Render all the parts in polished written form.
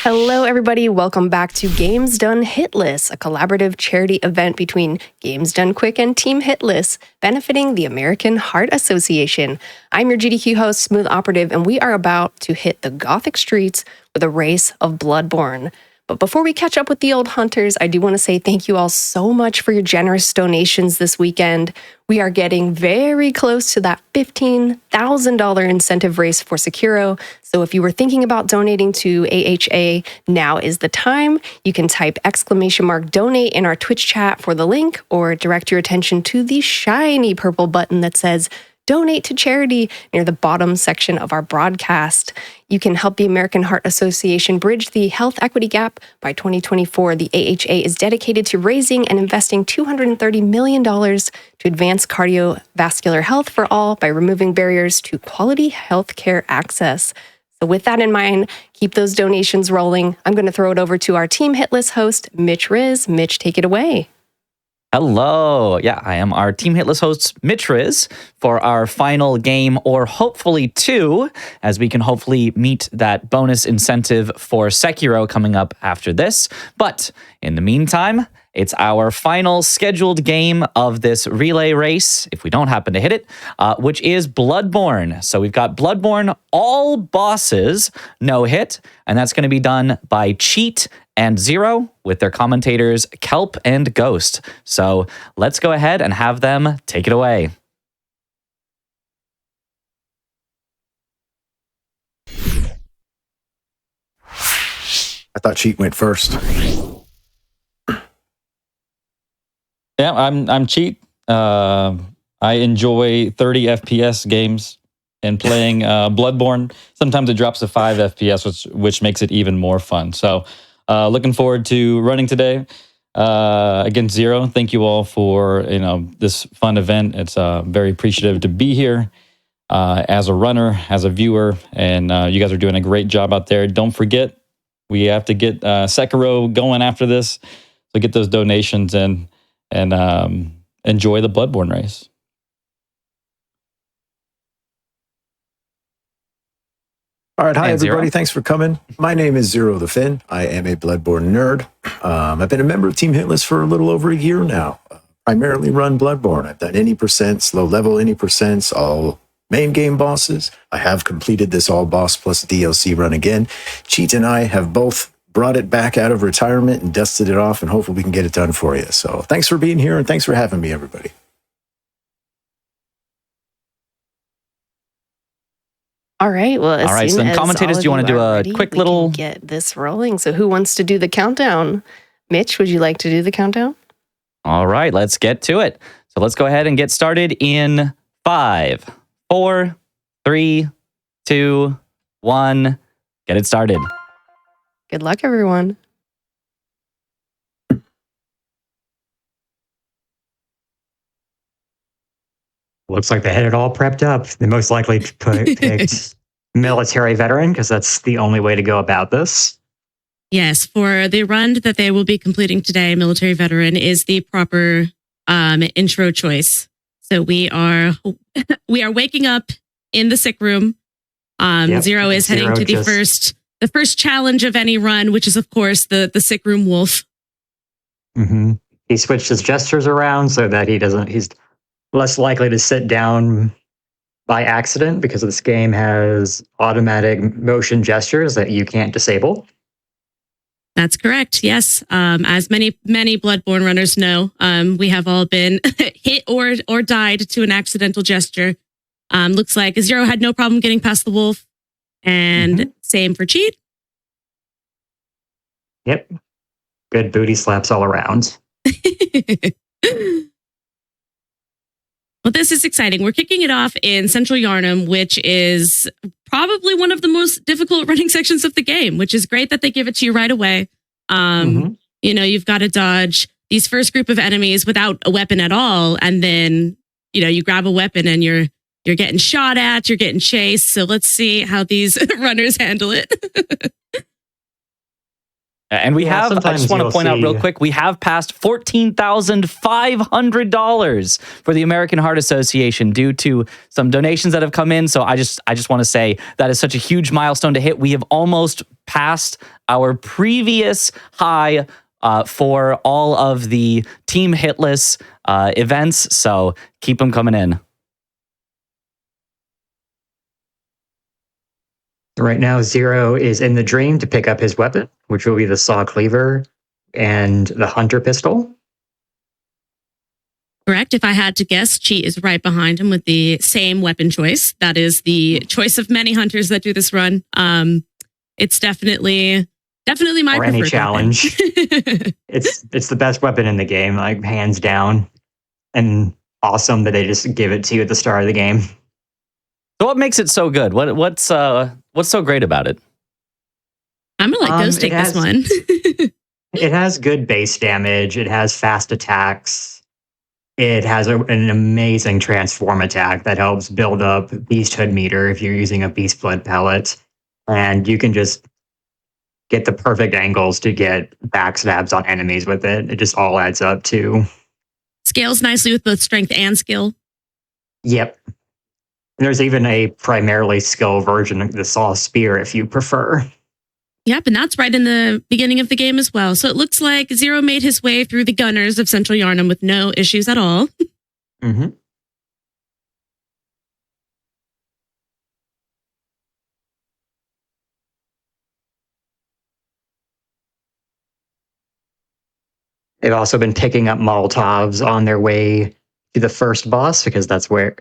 Hello, everybody. Welcome back to Games Done Hitless, a collaborative charity event between Games Done Quick and Team Hitless, benefiting the American Heart Association. I'm your GDQ host, smoothoperative, and we are about to hit the Gothic streets with a race of Bloodborne. But before we catch up with the old hunters, I do want to say thank you all so much for your generous donations this weekend. We are getting very close to that $15,000 incentive race for Sekiro. So if you were thinking about donating to AHA, now is the time. You can type !donate in our Twitch chat for the link, or direct your attention to the shiny purple button that says Donate to Charity near the bottom section of our broadcast. You can help the American Heart Association bridge the health equity gap. By 2024, the AHA is dedicated to raising and investing $230 million to advance cardiovascular health for all by removing barriers to quality healthcare access. So with that in mind, keep those donations rolling. I'm going to throw it over to our Team Hitless host, mitchriz. Mitch, take it away. Hello. Yeah, I am our Team Hitless host, mitchriz, for our final game, or hopefully two, as we can hopefully meet that bonus incentive for Sekiro coming up after this. But in the meantime, it's our final scheduled game of this relay race, if we don't happen to hit it, which is Bloodborne. So we've got Bloodborne, all bosses, no hit, and that's going to be done by Cheat and Zero with their commentators Kelp and Ghost. So let's go ahead and have them take it away. I thought Cheat went first. Yeah, I'm Cheat. I enjoy 30 FPS games and playing Bloodborne. Sometimes it drops to 5 FPS, which makes it even more fun. So looking forward to running today against Zero. Thank you all for this fun event. It's very appreciative to be here as a runner, as a viewer, and you guys are doing a great job out there. Don't forget, we have to get Sekiro going after this. So get those donations in and enjoy the Bloodborne race. All right, hi And everybody. Zero. Thanks for coming. My name is zerothefinn. I am a Bloodborne nerd. I've been a member of Team Hitless for a little over a year now. Primarily run Bloodborne. I've done any percents, low level any percents, all main game bosses. I have completed this all boss plus DLC run again. Cheat and I have both brought it back out of retirement and dusted it off, and hopefully we can get it done for you. So thanks for being here, and thanks for having me, everybody. All right. Well, All right, so then commentators, do you want to do a quick little... get this rolling. So who wants to do the countdown? Mitch, would you like to do the countdown? All right, let's get to it. So let's go ahead and get started in 5, 4, 3, 2, 1. Get it started. Good luck, everyone. Looks like they had it all prepped up. They most likely picked military veteran because that's the only way to go about this. Yes, for the run that they will be completing today, military veteran is the proper intro choice. So we are waking up in the sick room. Yep. Zero is heading to the first challenge of any run, which is of course the sick room wolf. Mm-hmm. He switched his gestures around so that he's less likely to sit down by accident because this game has automatic motion gestures that you can't disable. That's correct. Yes. As many Bloodborne runners know, we have all been hit or died to an accidental gesture. Looks like Zero had no problem getting past the wolf, and same for Cheat. Yep. Good booty slaps all around. Well, this is exciting. We're kicking it off in Central Yharnam, which is probably one of the most difficult running sections of the game, which is great that they give it to you right away. You've got to dodge these first group of enemies without a weapon at all. And then, you grab a weapon and you're getting shot at, you're getting chased. So let's see how these runners handle it. And we Yeah, have, I sometimes just want to you'll point out real see- quick, we have passed $14,500 for the American Heart Association due to some donations that have come in. So I just want to say that is such a huge milestone to hit. We have almost passed our previous high for all of the Team Hitless events. So keep them coming in. Right now, Zero is in the dream to pick up his weapon, which will be the saw cleaver and the hunter pistol. Correct. If I had to guess, Cheat is right behind him with the same weapon choice. That is the choice of many hunters that do this run. It's definitely my Or any preferred challenge. weapon. It's the best weapon in the game, like hands down. And awesome that they just give it to you at the start of the game. So what makes it so good? What's so great about it? I'm gonna let Ghost it take this has- one. It has good base damage. It has fast attacks. It has an amazing transform attack that helps build up beast hood meter if you're using a beast blood pellet. And you can just get the perfect angles to get backstabs on enemies with it. It just all adds up to... Scales nicely with both strength and skill. Yep. There's even a primarily skill version of the Saw Spear if you prefer. Yep, and that's right in the beginning of the game as well. So it looks like Zero made his way through the gunners of Central Yarnum with no issues at all. Mm-hmm. They've also been picking up Molotovs on their way to the first boss because that's where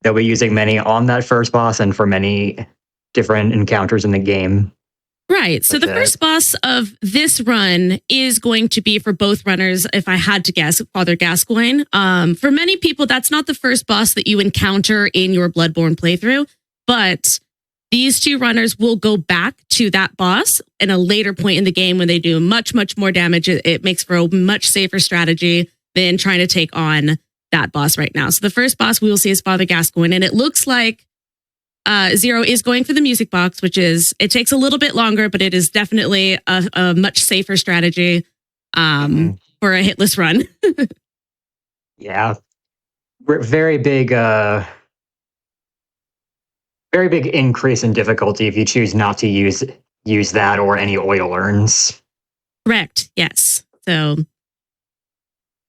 they'll be using many on that first boss and for many different encounters in the game. Right. So Like the that. first boss of this run is going to be for both runners, if I had to guess, Father Gascoigne. For many people, that's not the first boss that you encounter in your Bloodborne playthrough, but these two runners will go back to that boss in a later point in the game when they do much, much more damage. It makes for a much safer strategy than trying to take on that boss right now. So the first boss we will see is Father Gascoigne, and it looks like Zero is going for the music box, which is, it takes a little bit longer, but it is definitely a much safer strategy for a hitless run. Yeah. Very big increase in difficulty if you choose not to use that or any oil urns. Correct. Yes. So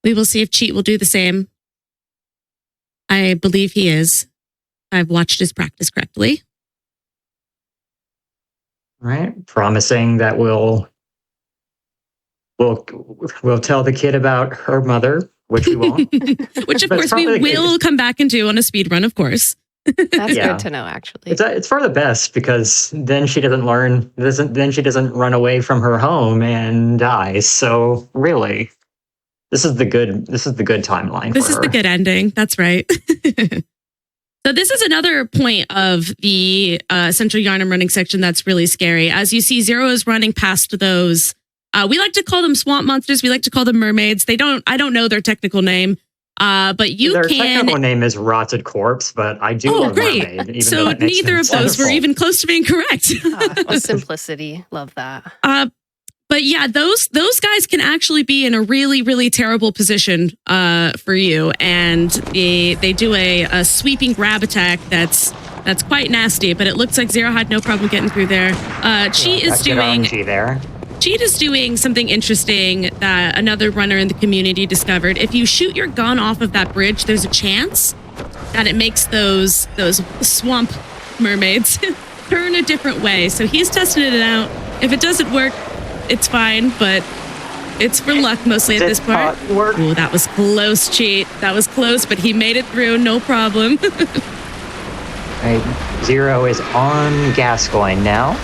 we will see if Cheat will do the same. I believe he is. I've watched his practice correctly. Right? Promising that we'll tell the kid about her mother, which we won't. Which, of But it's course, we probably the will come back and do on a speed run, of course. That's Yeah. good to know, actually. It's for the best because then she doesn't run away from her home and dies. So really, this is the good timeline. This for is her. the good ending. That's right. So this is another point of the Central Yarnum running section that's really scary. As you see, Zero is running past those. We like to call them swamp monsters. We like to call them mermaids. I don't know their technical name. But you Their can. technical name is Rotted Corpse, but I do Oh, love great. Mermaid. Even So though that makes neither them of those were wonderful. even close to being correct. Simplicity. Love that. But yeah, those guys can actually be in a really, really terrible position for you. And they do a sweeping grab attack that's quite nasty, but it looks like Zero had no problem getting through there. Cheat is Good doing RNG there. Cheat is doing something interesting that another runner in the community discovered. If you shoot your gun off of that bridge, there's a chance that it makes those swamp mermaids turn a different way. So he's testing it out. If it doesn't work, it's fine, but it's for luck mostly at this part. Work. Oh, that was close, Cheat. That was close, but he made it through, no problem. Right. Zero is on Gascoigne now.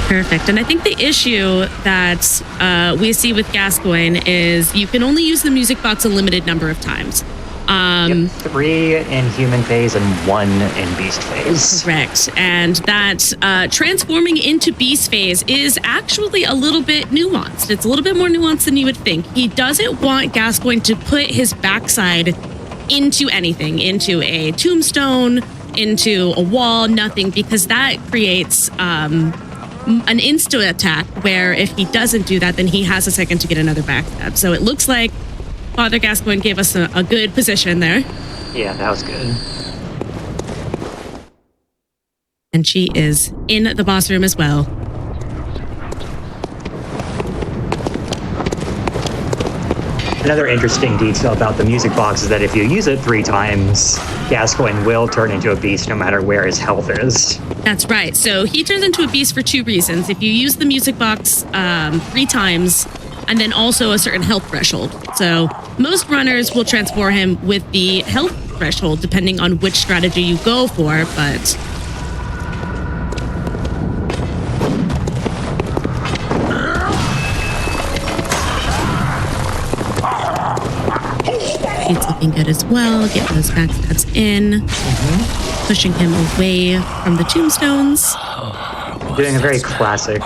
Perfect. And I think the issue that we see with Gascoigne is you can only use the music box a limited number of times. Yep, 3 in human phase and 1 in beast phase. Correct. And that transforming into beast phase is actually a little bit nuanced. It's a little bit more nuanced than you would think. He doesn't want Gascoigne to put his backside into anything, into a tombstone into a wall, nothing, because that creates an insta attack where if he doesn't do that, then he has a second to get another backstab. So it looks like Father Gascoigne gave us a good position there. Yeah, that was good. And she is in the boss room as well. Another interesting detail about the music box is that if you use it 3 times, Gascoigne will turn into a beast no matter where his health is. That's right. So he turns into a beast for 2 reasons. If you use the music box 3 times, and then also a certain health threshold. So most runners will transform him with the health threshold, depending on which strategy you go for, but... He's looking good as well. Getting those backstabs in. Pushing him away from the tombstones. Doing a very classic...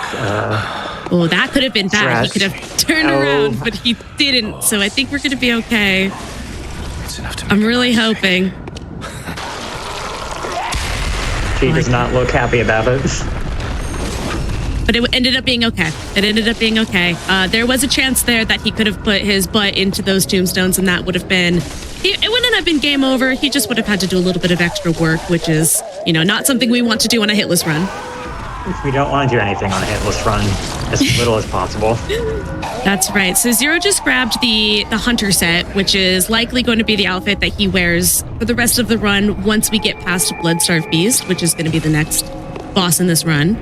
Oh, that could have been bad. He could have turned around, but he didn't. So I think we're going to be okay. I'm really hoping. She does not look happy about it. But it ended up being okay. It ended up being okay. There was a chance there that he could have put his butt into those tombstones, and that would have been... It wouldn't have been game over. He just would have had to do a little bit of extra work, which is, not something we want to do on a hitless run. We don't want to do anything on a hitless run. As little as possible. That's right. So Zero just grabbed the hunter set, which is likely going to be the outfit that he wears for the rest of the run once we get past Bloodstarved Beast, which is going to be the next boss in this run.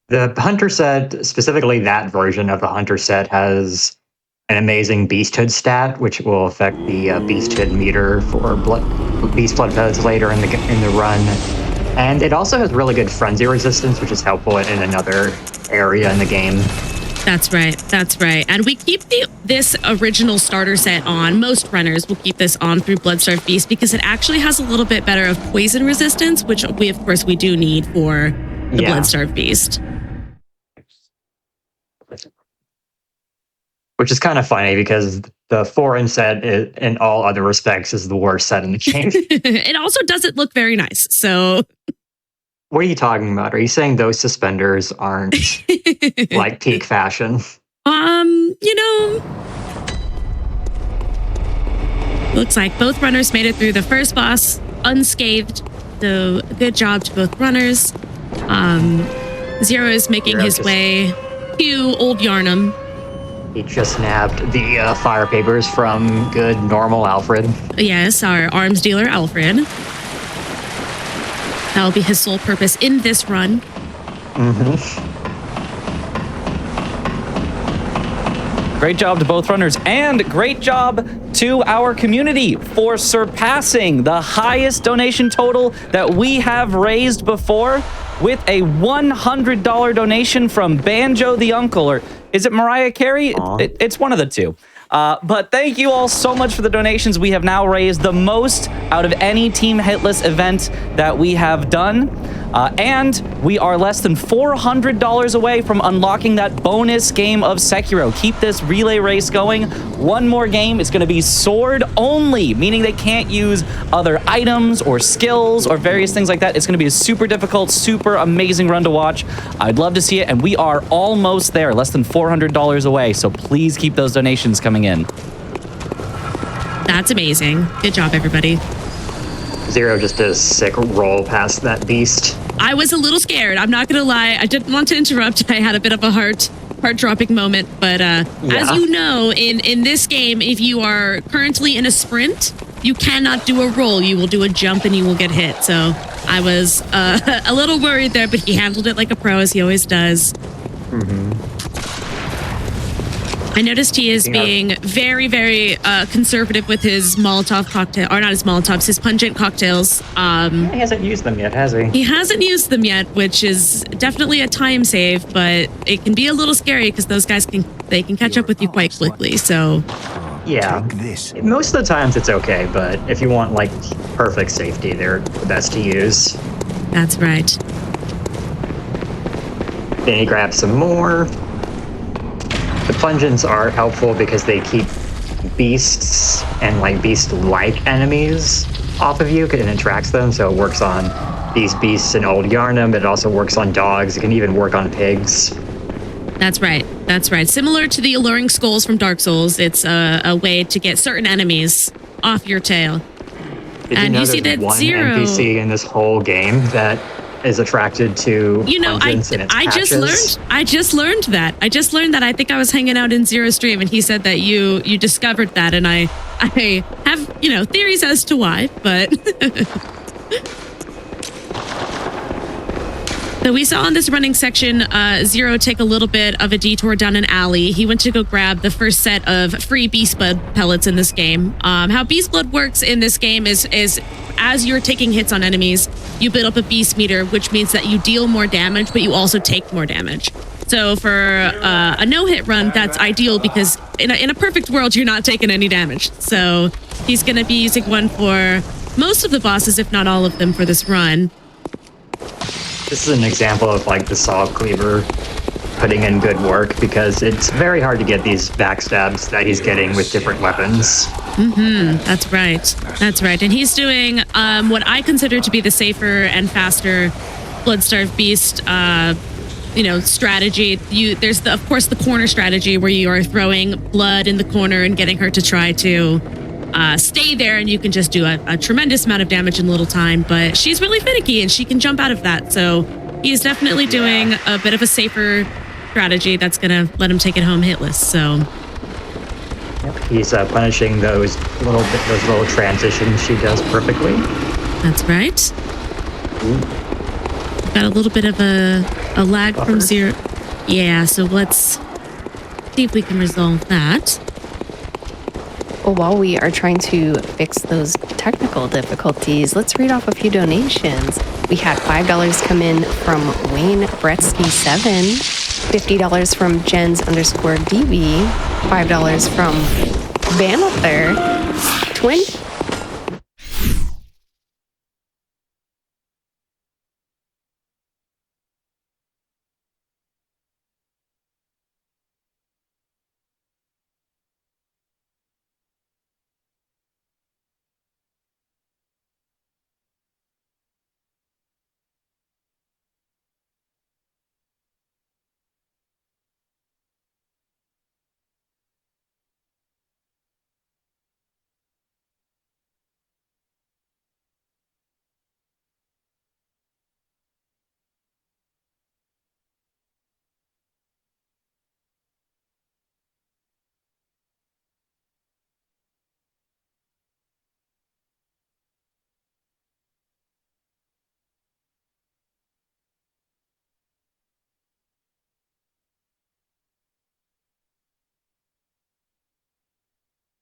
The hunter set, specifically that version of the hunter set, has an amazing beasthood stat, which will affect the beasthood meter for beast blood feathers later in the run. And it also has really good frenzy resistance, which is helpful in another area in the game. That's right. That's right. And we keep this original starter set on. Most runners will keep this on through Bloodstarved Beast because it actually has a little bit better of poison resistance, which we do need for the Bloodstarved Beast. Which is kind of funny because the foreign set, in all other respects, is the worst set in the game. It also doesn't look very nice, so... What are you talking about? Are you saying those suspenders aren't, like, peak fashion? Looks like both runners made it through the first boss unscathed, so good job to both runners. Zero is making his way to Old Yarnum. He just nabbed the fire papers from good normal Alfred. Yes, our arms dealer Alfred. That will be his sole purpose in this run. Great job to both runners, and great job to our community for surpassing the highest donation total that we have raised before with a $100 donation from Banjo the Uncle, or is it Mariah Carey? It's one of the two. But thank you all so much for the donations. We have now raised the most out of any Team Hitless event that we have done. And we are less than $400 away from unlocking that bonus game of Sekiro. Keep this relay race going. One more game. It's going to be sword only, meaning they can't use other items or skills or various things like that. It's going to be a super difficult, super amazing run to watch. I'd love to see it, and we are almost there, less than $400 away. So please keep those donations coming in. That's amazing. Good job, everybody. Zero just did a sick roll past that beast. I was a little scared. I'm not going to lie. I didn't want to interrupt. I had a bit of a heart-dropping moment. But as you know, in this game, if you are currently in a sprint, you cannot do a roll. You will do a jump and you will get hit. So I was a little worried there, but he handled it like a pro, as he always does. I noticed he is being very, very conservative with his Molotov cocktail, or not his Molotovs, his pungent cocktails. He hasn't used them yet, has he? He hasn't used them yet, which is definitely a time save, but it can be a little scary because those guys can catch up with you quite quickly. So yeah, most of the times it's okay, but if you want like perfect safety, they're the best to use. That's right. Then he grabs some more. The pungents are helpful because they keep beasts and like beast-like enemies off of you and attracts them. So it works on these beasts in Old Yarnum. It also works on dogs. It can even work on pigs. That's right. That's right. Similar to the alluring skulls from Dark Souls, it's a way to get certain enemies off your tail. And you see that one Zero NPC in this whole game that is attracted to pungents and its I just learned that. I I think I was hanging out in Zero's stream and he said that you discovered that, and I have, theories as to why, but So we saw in this running section, Zero take a little bit of a detour down an alley. He went to go grab the first set of free Beast Blood pellets in this game. How Beast Blood works in this game is as you're taking hits on enemies, you build up a Beast meter, which means that you deal more damage, but you also take more damage. So for a no-hit run, that's ideal because in a perfect world, you're not taking any damage. So he's going to be using one for most of the bosses, if not all of them, for this run. This is an example of like the Saw Cleaver putting in good work because it's very hard to get these backstabs that he's getting with different weapons. That's right. That's right. And he's doing what I consider to be the safer and faster Bloodstarved Beast strategy. There's of course the corner strategy where you are throwing blood in the corner and getting her to try to stay there, and you can just do a tremendous amount of damage in a little time, but she's really finicky and she can jump out of that. So he's definitely doing a bit of a safer strategy that's gonna let him take it home hitless. So he's punishing those little transitions she does perfectly. That's right. Got a little bit of a lag from Zero. Yeah, so let's see if we can resolve that. Well, while we are trying to fix those technical difficulties, let's read off a few donations. We had $5 come in from Wayne Bretsky7, $50 from Jens_DB, $5 from Banather,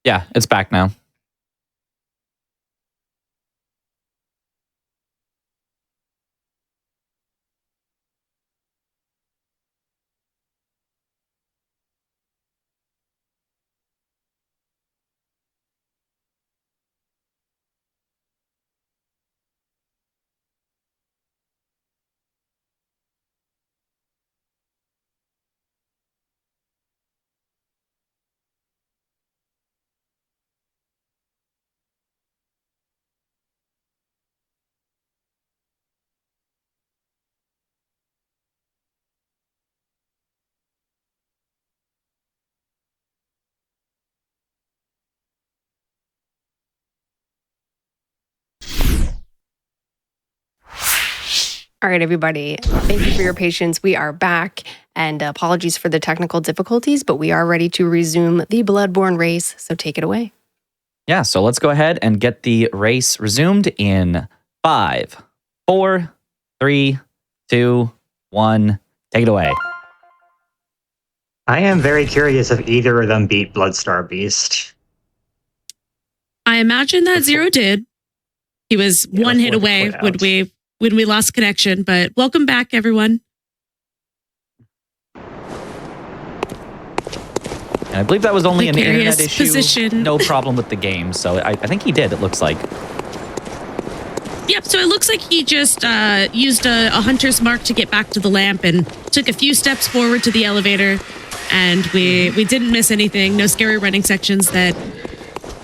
Yeah, it's back now. All right, everybody. Thank you for your patience. We are back, and apologies for the technical difficulties, but we are ready to resume the Bloodborne race, so take it away. Yeah, so let's go ahead and get the race resumed in 5, 4, 3, 2, 1. Take it away. I am very curious if either of them beat Bloodstar Beast. I imagine that Zero did. He was one hit away when we lost connection, but welcome back, everyone. And I believe that was only an internet issue. Position. No problem with the game. So I think he did, it looks like. Yep, so it looks like he just used a hunter's mark to get back to the lamp and took a few steps forward to the elevator. And we didn't miss anything. No scary running sections that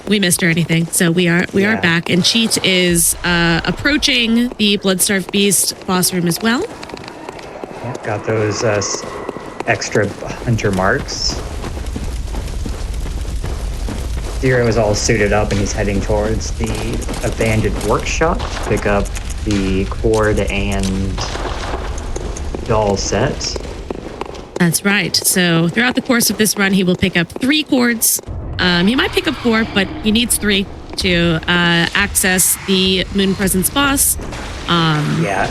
we missed or anything. So we are back, and Cheat is approaching the Bloodstarved Beast boss room as well. Yeah, got those extra hunter marks. Zero is all suited up, and he's heading towards the abandoned workshop to pick up the cord and doll set. That's right. So throughout the course of this run, he will pick up 3 cords. He might pick up 4, but he needs 3 to access the Moon Presence boss. Yeah,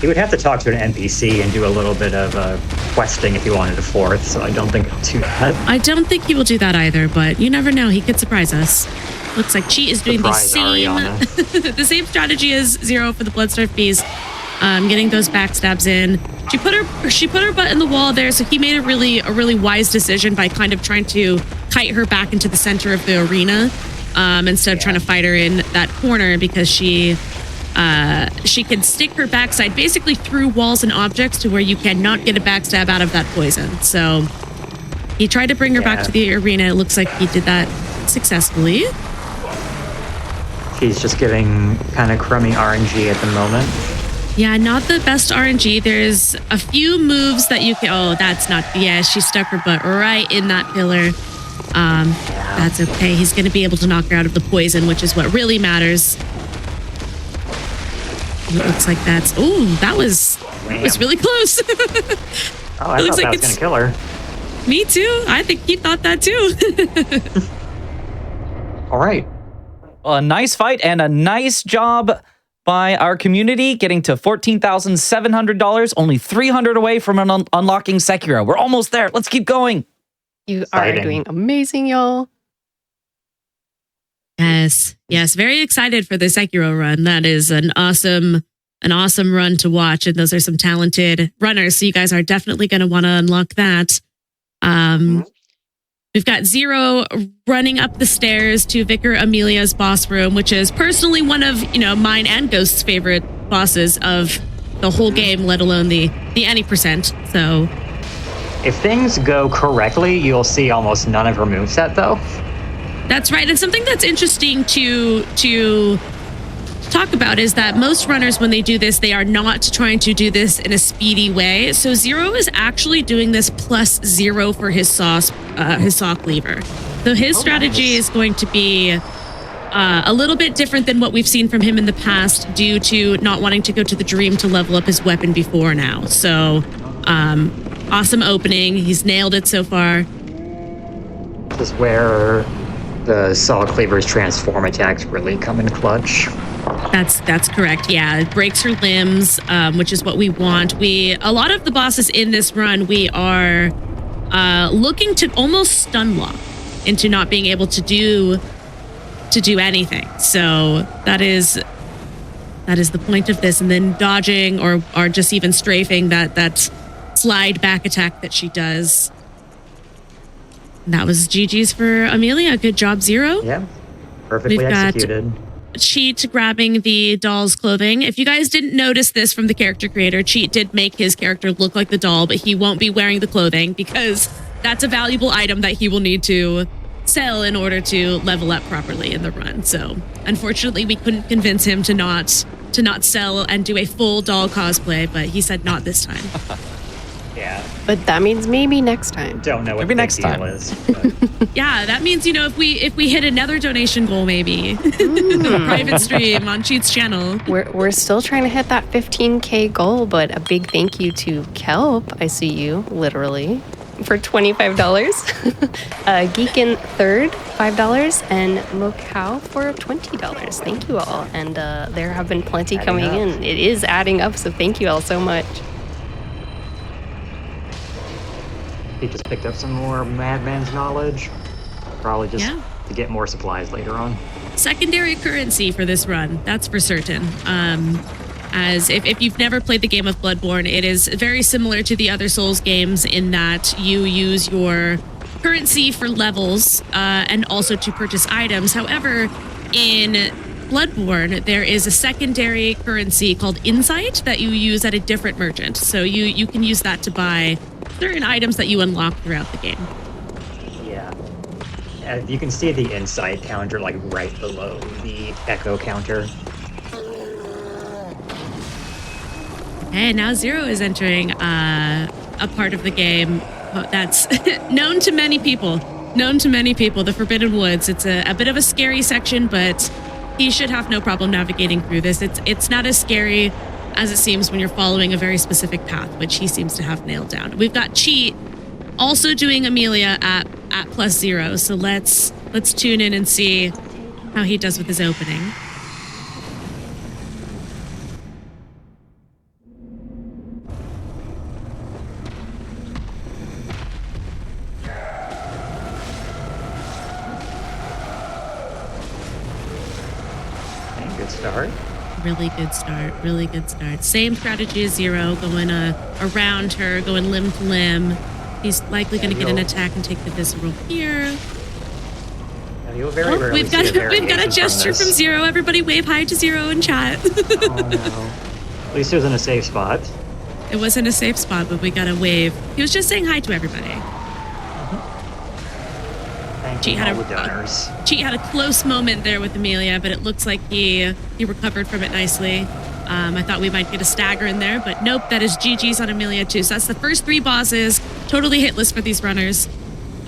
he would have to talk to an NPC and do a little bit of questing if he wanted a 4th, so I don't think he'll do that. I don't think he will do that either, but you never know. He could surprise us. Looks like Cheat is doing the same the same strategy as Zero for the Bloodstarved Beast. Getting those backstabs in. She put her butt in the wall there, so he made a really wise decision by kind of trying to kite her back into the center of the arena instead of trying to fight her in that corner, because she can stick her backside basically through walls and objects to where you cannot get a backstab out of that poison. So he tried to bring her back to the arena. It looks like he did that successfully. She's just getting kind of crummy RNG at the moment. Yeah, not the best RNG. There's a few moves that you can... Oh, that's not... Yeah, she stuck her butt right in that pillar. That's okay. He's going to be able to knock her out of the poison, which is what really matters. It looks like that's... Oh, that was really close. I thought that was going to kill her. Me too. I think he thought that too. All right. Well, a nice fight and a nice job by our community, getting to $14,700, only $300 away from unlocking Sekiro. We're almost there. Let's keep going. You are doing amazing, y'all. Yes, very excited for the Sekiro run. That is an awesome run to watch, and those are some talented runners. So you guys are definitely going to want to unlock that. We've got Zero running up the stairs to Vicar Amelia's boss room, which is personally one of, mine and Ghost's favorite bosses of the whole game, let alone the any percent. So if things go correctly, you'll see almost none of her moveset, though. That's right. And something that's interesting to talk about is that most runners, when they do this, they are not trying to do this in a speedy way. So Zero is actually doing this +0 for his saw cleaver. So his strategy is going to be a little bit different than what we've seen from him in the past, due to not wanting to go to the dream to level up his weapon before now. So awesome opening. He's nailed it so far. This is where the saw cleaver's transform attacks really come in clutch. That's correct. Yeah, it breaks her limbs, which is what we want. A lot of the bosses in this run, we are looking to almost stun lock into not being able to do anything. So that is the point of this. And then dodging or just even strafing that slide back attack that she does. And that was GG's for Amelia. Good job, Zero. Yeah, perfectly executed. Cheat grabbing the doll's clothing. If you guys didn't notice this from the character creator, Cheat did make his character look like the doll, but he won't be wearing the clothing because that's a valuable item that he will need to sell in order to level up properly in the run. So unfortunately, we couldn't convince him to not sell and do a full doll cosplay, but he said not this time. Yeah. But that means maybe next time. Don't know what maybe the next deal time is. But. Yeah, that means, if we hit another donation goal, maybe a private stream on Cheat's channel. We're still trying to hit that 15K goal, but a big thank you to Kelp, I see you, literally, for $25. Geekin Third, $5, and Mokau for $20. Thank you all. And there have been plenty coming in. It is adding up, so thank you all so much. He just picked up some more Madman's knowledge. Probably just to get more supplies later on. Secondary currency for this run, that's for certain. As if you've never played the game of Bloodborne, it is very similar to the other Souls games in that you use your currency for levels and also to purchase items. However, in Bloodborne, there is a secondary currency called Insight that you use at a different merchant. So you can use that to buy certain items that you unlock throughout the game. Yeah. You can see the insight counter like right below the echo counter. And now Zero is entering a part of the game that's known to many people. The Forbidden Woods. It's a bit of a scary section, but he should have no problem navigating through this. It's not as scary as it seems when you're following a very specific path, which he seems to have nailed down. We've got Cheat also doing Amelia at +0. So let's tune in and see how he does with his opening. Good start. Really good start. Same strategy as Zero, going around her, going limb to limb. He's likely going to get an attack and take the visceral here. You'll very rarely we've got see a gesture from Zero. Everybody wave hi to Zero in chat. Oh no. At least it was in a safe spot. It wasn't a safe spot, but we got a wave. He was just saying hi to everybody. Cheat had all the donors. Cheat had a close moment there with Amelia, but it looks like he recovered from it nicely. I thought we might get a stagger in there, but nope, that is GG's on Amelia too. So that's the first 3 bosses, totally hitless for these runners.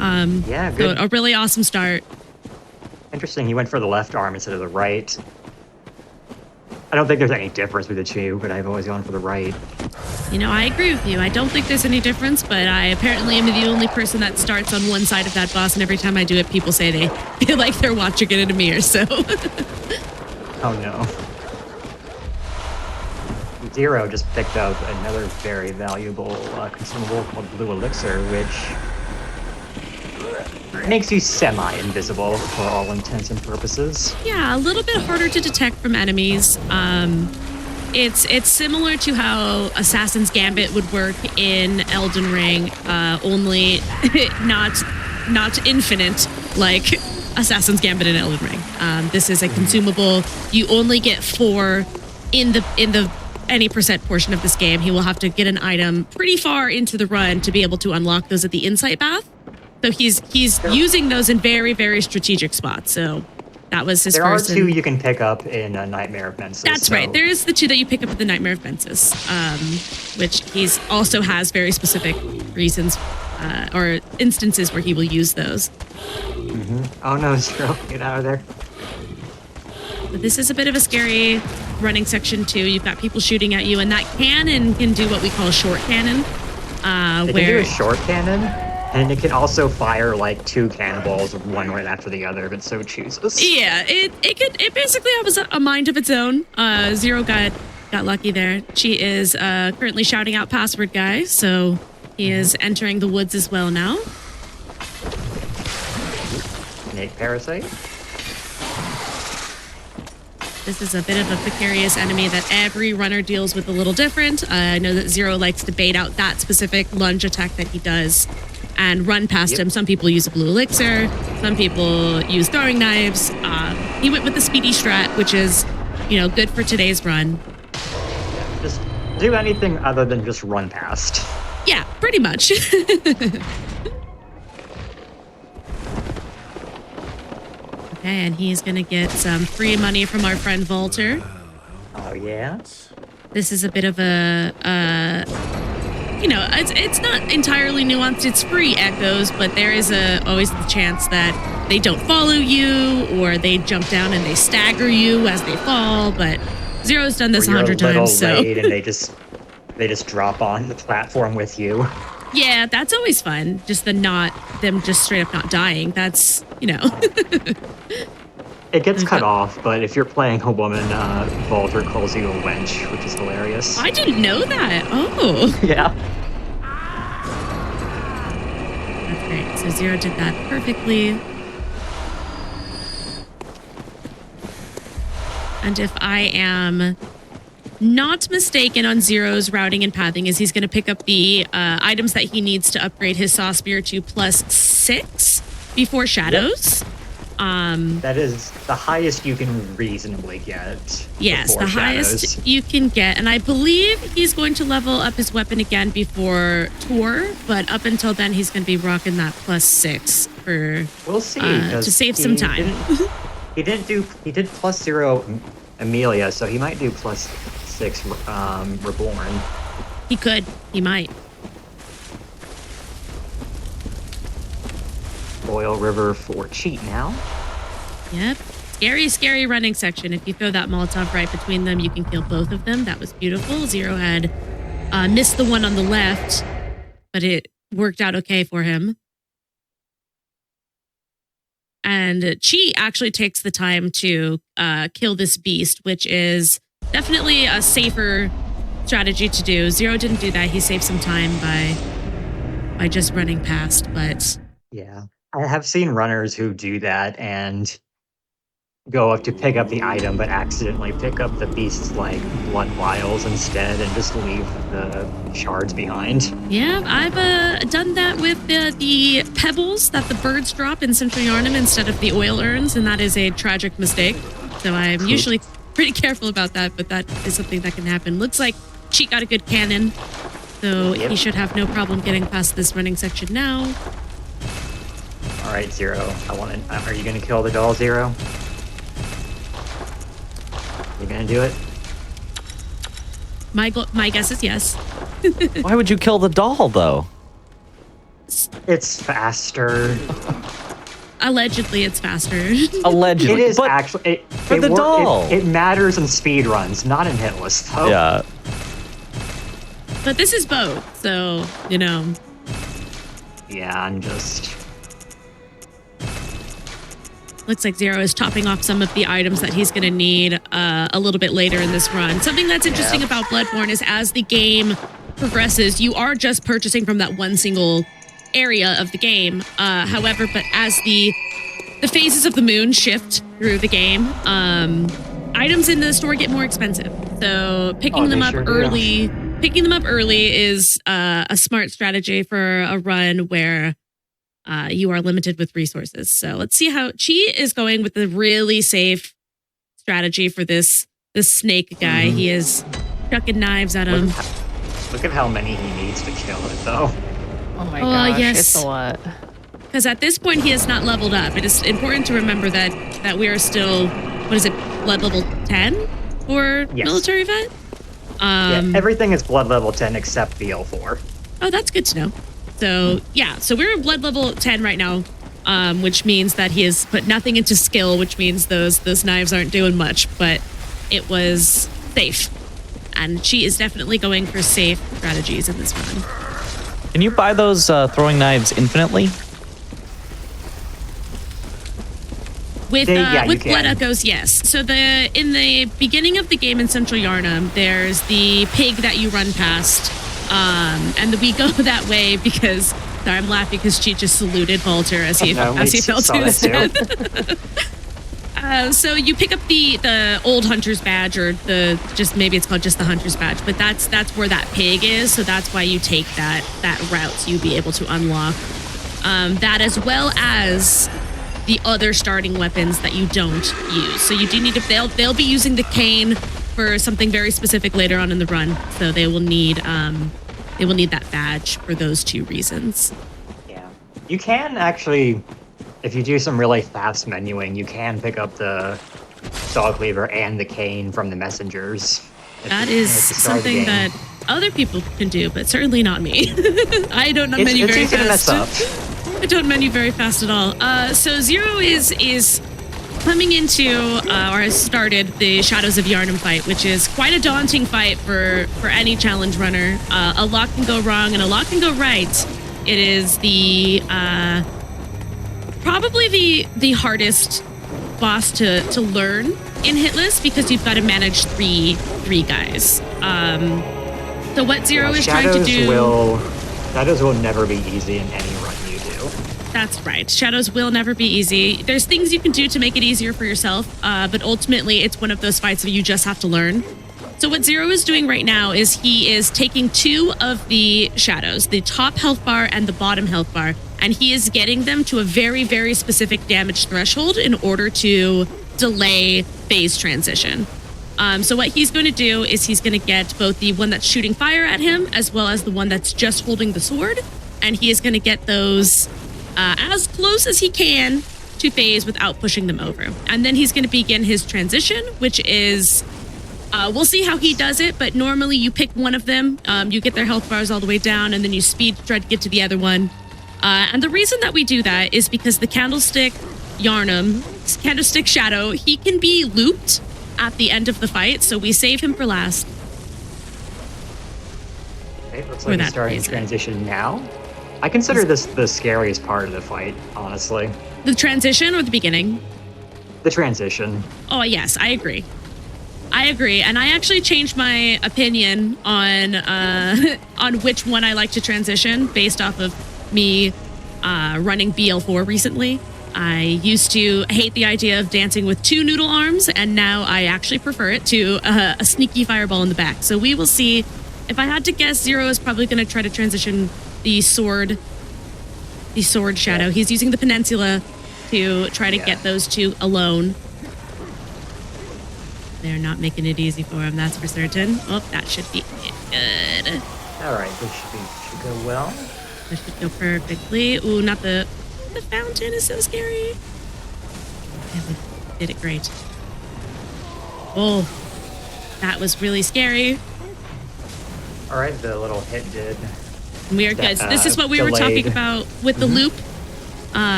Yeah, good. So a really awesome start. Interesting, he went for the left arm instead of the right. I don't think there's any difference with the two, but I've always gone for the right. You know, I agree with you. I don't think there's any difference, but I apparently am the only person that starts on one side of that boss, and every time I do it, people say they feel like they're watching it in a mirror, so... Oh no. Zero just picked up another very valuable consumable called Blue Elixir, which makes you semi-invisible for all intents and purposes. Yeah, a little bit harder to detect from enemies. It's similar to how Assassin's Gambit would work in Elden Ring, only not infinite like Assassin's Gambit in Elden Ring. This is a consumable. You only get 4 in the any percent portion of this game. He will have to get an item pretty far into the run to be able to unlock those at the insight path. So he's using those in very, very strategic spots. So that was his first. There are 2 you can pick up in Nightmare of Mensis. That's right. There is the 2 that you pick up at the Nightmare of Mensis, which he's also has very specific reasons or instances where he will use those. Mm-hmm. Oh no, Zero, get out of there. But this is a bit of a scary running section too. You've got people shooting at you, and that cannon can do what we call short cannon. It can do a short cannon. And it can also fire like 2 cannonballs, one right after the other, if it so chooses. Yeah, it basically has a mind of its own. Zero got lucky there. She is currently shouting out password guy, so he is entering the woods as well now. Snake parasite. This is a bit of a precarious enemy that every runner deals with a little different. I know that Zero likes to bait out that specific lunge attack that he does and run past him. Some people use a blue elixir. Some people use throwing knives. He went with the speedy strat, which is, good for today's run. Just do anything other than just run past. Yeah, pretty much. Okay, and he's going to get some free money from our friend Volter. Oh, yeah? This is a bit of it's not entirely nuanced. It's free echoes, but there is always the chance that they don't follow you or they jump down and they stagger you as they fall. But Zero's done this 100 times, so late and they just drop on the platform with you. Yeah, that's always fun. Just them just straight up not dying. That's It gets cut off, but if you're playing a woman, Volter calls you a wench, which is hilarious. I didn't know that. Oh. Yeah. That's great. So Zero did that perfectly. And if I am not mistaken on Zero's routing and pathing, is he's going to pick up the items that he needs to upgrade his Saw Spear to +6 before Shadows. Yep. That is the highest you can reasonably get. Yes, the highest Shadows. you can get. And I believe he's going to level up his weapon again before Tour, but up until then, he's going to be rocking that +6 for We'll see. to save some time. He did +0 Amelia, so he might do +6 Reborn. He could. He might. Oil River for cheat now. Yep. Scary, scary running section. If you throw that Molotov right between them, you can kill both of them. That was beautiful. Zero had missed the one on the left, but it worked out okay for him. And Chi actually takes the time to kill this beast, which is definitely a safer strategy to do. Zero didn't do that. He saved some time by just running past, but... Yeah. I have seen runners who do that and go up to pick up the item, but accidentally pick up the beast's like blood vials instead and just leave the shards behind. Yeah, I've done that with the pebbles that the birds drop in Central Yarnum instead of the oil urns, and that is a tragic mistake. So I'm usually pretty careful about that, but that is something that can happen. Looks like Cheat got a good cannon, so he should have no problem getting past this running section now. All right, Zero. Are you gonna kill the doll, Zero? You gonna do it? My guess is yes. Why would you kill the doll, though? It's faster. Allegedly, it's faster. Allegedly. It is but actually. for the doll. It matters in speed runs, not in hitless though. Yeah. But this is both, so, you know. Yeah, I'm just. Looks like Zero is topping off some of the items that he's going to need a little bit later in this run. Something that's interesting about Bloodborne is as the game progresses, you are just purchasing from that one single area of the game. However, but as the phases of the moon shift through the game, items in the store get more expensive. So picking them up early is a smart strategy for a run where you are limited with resources. So let's see how Chi is going with the really safe strategy for this snake guy. He is chucking knives at him. Look at how many he needs to kill it, though. Oh my gosh, yes. it's a lot. Because at this point, he has not leveled up. It is important to remember that we are still, what is it, blood level 10 for military vet? Yeah, everything is blood level 10 except the L4. Oh, that's good to know. So, yeah, so we're at blood level 10 right now, which means that he has put nothing into skill, which means those knives aren't doing much, but it was safe. And she is definitely going for safe strategies in this run. Can you buy those throwing knives infinitely? With you blood can. echoes, yes. So in the beginning of the game in Central Yarnum, there's the pig that you run past, and we go that way because. Sorry, I'm laughing because Cheat just saluted Walter as he fell to his death. So you pick up the old hunter's badge, or maybe it's called just the hunter's badge, but that's where that pig is. So that's why you take that route, so you'll be able to unlock that, as well as the other starting weapons that you don't use. So you do need to. They'll be using the cane for something very specific later on in the run. So they will need that badge for those two reasons. Yeah, you can actually, if you do some really fast menuing, you can pick up the dog cleaver and the cane from the messengers. That is something that other people can do, but certainly not me. I don't menu very easy fast. To mess up. I don't menu very fast at all. So Zero is coming into or has started the Shadows of Yarnum fight, which is quite a daunting fight for any challenge runner. A lot can go wrong and a lot can go right. It is the probably the hardest boss to learn in Hitless, because you've got to manage three guys. So what Zero is trying to do... Shadows will never be easy in any run you do. That's right. Shadows will never be easy. There's things you can do to make it easier for yourself, but ultimately it's one of those fights that you just have to learn. So what Zero is doing right now is he is taking two of the shadows, the top health bar and the bottom health bar, and he is getting them to a very, very specific damage threshold in order to delay phase transition. So what he's going to do is he's going to get both the one that's shooting fire at him as well as the one that's just holding the sword, and he is going to get those as close as he can to phase without pushing them over. And then he's going to begin his transition, which is, we'll see how he does it, but normally you pick one of them, you get their health bars all the way down, and then you speed to try to get to the other one. And the reason that we do that is because the Candlestick Shadow, he can be looped at the end of the fight, so we save him for last. It looks like he's starting to transition now. I consider this the scariest part of the fight, honestly. The transition or the beginning? The transition. Oh, yes, I agree. And I actually changed my opinion on which one I like to transition based off of me running BL4 recently. I used to hate the idea of dancing with 2 noodle arms, and now I actually prefer it to a sneaky fireball in the back. So we will see. If I had to guess, Zero is probably going to try to transition the sword shadow. He's using the peninsula to try to get those 2 alone. They're not making it easy for him, that's for certain. Oh, that should be good. All right, this should go well. This should go perfectly. Ooh, not the fountain is so scary. Yeah, we did it great. Oh, that was really scary. All right, the little hit did. We are good. So this is what we were talking about with the loop.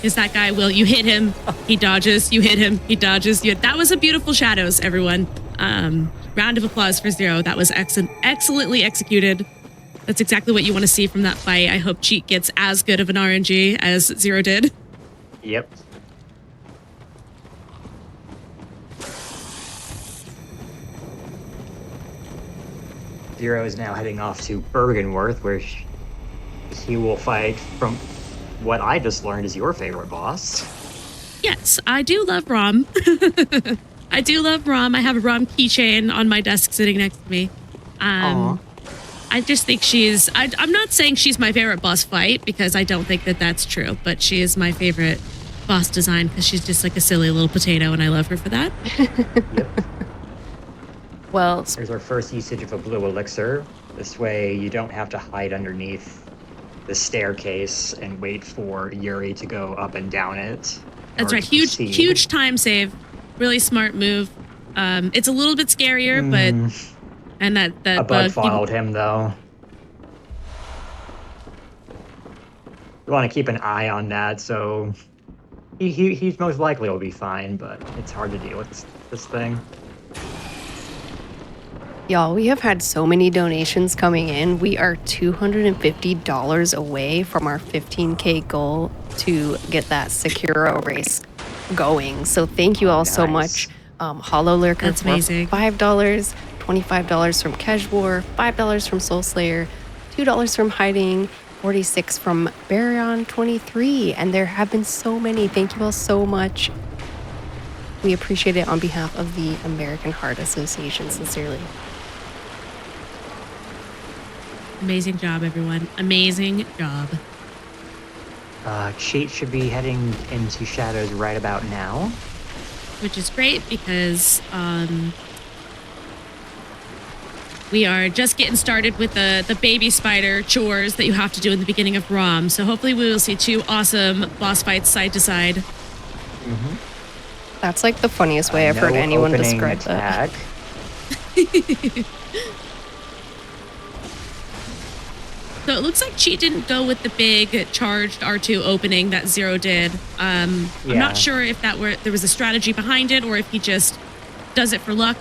Is that guy you hit him, he dodges, you hit him, he dodges. That was a beautiful shadows, everyone. Round of applause for Zero. That was excellently executed. That's exactly what you want to see from that fight. I hope Cheat gets as good of an RNG as Zero did. Yep. Zero is now heading off to Bergenworth, where he will fight from what I just learned is your favorite boss. Yes, I do love Rom. I do love Rom. I have a Rom keychain on my desk sitting next to me. I just think I'm not saying she's my favorite boss fight, because I don't think that that's true, but she is my favorite boss design because she's just like a silly little potato, and I love her for that. Yep. Well, Here's our first usage of a blue elixir. This way you don't have to hide underneath the staircase and wait for Yuri to go up and down it. That's right. Huge time save. Really smart move. It's a little bit scarier, but and that a bug followed him though. You want to keep an eye on that, so he's most likely will be fine, but it's hard to deal with this thing. y'all, we have had so many donations coming in. We are $250 away from our 15K goal to get that Sekiro race going. So thank you all so much. Hollow Lurker That's for amazing. $5, $25 from Keshwar, $5 from Soul Slayer, $2 from Hiding, 46 from Baryon 23, and there have been so many. Thank you all so much. We appreciate it on behalf of the American Heart Association, sincerely. Amazing job, everyone. Amazing job. Cheat should be heading into Shadows right about now. Which is great because we are just getting started with the baby spider chores that you have to do in the beginning of ROM. So hopefully we will see 2 awesome boss fights side to side. That's like the funniest way I've heard anyone describe attack. that. So it looks like Cheat didn't go with the big charged R2 opening that Zero did. I'm not sure if there was a strategy behind it or if he just does it for luck.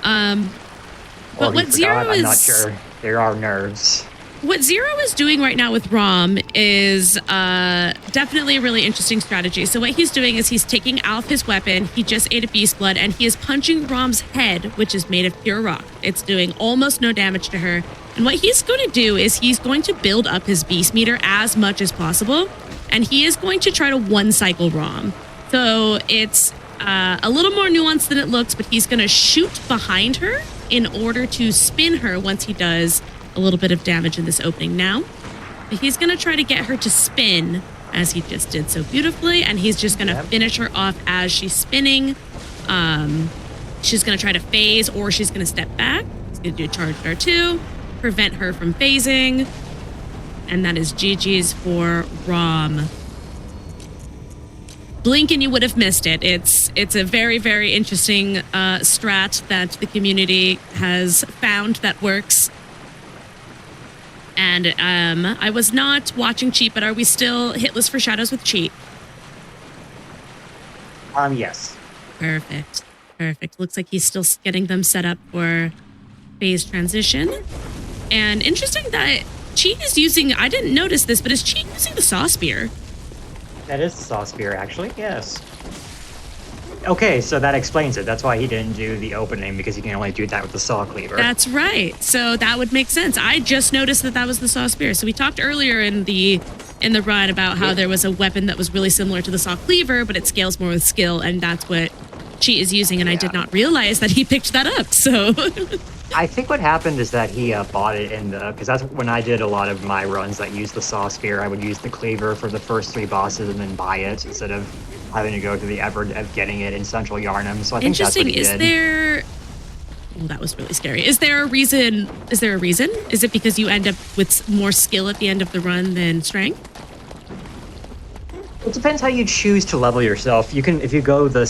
But what Zero is... I'm not sure. There are nerves. What Zero is doing right now with ROM is definitely a really interesting strategy. So what he's doing is he's taking out his weapon. He just ate a beast blood, and he is punching ROM's head, which is made of pure rock. It's doing almost no damage to her. And what he's going to do is he's going to build up his beast meter as much as possible, and he is going to try to one-cycle ROM. So it's a little more nuanced than it looks, but he's going to shoot behind her in order to spin her once he does a little bit of damage in this opening. Now, But he's going to try to get her to spin, as he just did so beautifully, and he's just going to finish her off as she's spinning. She's going to try to phase, or she's going to step back. He's going to do a charged R2, prevent her from phasing, and that is GG's for Rom. Blink and you would have missed it. It's a very, very interesting strat that the community has found that works. And I was not watching cheat, but are we still hitless for shadows with cheat? Yes. Perfect. Looks like he's still getting them set up for phase transition. And interesting that cheat is using, I didn't notice this, but is cheat using the saw spear? That is the saw spear, actually, yes. Okay, so that explains it. That's why he didn't do the opening, because he can only do that with the saw cleaver. That's right. So that would make sense. I just noticed that was the saw spear. So we talked earlier in the run about how there was a weapon that was really similar to the saw cleaver, but it scales more with skill, and that's what Cheat is using, and I did not realize that he picked that up, so... I think what happened is that he bought it in the... Because that's when I did a lot of my runs that used the saw spear. I would use the cleaver for the first 3 bosses and then buy it instead of having to go to the effort of getting it in Central Yarnum. So I think that's what he did. Is there... Well, that was really scary. Is there a reason? Is it because you end up with more skill at the end of the run than strength? It depends how you choose to level yourself. You can, if you go the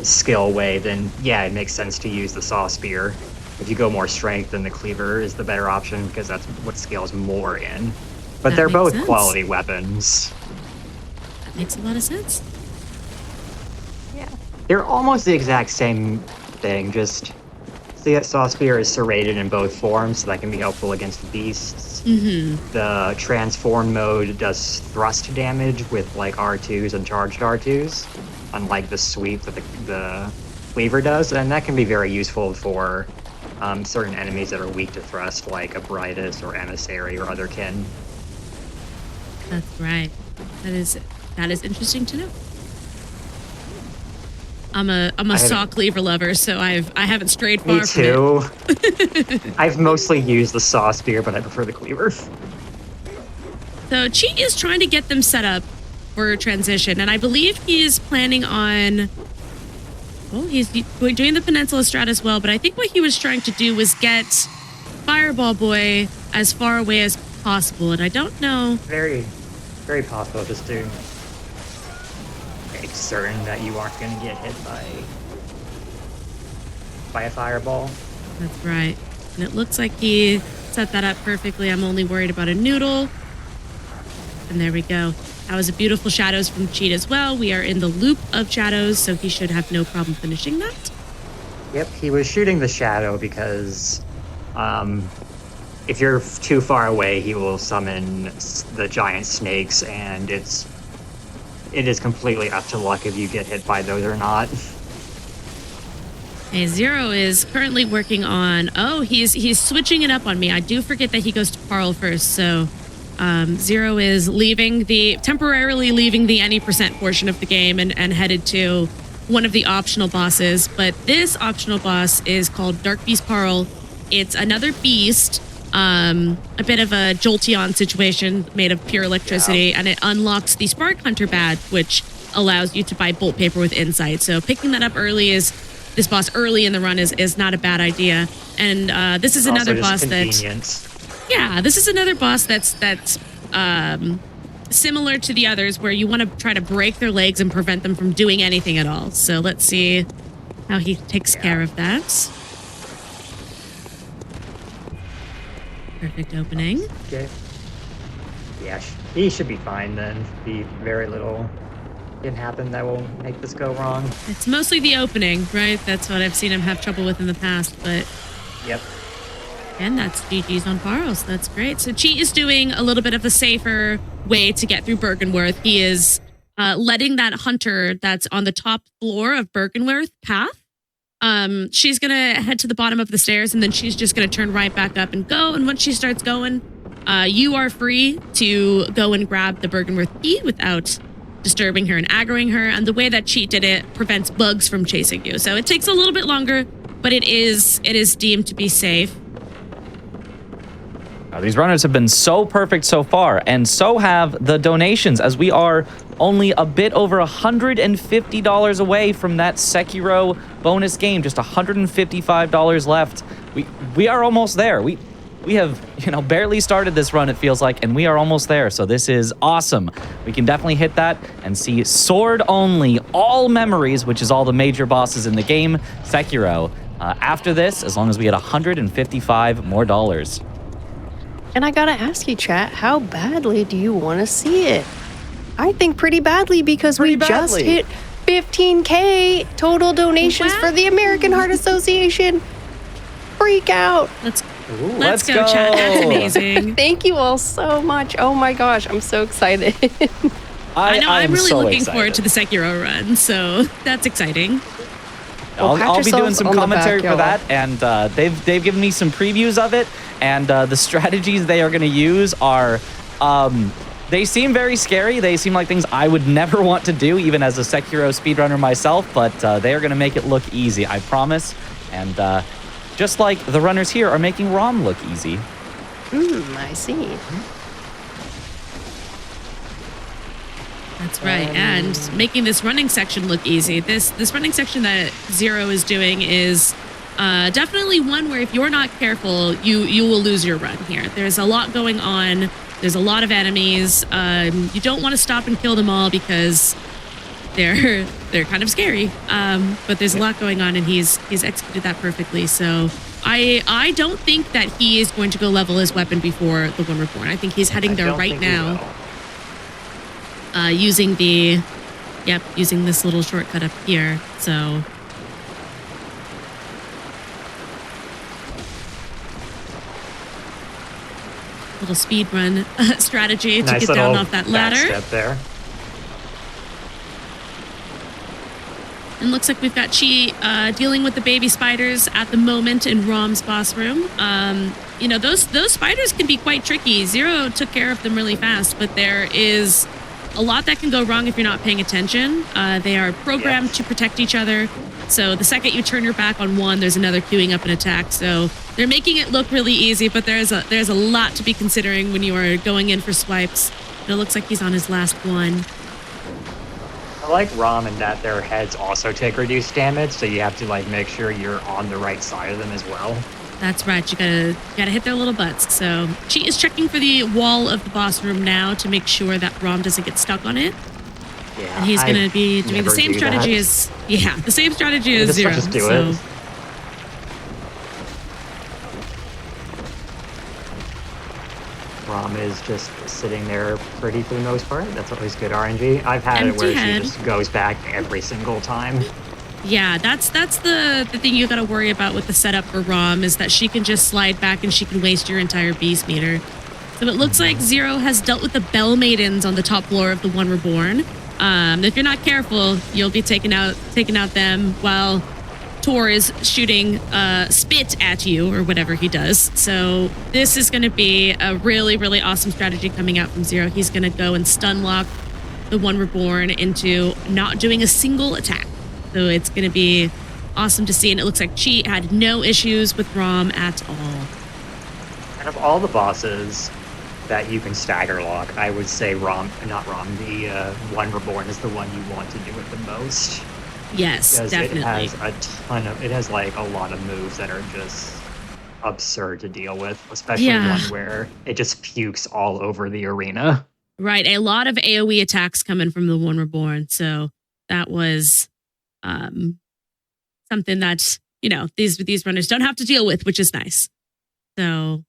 skill way, then yeah, it makes sense to use the saw spear. If you go more strength, then the cleaver is the better option because that's what scales more in. But they're both quality weapons. That makes a lot of sense. Yeah, they're almost the exact same thing. Just the saw spear is serrated in both forms, so that can be helpful against beasts. Mm-hmm. The transform mode does thrust damage with like R2s and charged R2s, unlike the sweep that the cleaver does, and that can be very useful for certain enemies that are weak to thrust, like Abritus or Emissary or other kin. That's right. That is interesting to know. I'm a saw cleaver lover, so I haven't strayed far from it. Me too. I've mostly used the saw spear, but I prefer the cleaver. So Cheat is trying to get them set up for transition, and I believe he is planning on... Well, he's doing the Peninsula strat as well, but I think what he was trying to do was get Fireball Boy as far away as possible, and I don't know... Very, very possible just to make certain that you aren't going to get hit by a fireball. That's right. And it looks like he set that up perfectly. I'm only worried about a noodle. And there we go. That was a beautiful shadows from Cheat as well. We are in the loop of shadows, so he should have no problem finishing that. Yep, he was shooting the shadow because if you're too far away, he will summon the giant snakes, and it is completely up to luck if you get hit by those or not. Hey, Zero is currently working on... Oh, he's switching it up on me. I do forget that he goes to Parl first, so... Zero is temporarily leaving the any percent portion of the game and headed to one of the optional bosses. But this optional boss is called Dark Beast Parl. It's another beast, a bit of a Jolteon situation made of pure electricity, and it unlocks the Spark Hunter badge, which allows you to buy bolt paper with insight. So picking that up early this boss early in the run is not a bad idea. And this is another boss that's... Yeah, this is another boss that's similar to the others, where you want to try to break their legs and prevent them from doing anything at all. So let's see how he takes care of that. Perfect opening. Okay. Yeah, he should be fine then. Be very little can happen that will make this go wrong. It's mostly the opening, right? That's what I've seen him have trouble with in the past, but... Yep. And that's GG's on Paros. That's great. So Cheat is doing a little bit of a safer way to get through Bergenworth. He is letting that hunter that's on the top floor of Bergenworth path. She's going to head to the bottom of the stairs, and then she's just going to turn right back up and go. And once she starts going, you are free to go and grab the Bergenworth key without disturbing her and aggroing her. And the way that Cheat did it prevents bugs from chasing you. So it takes a little bit longer, but it is deemed to be safe. These runners have been so perfect so far, and so have the donations, as we are only a bit over $150 away from that Sekiro bonus game. Just $155 left. We are almost there. We have, barely started this run, it feels like, and we are almost there. So this is awesome. We can definitely hit that and see sword only, all memories, which is all the major bosses in the game, Sekiro. After this, as long as we get $155 more dollars. And I gotta ask you, chat, how badly do you want to see it? I think pretty badly, because we just hit 15K total donations for the American Heart Association. Freak out. Let's go, chat. That's amazing. Thank you all so much. Oh my gosh, I'm so excited. I know, I'm really looking forward to the Sekiro run, so that's exciting. I'll be doing some commentary for that, and they've given me some previews of it, and the strategies they are going to use are, they seem very scary. They seem like things I would never want to do, even as a Sekiro speedrunner myself, but they are going to make it look easy, I promise. And just like the runners here are making ROM look easy. I see. That's right, and making this running section look easy. This running section that Zero is doing is definitely one where if you're not careful, you will lose your run here. There's a lot going on. There's a lot of enemies. You don't want to stop and kill them all because they're kind of scary. But there's a lot going on, and he's executed that perfectly. So I don't think that he is going to go level his weapon before the One Reborn. I think he's heading there right now. Using this little shortcut up here. So little speed run strategy to get down off that ladder. Step there. And looks like we've got Chi dealing with the baby spiders at the moment in Rom's boss room. Those spiders can be quite tricky. Zero took care of them really fast, but there is a lot that can go wrong if you're not paying attention. They are programmed to protect each other. So the second you turn your back on one, there's another queuing up an attack. So they're making it look really easy, but there's a lot to be considering when you are going in for swipes. It looks like he's on his last one. I like ROM in that their heads also take reduced damage, so you have to make sure you're on the right side of them as well. That's right. You gotta hit their little butts. So she is checking for the wall of the boss room now to make sure that Rom doesn't get stuck on it. Yeah, and he's gonna be doing the same strategy as Zero. Just do it. Rom is just sitting there pretty for the most part. That's always good RNG. I've had it where she just goes back every single time. Yeah, that's the thing you gotta worry about with the setup for ROM, is that she can just slide back and she can waste your entire beast meter. So it looks like Zero has dealt with the Bell Maidens on the top floor of the One Reborn. If you're not careful, you'll be taking out them while Tor is shooting spit at you or whatever he does. So this is gonna be a really, really awesome strategy coming out from Zero. He's gonna go and stun lock the One Reborn into not doing a single attack. So it's going to be awesome to see. And it looks like Chi had no issues with Rom at all. Out of all the bosses that you can stagger lock, I would say the One Reborn is the one you want to do it the most. Yes, because definitely. It has a lot of moves that are just absurd to deal with, especially one where it just pukes all over the arena. Right. A lot of AoE attacks coming from the One Reborn. So that was something that these runners don't have to deal with, which is nice. So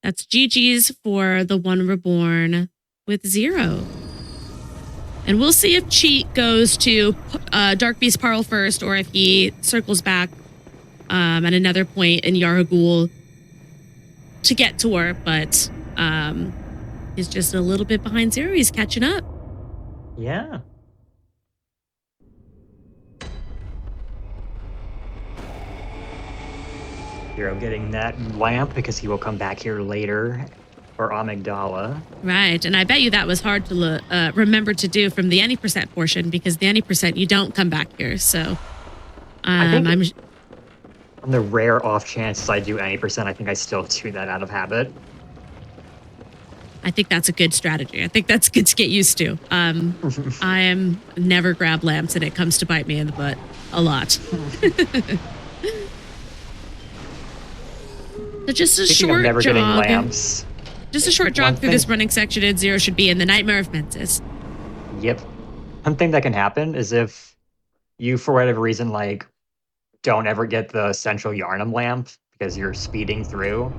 that's GG's for the One Reborn with Zero. And we'll see if Cheat goes to Dark Beast Parl first, or if he circles back at another point in Yaragul to get to her, but he's just a little bit behind Zero. He's catching up. Yeah. Zero getting that lamp because he will come back here later for Amygdala. Right, and I bet you that was hard to remember to do from the any percent portion, because the any percent you don't come back here. So I'm on the rare off chances I do any percent, I think I still do that out of habit. I think that's a good strategy. I think that's good to get used to. I am never grab lamps, and it comes to bite me in the butt a lot. So just a Speaking of short never getting jog. lamps. Just a short jog through this running section, and Zero should be in the Nightmare of Fences. Yep. One thing that can happen is if you, for whatever reason, like, don't ever get the central Yarnum lamp because you're speeding through,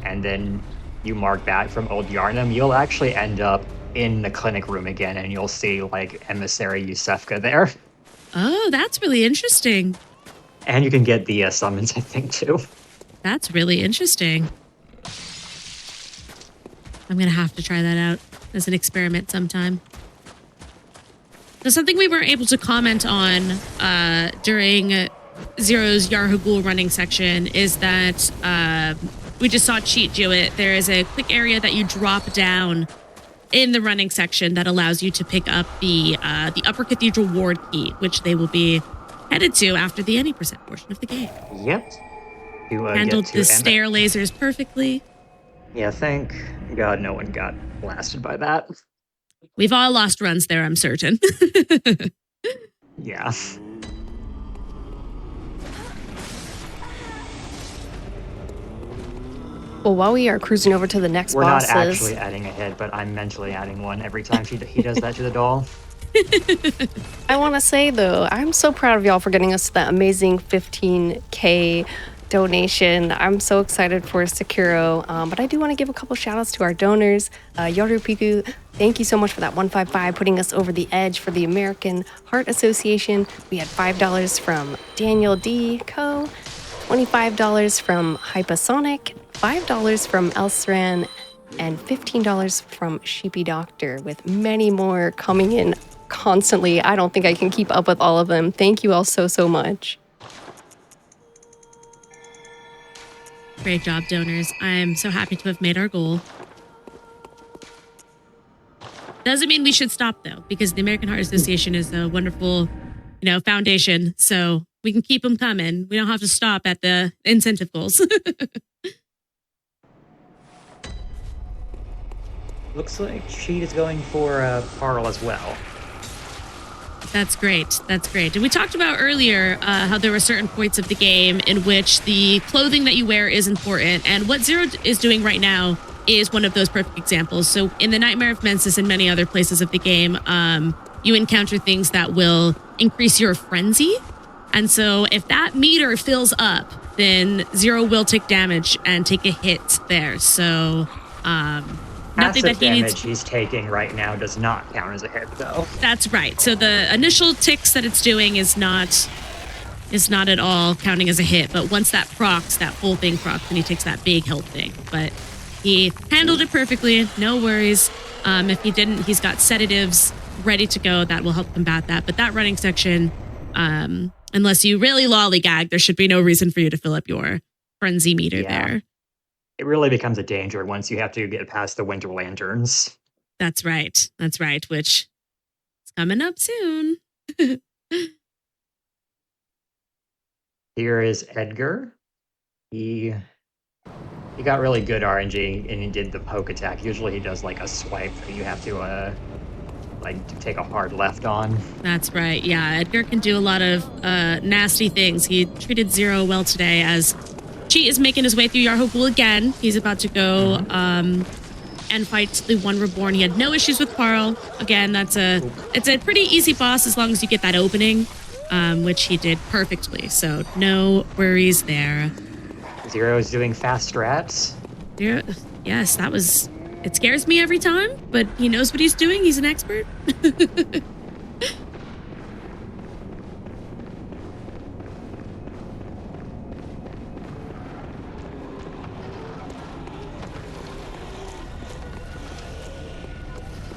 and then you mark back from old Yarnum, you'll actually end up in the clinic room again, and you'll see, like, Emissary Yusefka there. Oh, that's really interesting. And you can get the summons, I think, too. That's really interesting. I'm going to have to try that out as an experiment sometime. So something we weren't able to comment on during Zero's Yarhagul running section is that we just saw Cheat do it. There is a quick area that you drop down in the running section that allows you to pick up the Upper Cathedral Ward key, which they will be headed to after the any % portion of the game. Yep. You, handled the stair lasers perfectly. Yeah, thank God no one got blasted by that. We've all lost runs there, I'm certain. Yeah. Well, while we are cruising over to the next We're bosses, not actually adding a hit, but I'm mentally adding one every time he does that to the doll. I want to say, though, I'm so proud of y'all for getting us that amazing 15K donation. I'm so excited for Sekiro, but I do want to give a couple shout outs to our donors. Yorupiku, thank you so much for that 155, putting us over the edge for the American Heart Association. We had $5 from Daniel D. Co., $25 from Hypasonic, $5 from Elsran, and $15 from Sheepy Doctor, with many more coming in constantly. I don't think I can keep up with all of them. Thank you all so, so much. Great job, donors. I'm so happy to have made our goal. Doesn't mean we should stop, though, because the American Heart Association is a wonderful, foundation. So we can keep them coming. We don't have to stop at the incentive goals. Looks like Cheat is going for Parl as well. That's great. That's great. And we talked about earlier how there were certain points of the game in which the clothing that you wear is important. And what Zero is doing right now is one of those perfect examples. So in the Nightmare of Mensis and many other places of the game, you encounter things that will increase your frenzy. And so if that meter fills up, then Zero will take damage and take a hit there. So nothing that he needs. Damage he's taking right now does not count as a hit, though. That's right. So the initial ticks that it's doing is not at all counting as a hit. But once that procs, that full thing procs, then he takes that big health thing. But he handled it perfectly. No worries. If he didn't, he's got sedatives ready to go that will help combat that. But that running section, unless you really lollygag, there should be no reason for you to fill up your frenzy meter there. It really becomes a danger once you have to get past the Winter Lanterns. That's right. That's right, which is coming up soon. Here is Edgar. He got really good RNG and he did the poke attack. Usually he does like a swipe that you have to take a hard left on. That's right. Yeah, Edgar can do a lot of nasty things. He treated Zero well today as Cheat is making his way through Yarhagul again. He's about to go and fight the One Reborn. He had no issues with Parl. Again, it's a pretty easy boss as long as you get that opening, which he did perfectly. So no worries there. Zero is doing fast strats. Yes, it scares me every time, but he knows what he's doing. He's an expert.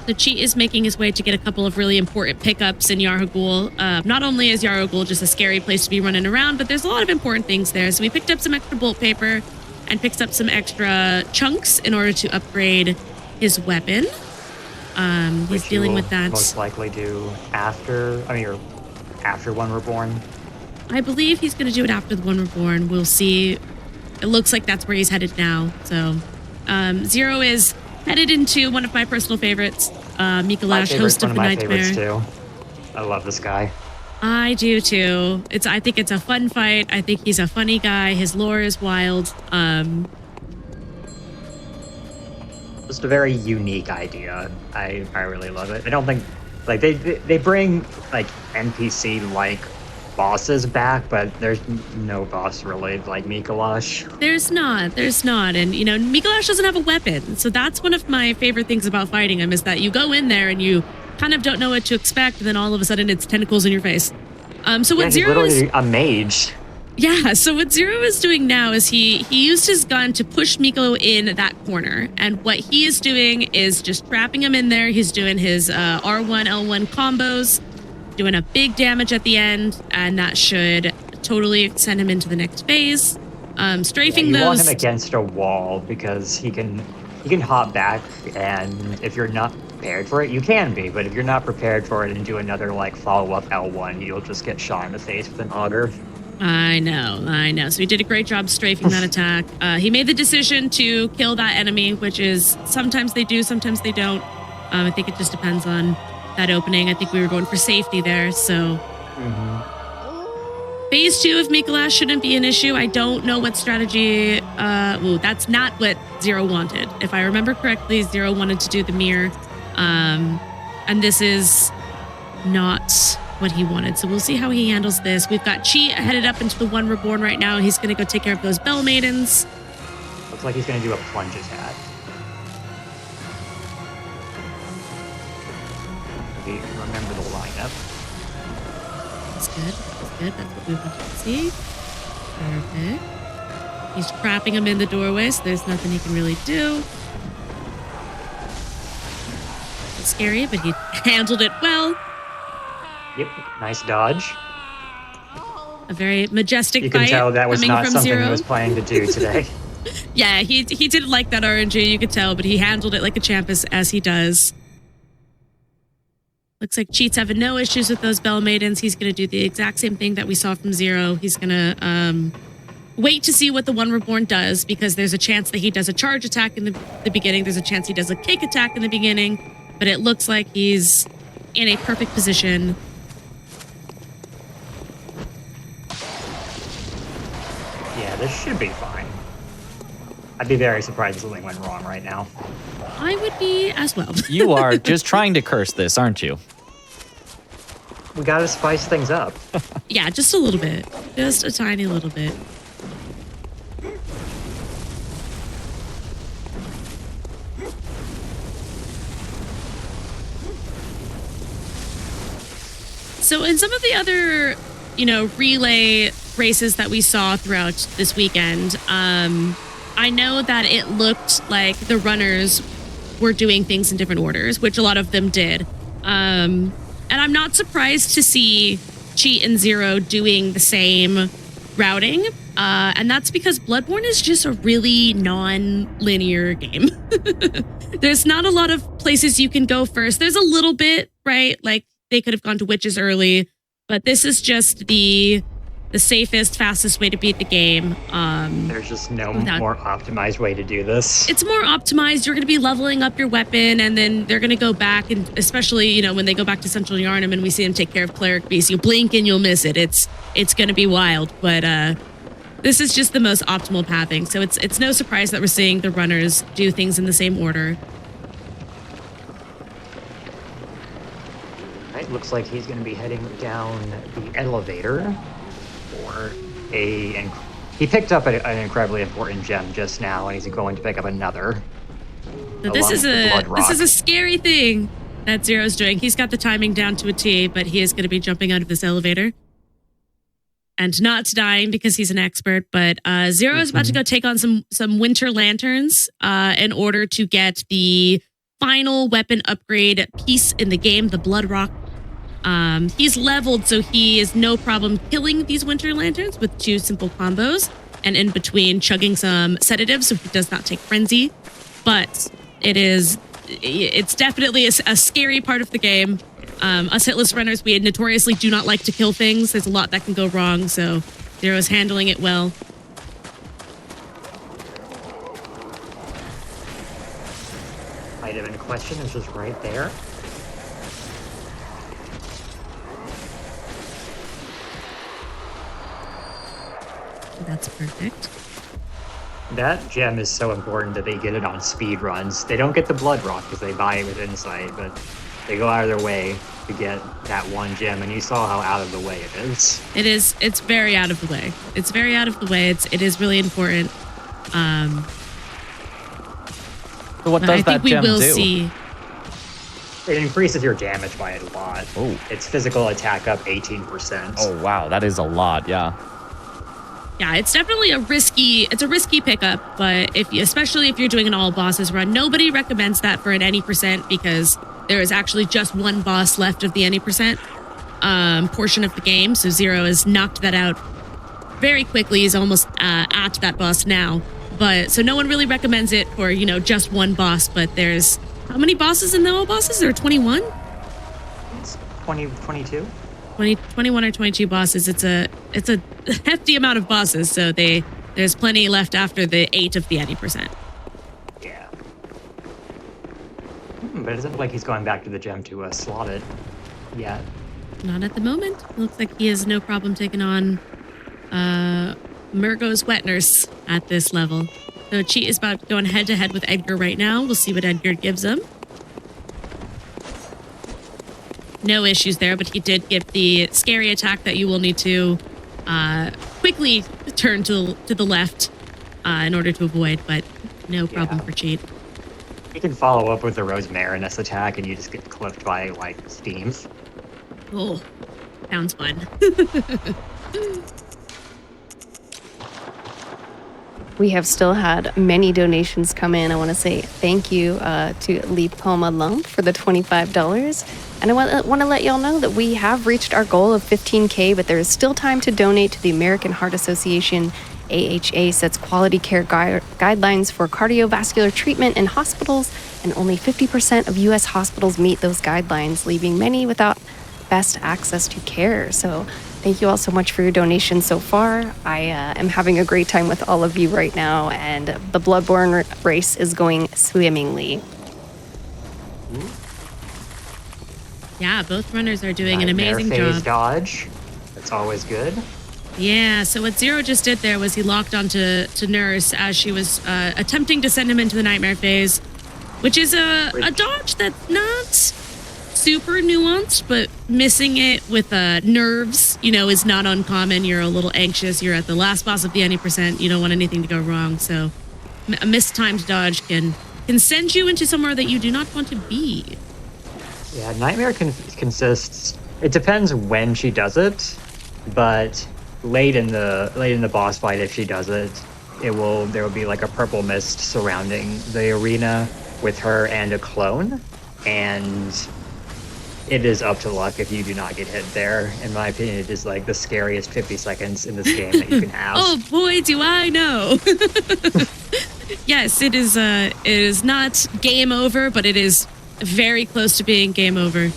So Cheat is making his way to get a couple of really important pickups in Yarhagul. Not only is Yarhagul just a scary place to be running around, but there's a lot of important things there. So we picked up some extra bolt paper and picked up some extra chunks in order to upgrade his weapon. He's dealing with that. Most likely do after One Reborn. I believe he's going to do it after the One Reborn. We'll see. It looks like that's where he's headed now. So Zero is headed into one of my personal favorites, Mikolash, host of the One of my Nightmare. favorites too. I love this guy. I do too. I think it's a fun fight. I think he's a funny guy. His lore is wild. Just a very unique idea. I really love it. I don't think like they bring like NPC like bosses back, but there's no boss really like Mikolash. There's not. And you know, Mikolash doesn't have a weapon. So that's one of my favorite things about fighting him is that you go in there and you kind of don't know what to expect, and then all of a sudden it's tentacles in your face. So what He's Zero is literally a mage. Yeah, so what Zero is doing now is he used his gun to push Miko in that corner. And what he is doing is just trapping him in there. He's doing his R1, L1 combos, doing a big damage at the end, and that should totally send him into the next phase. Strafing You want those... him against a wall because he can hop back, and if you're not prepared for it, you can be, but if you're not prepared for it and do another like follow-up L1, you'll just get shot in the face with an auger. I know. So he did a great job strafing that attack. He made the decision to kill that enemy, which is sometimes they do, sometimes they don't. I think it just depends on that opening. I think we were going for safety there, so... Phase 2 of Mikolash shouldn't be an issue. I don't know what strategy... that's not what Zero wanted. If I remember correctly, Zero wanted to do the mirror. And this is not what he wanted. So we'll see how he handles this. We've got Chi headed up into the One Reborn right now. He's going to go take care of those Bell Maidens. Looks like he's going to do a plunge attack. Okay, remember the lineup. That's good. That's what we wanted to see. Perfect. He's trapping him in the doorway, so there's nothing he can really do. It's scary, but he handled it well. Yep, nice dodge. A very majestic You fight can tell that was coming not from something Zero. he was planning to do today. Yeah, he didn't like that RNG, you could tell, but he handled it like a champ as he does. Looks like Cheat's having no issues with those Bell Maidens. He's going to do the exact same thing that we saw from Zero. He's going to wait to see what the One Reborn does, because there's a chance that he does a charge attack in the beginning. There's a chance he does a kick attack in the beginning, but it looks like he's in a perfect position. Yeah, this should be fine. I'd be very surprised if something went wrong right now. I would be as well. You are just trying to curse this, aren't you? We gotta spice things up. Yeah, just a little bit. Just a tiny little bit. So in some of the other, relay races that we saw throughout this weekend, I know that it looked like the runners were doing things in different orders, which a lot of them did. And I'm not surprised to see Cheat and Zero doing the same routing. And that's because Bloodborne is just a really non-linear game. There's not a lot of places you can go first. There's a little bit, right? Like they could have gone to witches early, but this is just the safest, fastest way to beat the game. There's just no more optimized way to do this. It's more optimized. You're going to be leveling up your weapon, and then they're going to go back, and especially, when they go back to Central Yharnam and we see them take care of Cleric Beast, you blink and you'll miss it. It's going to be wild, but this is just the most optimal pathing. So it's no surprise that we're seeing the runners do things in the same order. Right, looks like he's going to be heading down the elevator. He picked up an incredibly important gem just now, and he's going to pick up another. So this is a scary thing that Zero's doing. He's got the timing down to a T, but he is going to be jumping out of this elevator and not dying because he's an expert. But Zero is about to go take on some winter lanterns in order to get the final weapon upgrade piece in the game, the Blood Rock. He's leveled, so he is no problem killing these winter lanterns with 2 simple combos, and in between chugging some sedatives so he does not take frenzy. But it's definitely a scary part of the game. Us hitless runners, we notoriously do not like to kill things. There's a lot that can go wrong, so Zero's handling it well. item in question is just right there. That's perfect. That gem is so important that they get it on speed runs. They don't get the blood rock because they buy it with insight, but they go out of their way to get that one gem, and you saw how out of the way it is. It's very out of the way. It's very out of the way. It is really important. So what does I think that we gem will do? see. It increases your damage by a lot. Oh. Its physical attack up 18%. Oh wow, that is a lot. Yeah. Yeah, it's definitely a risky pickup, but especially if you're doing an all bosses run, nobody recommends that for an any percent because there is actually just one boss left of the any percent portion of the game. So Zero has knocked that out very quickly. He's almost at that boss now. But so no one really recommends it for, just one boss, but there's how many bosses in the all bosses? There are 21? It's 22? 21 or 22 bosses. It's a hefty amount of bosses, so there's plenty left after the 8 of the 80%. Yeah. But it doesn't look like he's going back to the gem to slot it yet. Not at the moment. Looks like he has no problem taking on Murgo's wet nurse at this level. So Cheat is about going head to head with Edgar right now. We'll see what Edgar gives him. No issues there, but he did give the scary attack that you will need to quickly turn to the left in order to avoid, but no problem for Cheat. You can follow up with the Rosemarinus attack and you just get clipped by, steam. Oh, sounds fun. We have still had many donations come in. I want to say thank you to Lee Poma Lump for the $25. And I want to let y'all know that we have reached our goal of 15K, but there is still time to donate to the American Heart Association. AHA sets quality care guidelines for cardiovascular treatment in hospitals, and only 50% of U.S. hospitals meet those guidelines, leaving many without best access to care. So thank you all so much for your donation so far. I am having a great time with all of you right now, and the Bloodborne race is going swimmingly. Yeah, both runners are doing an Nightmare amazing phase job. dodge. That's always good. Yeah, so what Zero just did there was he locked onto Nurse as she was attempting to send him into the nightmare phase, which is a dodge that's not super nuanced, but missing it with nerves, is not uncommon. You're a little anxious. You're at the last boss of the 90%. You don't want anything to go wrong. So a mistimed dodge can send you into somewhere that you do not want to be. Yeah, Nightmare consists. It depends when she does it, but late in the boss fight, if she does it, there will be like a purple mist surrounding the arena with her and a clone, and it is up to luck if you do not get hit there. In my opinion, it is like the scariest 50 seconds in this game that you can have. Oh boy, do I know! Yes, it is not game over, but it is very close to being game over.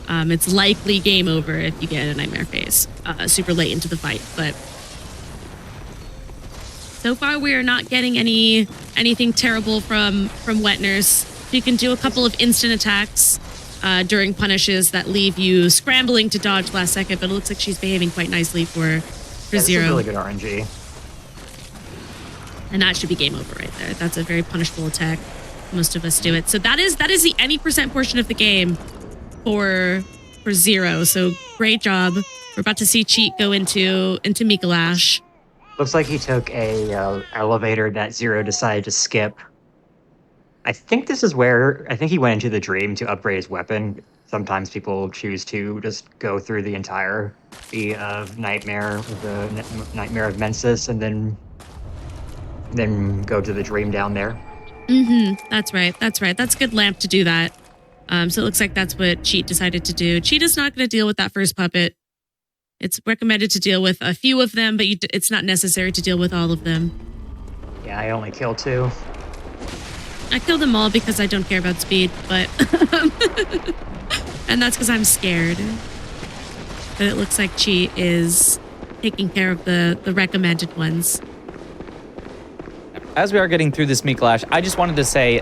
It's likely game over if you get a nightmare phase super late into the fight, but so far we are not getting anything terrible from Wet Nurse. You can do a couple of instant attacks during punishes that leave you scrambling to dodge last second, but it looks like she's behaving quite nicely for This Zero. is really good RNG. And that should be game over right there. That's a very punishable attack. Most of us do it. So that is the any percent portion of the game for Zero. So great job. We're about to see Cheat go into Mikolash. Looks like he took a elevator that Zero decided to skip. I think this is where he went into the dream to upgrade his weapon. Sometimes people choose to just go through the entirety of Nightmare, the Nightmare of Mensis, and then go to the dream down there. That's right. That's a good lamp to do that. So it looks like that's what Cheat decided to do. Cheat is not going to deal with that first puppet. It's recommended to deal with a few of them, but it's not necessary to deal with all of them. Yeah, I only killed 2. I killed them all because I don't care about speed, but and that's because I'm scared. But it looks like Cheat is taking care of the recommended ones. as we are getting through this Mikolash, I just wanted to say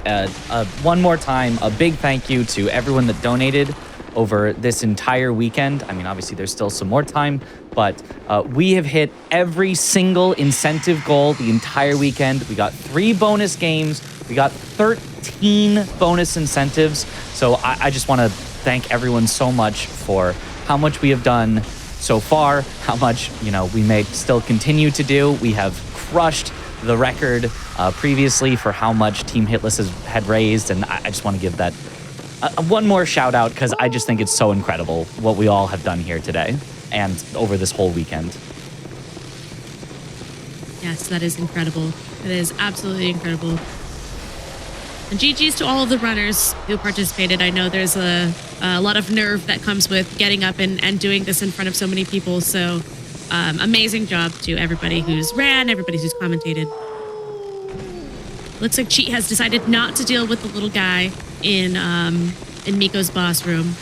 one more time a big thank you to everyone that donated over this entire weekend. I mean, obviously, there's still some more time, but we have hit every single incentive goal the entire weekend. We got 3 bonus games. We got 13 bonus incentives. So I just want to thank everyone so much for how much we have done so far, how much, we may still continue to do. We have crushed the record previously for how much Team Hitless had raised, and I just want to give that one more shout out because I just think it's so incredible what we all have done here today and over this whole weekend. Yes, that is incredible. It is absolutely incredible. And GG's to all of the runners who participated. I know there's a lot of nerve that comes with getting up and doing this in front of so many people. So amazing job to everybody who's ran, everybody who's commentated. Looks like Cheat has decided not to deal with the little guy in Miko's boss room.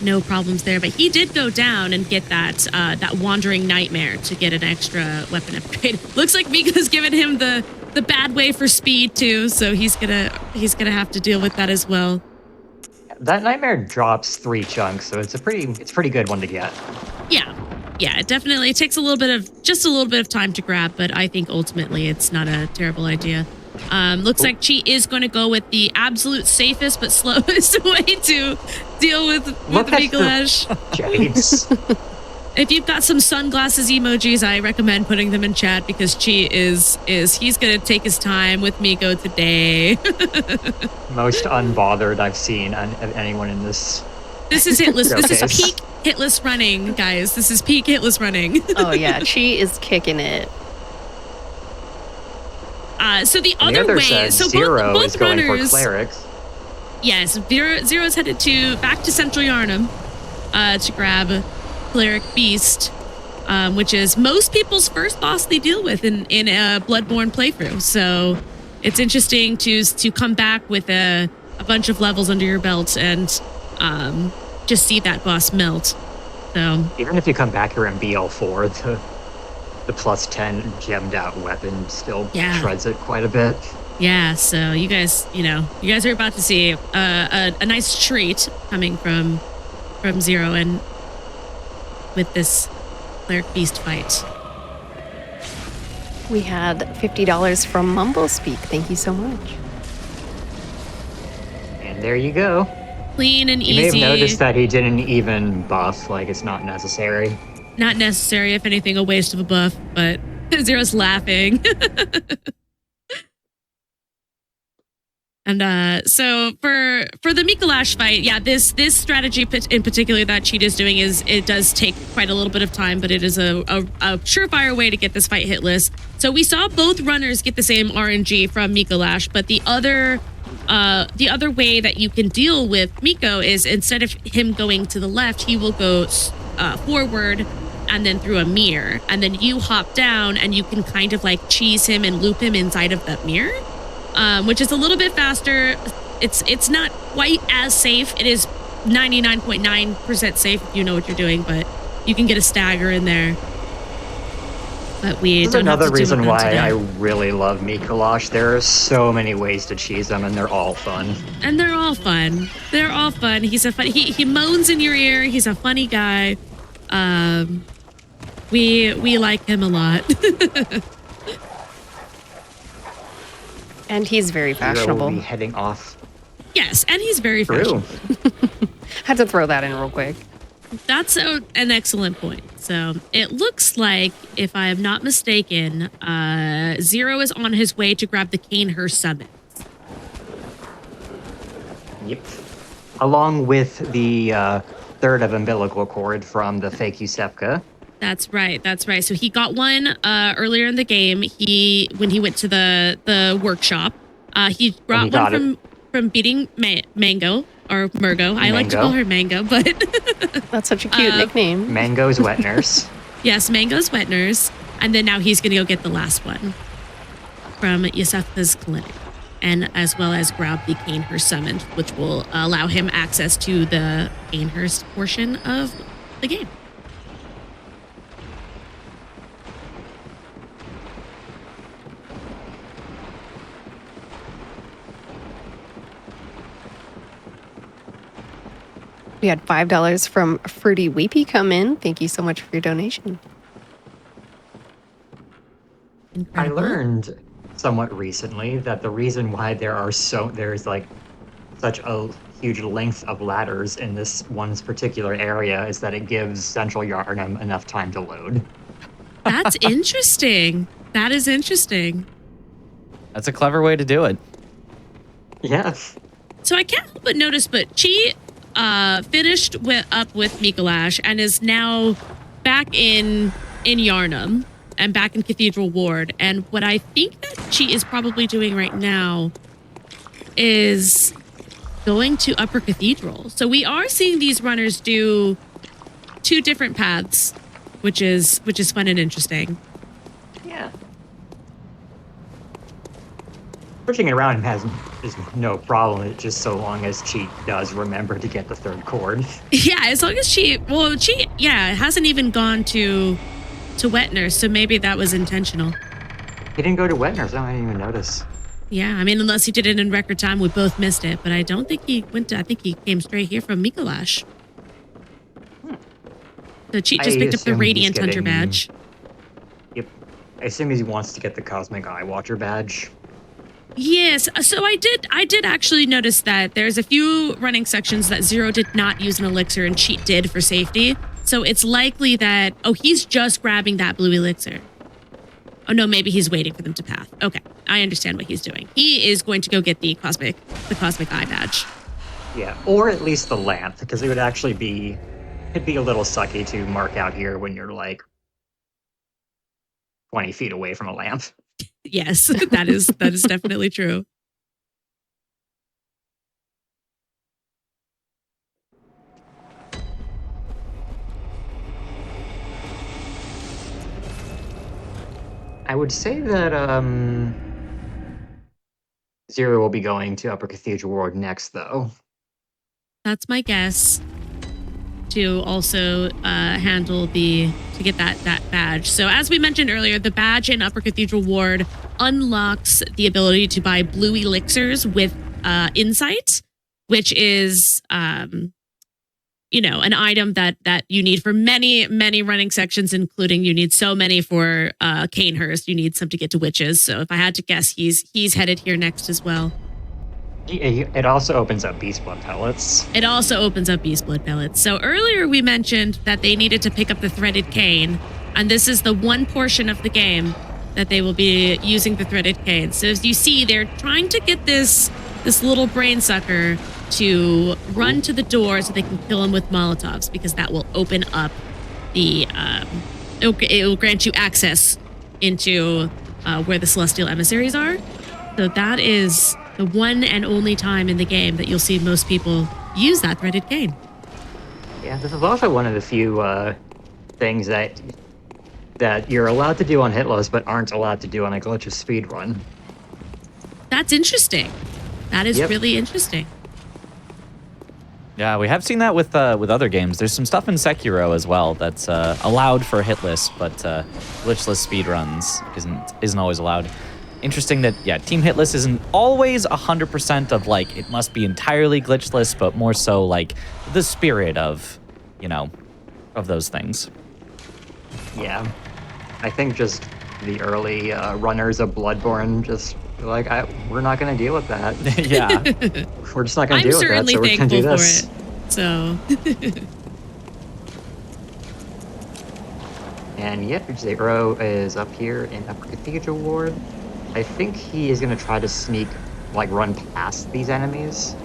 No problems there, but he did go down and get that wandering nightmare to get an extra weapon upgrade. Looks like Miko's given him the bad way for speed too, so he's gonna have to deal with that as well. That nightmare drops 3 chunks, so it's a pretty good one to get. Yeah, it definitely takes a little bit of time to grab, but I think ultimately it's not a terrible idea. Looks like Cheat is going to go with the absolute safest but slowest way to deal with Mikolash. Jades. If you've got some sunglasses emojis, I recommend putting them in chat because Cheat he's going to take his time with Miko today. Most unbothered I've seen on anyone in this. This is Hitless. This is showcase. peak Hitless running, guys. This is peak Hitless running. Oh yeah, Cheat is kicking it. So the And other way, says so Zero both is going runners. for clerics. Yes, Zero's headed back to Central Yarnum to grab Cleric Beast, which is most people's first boss they deal with in a Bloodborne playthrough. So it's interesting to come back with a bunch of levels under your belt and just see that boss melt. So Even if you come back here in BL4, the plus 10 gemmed out weapon still shreds it quite a bit. yeah, so you guys are about to see a nice treat coming from Zero and with this Cleric Beast fight. We had $50 from Mumblespeak. Thank you so much. And there you go. Clean and You may easy. have noticed that he didn't even buff, like it's not necessary. Not necessary, if anything, a waste of a buff, but Zero's laughing. And so for the Mikolash fight, yeah, this strategy in particular that Cheat is doing it does take quite a little bit of time, but it is a surefire way to get this fight hitless. So we saw both runners get the same RNG from Mikolash, but the other way that you can deal with Miko is instead of him going to the left, he will go forward and then through a mirror, and then you hop down and you can kind of like cheese him and loop him inside of that mirror. Which is a little bit faster. It's not quite as safe. It is 99.9% safe if you know what you're doing, but you can get a stagger in there. But we This is don't have another to reason do it why today. I really love Mikolash. There are so many ways to cheese them, and they're all fun. And they're all fun. They're all fun. He's a fun. He moans in your ear. He's a funny guy. We like him a lot. And he's very Zero will fashionable. be heading off Yes, and he's very through. fashionable. Had to throw that in real quick. That's an excellent point. So it looks like, if I am not mistaken, Zero is on his way to grab the Canehurst summons. Yep. Along with the third of umbilical cord from the fake Yusefka. That's right. So he got one earlier in the game. When he went to the workshop, he brought one from beating Mango or Murgo. I like to call her Mango, but That's such a cute nickname. Mango's wet nurse. yes, Mango's wet nurse. And then now he's going to go get the last one from Yusefka's clinic, and as well as grab the Canehurst summon, which will allow him access to the Canehurst portion of the game. We had $5 from Fruity Weepy come in. Thank you so much for your donation. I Incredible. learned somewhat recently that the reason why there's like such a huge length of ladders in this one's particular area is that it gives Central Yarnum enough time to load. That's interesting. That is interesting. That's a clever way to do it. Yeah. So I can't help but notice, but Chi finished up with Mikolash and is now back in Yarnum and back in Cathedral Ward. And what I think that Chi is probably doing right now is going to Upper Cathedral. So we are seeing these runners do 2 different paths, which is fun and interesting. Yeah. Switching it around is no problem. It's just so long as Cheat does remember to get the 3rd chord. Yeah, as long as Chi hasn't even gone to Wet Nurse, so maybe that was intentional. He didn't go to Wet Nurse. I didn't even notice. Yeah, I mean, unless he did it in record time, we both missed it. But I don't think he went to, I think he came straight here from Mikolash. So Cheat just picked up the Radiant Hunter badge. Yep. I assume he wants to get the Cosmic Eye Watcher badge. Yes, so I did actually notice that there's a few running sections that Zero did not use an elixir and Cheat did for safety. So it's likely that, he's just grabbing that blue elixir. Oh no, maybe he's waiting for them to path. Okay, I understand what he's doing. He is going to go get the Cosmic Eye badge. Yeah, or at least the lamp, because it would actually it'd be a little sucky to mark out here when you're like 20 feet away from a lamp. Yes, that is definitely true. I would say that Zero will be going to Upper Cathedral Ward next, though. That's my guess. To also handle to get that badge. So as we mentioned earlier, the badge in Upper Cathedral Ward unlocks the ability to buy blue elixirs with insight, which is an item that you need for many running sections, including you need so many for Canehurst. You need some to get to Witches. So if I had to guess, he's headed here next as well. It also opens up Beast Blood pellets. It also opens up Beast Blood pellets. So earlier we mentioned that they needed to pick up the Threaded Cane, and this is the one portion of the game that they will be using the Threaded Cane. So as you see, they're trying to get this little brain sucker to run to the door so they can kill him with Molotovs, because that will open up it will grant you access into where the Celestial Emissaries are. So that is the one and only time in the game that you'll see most people use that Threaded Cane. Yeah, this is also one of the few things that you're allowed to do on Hitless, but aren't allowed to do on a Glitches speedrun. That's interesting. That is really interesting. Yeah, we have seen that with other games. There's some stuff in Sekiro as well that's allowed for Hitless, but glitchless speedruns isn't always allowed. Interesting that, Team Hitless isn't always 100% of, like, it must be entirely glitchless, but more so, like, the spirit of, of those things. Yeah. I think just the early runners of Bloodborne just like, we're not going to deal with that. Yeah. We're just not going to deal with that, so we're going to do this. So. And Zero is up here in Upper Cathedral Ward. I think he is going to try to sneak, run past these enemies.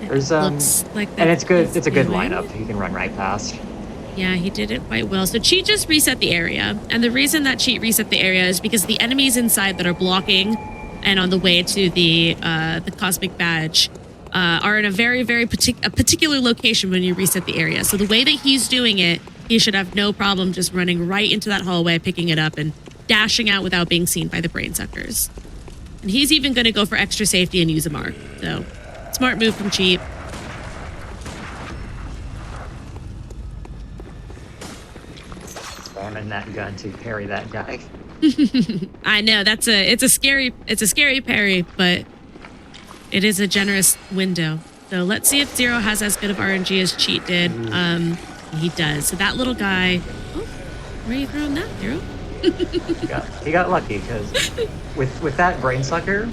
There's looks like that, and it's good. It's a good doing. lineup. He can run right past. Yeah, he did it quite well. So Cheat just reset the area, and the reason that Cheat reset the area is because the enemies inside that are blocking and on the way to the Cosmic Badge are in a very particular location when you reset the area. So the way that he's doing it, he should have no problem just running right into that hallway, picking it up, and dashing out without being seen by the brain suckers. And he's even going to go for extra safety and use a mark. So, smart move from Cheat. Spamming that gun to parry that guy. I know it's a scary parry, but it is a generous window. So let's see if Zero has as good of RNG as Cheat did. He does. So that little guy. Oh, where are you throwing that, Zero? He got lucky because with that brain sucker,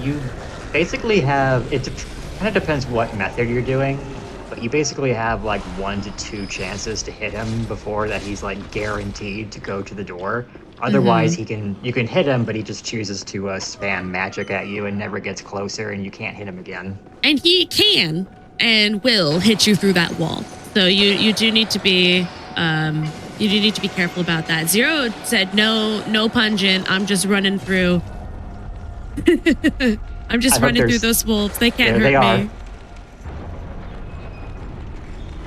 you basically have it. Kind of depends what method you're doing, but you basically have like 1 to 2 chances to hit him before that he's like guaranteed to go to the door. Otherwise, you can hit him, but he just chooses to spam magic at you and never gets closer, and you can't hit him again. And he can and will hit you through that wall. So you do need to be careful about that. Zero said no pungent. I'm just running through. I'm just running through those wolves. They can't hurt me.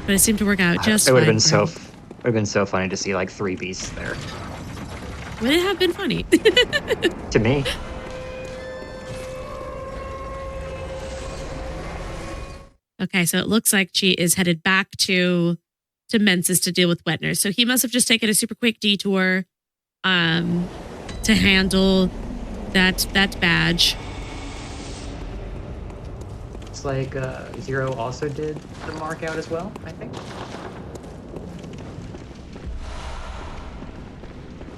But it seemed to work out just fine. It would have been so funny to see like 3 beasts there. Would it have been funny? To me. Okay, so it looks like Cheat is headed back to Mensis to deal with Wetner. So he must have just taken a super quick detour to handle that badge. Looks like Zero also did the mark out as well, I think.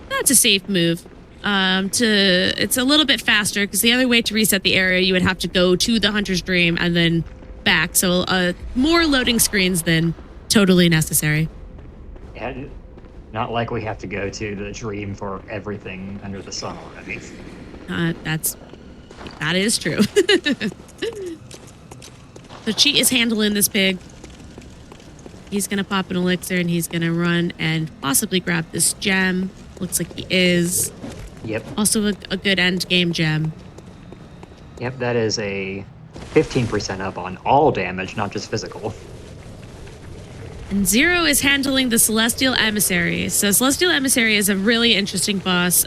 That's a safe move. It's a little bit faster because the other way to reset the area, you would have to go to the Hunter's Dream and then back. So more loading screens than totally necessary. Yeah, not like we have to go to the Dream for everything under the sun already. That is true. So Cheat is handling this pig. He's gonna pop an elixir and he's gonna run and possibly grab this gem. Looks like he is. Yep. Also a good end game gem. Yep, that is a 15% up on all damage, not just physical. And Zero is handling the Celestial Emissary. So Celestial Emissary is a really interesting boss.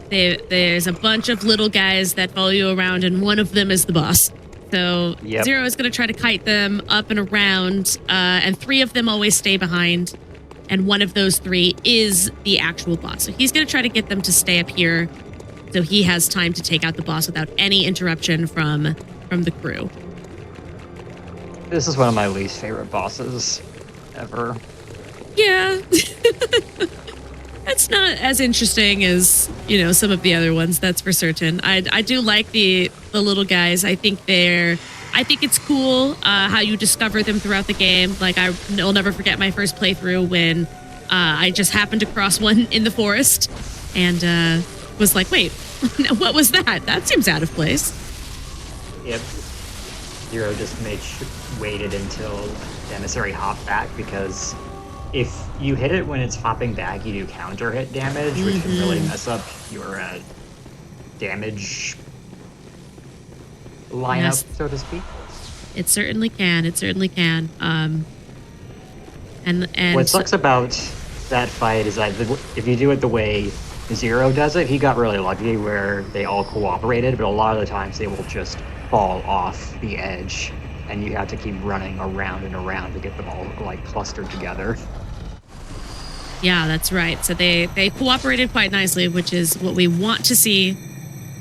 There's a bunch of little guys that follow you around, and one of them is the boss. So Zero is going to try to kite them up and around, and 3 of them always stay behind. And one of those 3 is the actual boss. So he's going to try to get them to stay up here so he has time to take out the boss without any interruption from the crew. This is one of my least favorite bosses ever. Yeah. It's not as interesting as, some of the other ones, that's for certain. I do like the little guys. I think it's cool how you discover them throughout the game. Like, I'll never forget my first playthrough when I just happened to cross one in the forest and was like, wait, what was that? That seems out of place. Yep. Zero just waited until the emissary hopped back, because if you hit it when it's hopping back, you do counter hit damage, which can really mess up your damage lineup, so to speak. It certainly can. And what sucks about that fight is that if you do it the way Zero does it, he got really lucky where they all cooperated, but a lot of the times they will just fall off the edge, and you have to keep running around and around to get them all like clustered together. Yeah, that's right. So they cooperated quite nicely, which is what we want to see.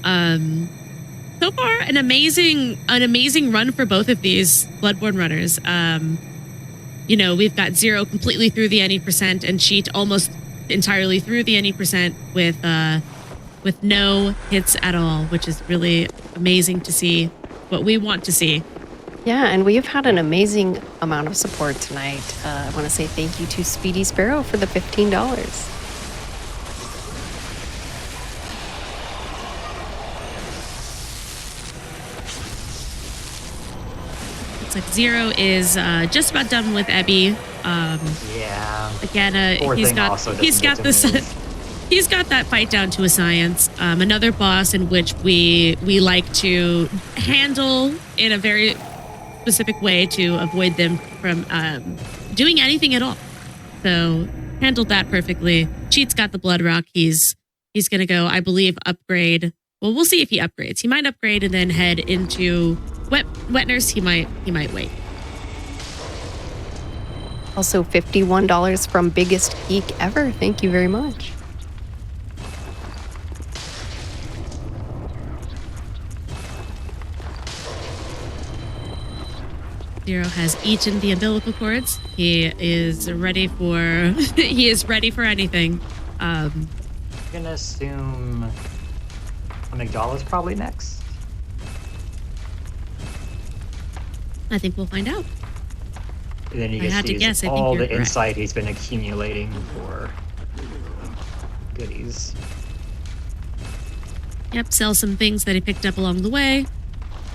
So far, an amazing run for both of these Bloodborne runners. We've got Zero completely through the any percent, and Cheat almost entirely through the any percent with no hits at all, which is really amazing to see. What we want to see. Yeah, and we've had an amazing amount of support tonight. I want to say thank you to Speedy Sparrow for the $15. Looks like Zero is just about done with Ebby. Again, he's got that fight down to a science. Another boss in which we like to handle in a very specific way to avoid them from doing anything at all. So handled that perfectly. Cheat's got the blood rock. He's gonna go, I believe, upgrade. Well, we'll see if he upgrades. He might upgrade and then head into Wetner's. He might wait. Also, $51 from Biggest Geek Ever. Thank you very much. Zero has eaten the umbilical cords. He is ready for anything. I'm gonna assume amygdala's probably next. I think we'll find out. And then you I can had to see guess, I think all you're the correct. insight he's been accumulating for goodies. Yep, sell some things that he picked up along the way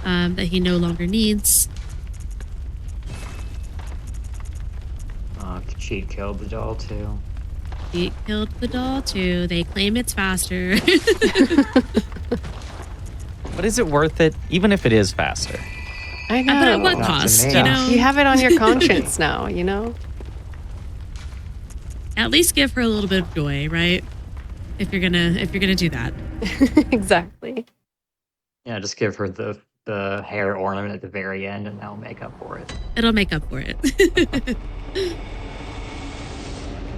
that he no longer needs. Cheat killed the doll too. He killed the doll too. They claim it's faster. But is it worth it, even if it is faster? I know. But at what Not to cost? me. You know, You have it on your conscience now, you know? at least give her a little bit of joy, right? If you're gonna do that. Exactly. Yeah, just give her the hair ornament at the very end, and that'll make up for it. It'll make up for it.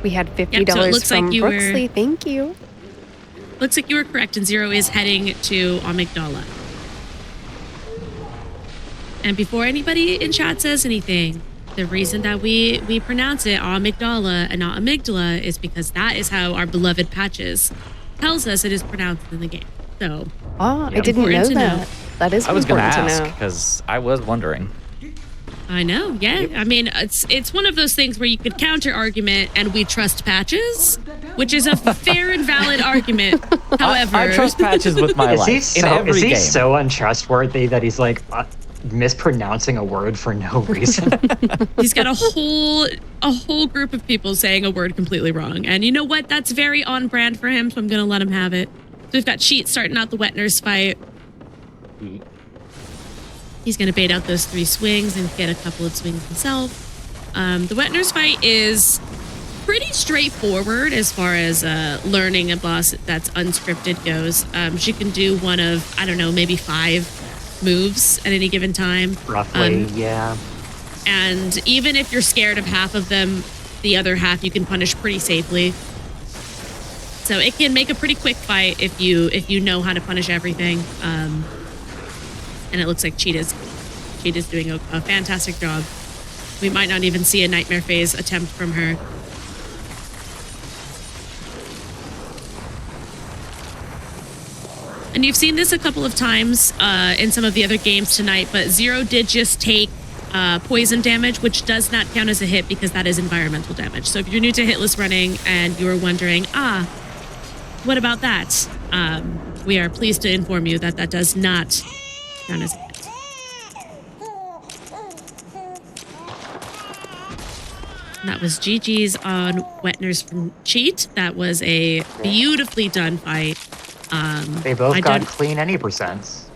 We had $50 Yep, so it looks from like you were- Brooksley. Thank you. Looks like you were correct, and Zero is heading to Amygdala. And before anybody in chat says anything, the reason that we pronounce it Amygdala and not amygdala is because that is how our beloved Patches tells us it is pronounced in the game. So, Oh, I Yep. didn't know Important to that. know. That is I was going to important ask to know. because I was wondering. I know, yeah. I mean, it's one of those things where you could counter argument, and we trust Patches, which is a fair and valid argument. However, I trust Patches with my life in every is he game. so untrustworthy that he's like mispronouncing a word for no reason? he's got a whole group of people saying a word completely wrong, and you know what? That's very on brand for him. So I'm gonna let him have it. So we've got Cheat starting out the wet nurse fight. He's going to bait out those 3 swings and get a couple of swings himself. The wet nurse fight is pretty straightforward as far as learning a boss that's unscripted goes. She can do one of, I don't know, maybe 5 moves at any given time. Roughly, yeah. And even if you're scared of half of them, the other half you can punish pretty safely. So it can make a pretty quick fight if you know how to punish everything. And it looks like Cheat is doing a fantastic job. We might not even see a nightmare phase attempt from her. And you've seen this a couple of times in some of the other games tonight, but Zero did just take poison damage, which does not count as a hit because that is environmental damage. So if you're new to hitless running and you were wondering, what about that? We are pleased to inform you that that does not count as a hit. That was GG's on Wet Nurse from Cheat. That was a beautifully done fight. They both got clean any percents.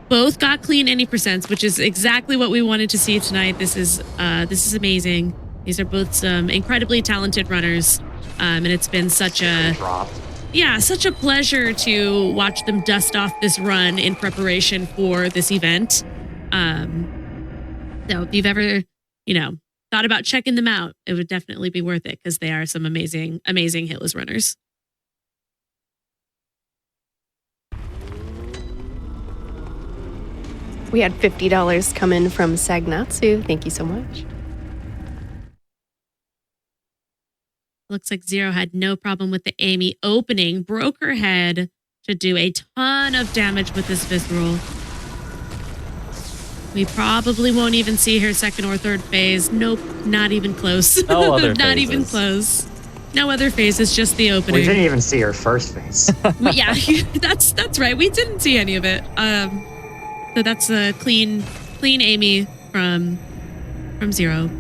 Both got clean any percents, which is exactly what we wanted to see tonight. This is amazing. These are both some incredibly talented runners, and it's been such a pleasure to watch them dust off this run in preparation for this event. So if you've ever, thought about checking them out, it would definitely be worth it because they are some amazing, amazing hitless runners. We had $50 come in from Sagnatsu. Thank you so much. Looks like Zero had no problem with the Amy opening, broke her head to do a ton of damage with this visceral. We probably won't even see her second or third phase. Nope, not even close. No other Not even phases. close. No other phases, just the opening. We didn't even see her first phase. Yeah, that's right. We didn't see any of it. So that's a clean Amy from Zero.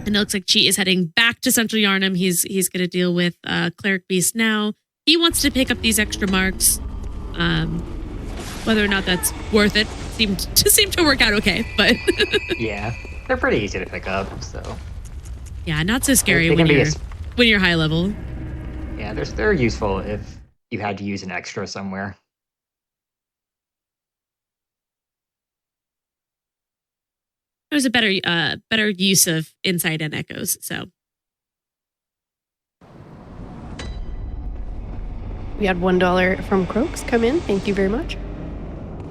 And it looks like Cheat is heading back to Central Yarnum. He's going to deal with Cleric Beast now. He wants to pick up these extra marks. Whether or not that's worth it seemed to work out okay, but Yeah, they're pretty easy to pick up. So yeah, not so scary They when can be you're high level. yeah, they're useful if you had to use an extra somewhere. There's a better use of insight and echoes. So We had $1 from Croaks come in. Thank you very much.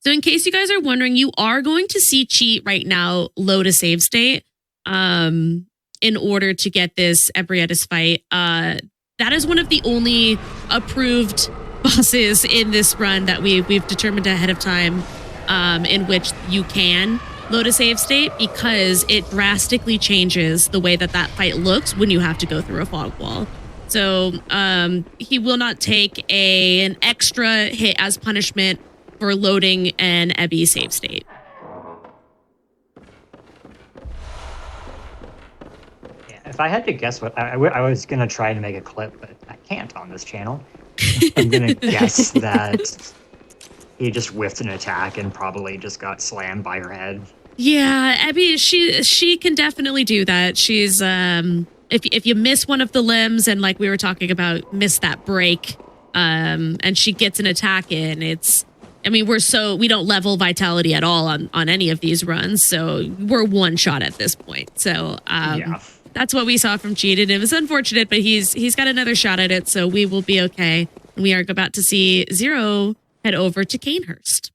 So in case you guys are wondering, you are going to see Cheat right now load a save state in order to get this Ebrietis fight. That is one of the only approved bosses in this run that we've determined ahead of time in which you can load a save state, because it drastically changes the way that fight looks when you have to go through a fog wall. So he will not take an extra hit as punishment for loading an Ebby save state. Yeah, if I had to guess what I was going to try to make a clip, but I can't on this channel. I'm going to guess that he just whiffed an attack and probably just got slammed by her head. Yeah, Ebby, she can definitely do that. She's if you miss one of the limbs and, like we were talking about, miss that break, and she gets an attack in, we don't level vitality at all on any of these runs, so we're one shot at this point. So that's what we saw from Cheat, and it was unfortunate, but he's got another shot at it, so we will be okay. And we are about to see Zero head over to Canehurst.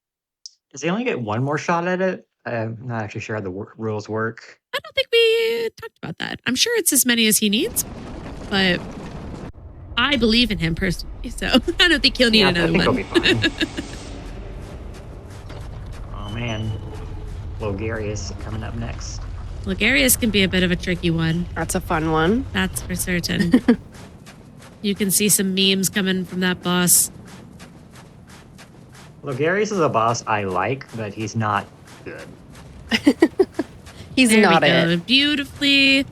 Does he only get one more shot at it? I'm not actually sure how the rules work. I don't think we talked about that. I'm sure it's as many as he needs, but I believe in him personally, so I don't think he'll need another one. I think he'll be fine. Oh man, Logarius coming up next. Logarius can be a bit of a tricky one. That's a fun one. That's for certain. You can see some memes coming from that boss. Logarius is a boss I like, but he's not good. He's There not we go. it. Beautifully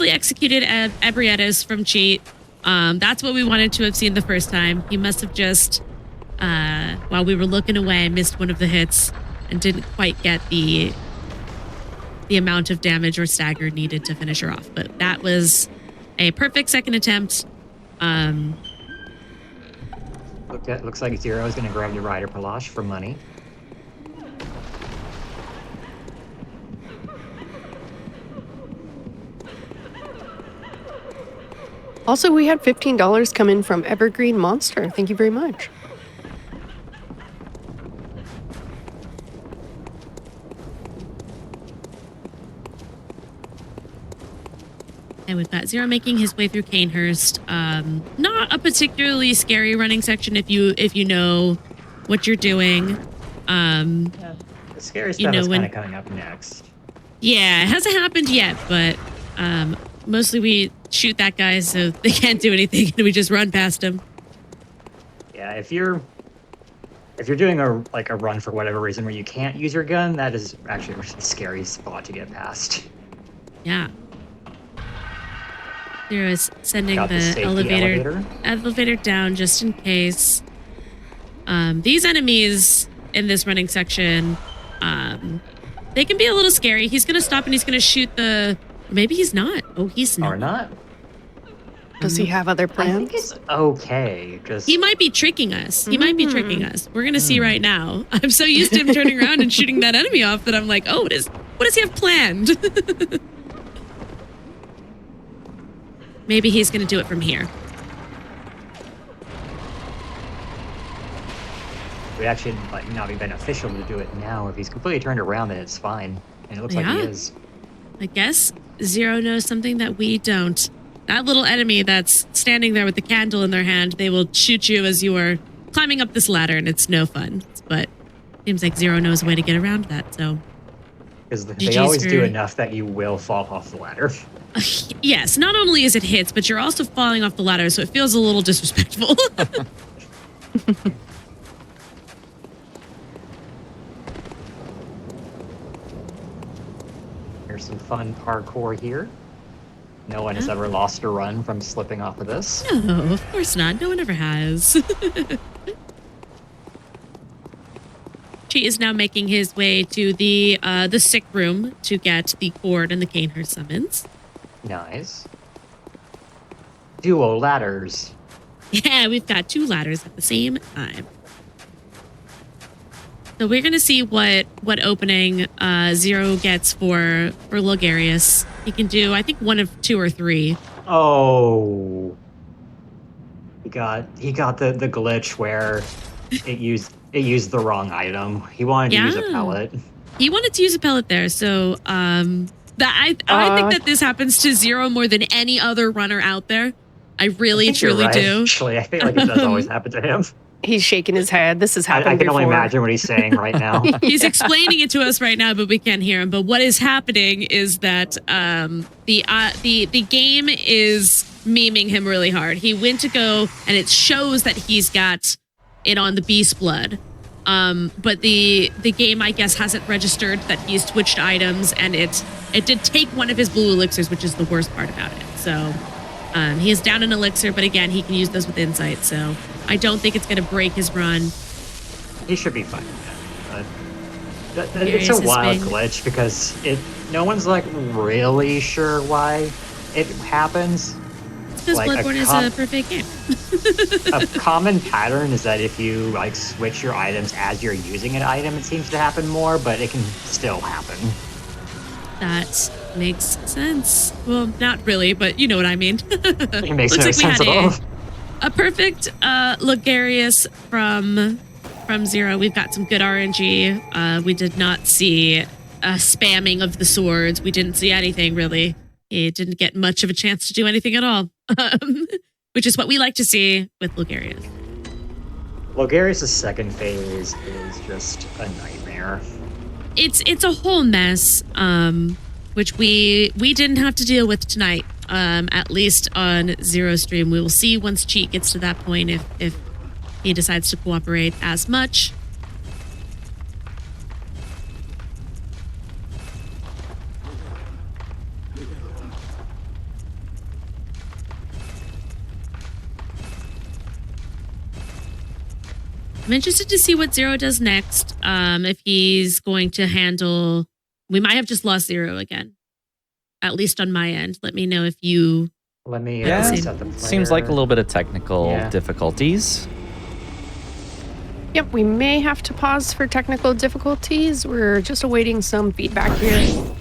executed Ebrietis from Cheat. That's what we wanted to have seen the first time. He must have just, while we were looking away, missed one of the hits and didn't quite get the amount of damage or stagger needed to finish her off. But that was a perfect second attempt. Looks like Zero is going to grab the Rider Palash for money. Also, we had $15 come in from Evergreen Monster. Thank you very much. And we've got Zero making his way through Canehurst. Not a particularly scary running section if you know what you're doing. The scary stuff is kind of coming up next. Yeah, it hasn't happened yet, but mostly we shoot that guy so they can't do anything and we just run past him. Yeah, if you're doing a run for whatever reason where you can't use your gun, that is actually a really scary spot to get past. Yeah. Zero is sending Got the elevator down just in case. These enemies in this running section, they can be a little scary. He's going to stop and he's going to shoot the... Maybe he's not. Oh, he's not. Or not. Does he have other I plans? think it's okay. He might be tricking us. He might be tricking us. We're going to see right now. I'm so used to him turning around and shooting that enemy off that I'm like, oh, what does he have planned? Maybe he's going to do it from here. It would actually not be beneficial to do it now. If he's completely turned around, then it's fine. And it looks like he is. I guess Zero knows something that we don't. That little enemy that's standing there with the candle in their hand, they will shoot you as you are climbing up this ladder, and it's no fun. But seems like Zero knows a way to get around that, so... Because they always do enough that you will fall off the ladder. Yes, not only is it hits, but you're also falling off the ladder, so it feels a little disrespectful. There's some fun parkour here. No one has ever lost a run from slipping off of this. No, of course not. No one ever has. She is now making his way to the sick room to get the cord and the Canehurst summons. Nice. Duo ladders. Yeah, we've got 2 ladders at the same time. So we're gonna see what opening Zero gets for Logarius. He can do, I think, 1 of 2 or 3. Oh. He got the glitch where it used the wrong item. He wanted to use a Yeah. pellet. He wanted to use a pellet there, so that I think that this happens to Zero more than any other runner out there. I really I think you're truly right, do. Actually, I feel like it does always happen to him. He's shaking his head. This has happened I can before. only imagine what he's saying right now. He's explaining it to us right now, but we can't hear him. But what is happening is that the game is memeing him really hard. He went to go, and it shows that he's got it on the beast blood. But the game, I guess, hasn't registered that he's switched items, and it did take one of his blue elixirs, which is the worst part about it. So he is down an elixir, but again, he can use those with insight. So I don't think it's going to break his run. He should be fine. It's a wild glitch because no one's like really sure why it happens. Because Bloodborne is a perfect game. A common pattern is that if you like switch your items as you're using an item, it seems to happen more, but it can still happen. That makes sense. Well, not really, but you know what I mean. It makes no sense at all. A perfect Logarius from Zero. We've got some good RNG. We did not see spamming of the swords. We didn't see anything really. He didn't get much of a chance to do anything at all, which is what we like to see with Logarius. Logarius' second phase is just a nightmare. It's a whole mess, which we didn't have to deal with tonight. At least on Zero Stream, we will see once Cheat gets to that point if he decides to cooperate as much. I'm interested to see what Zero does next. If he's going to handle, we might have just lost Zero again. At least on my end. Let me know if you. Let me reset the player. Seems like a little bit of technical difficulties. Yep, we may have to pause for technical difficulties. We're just awaiting some feedback here.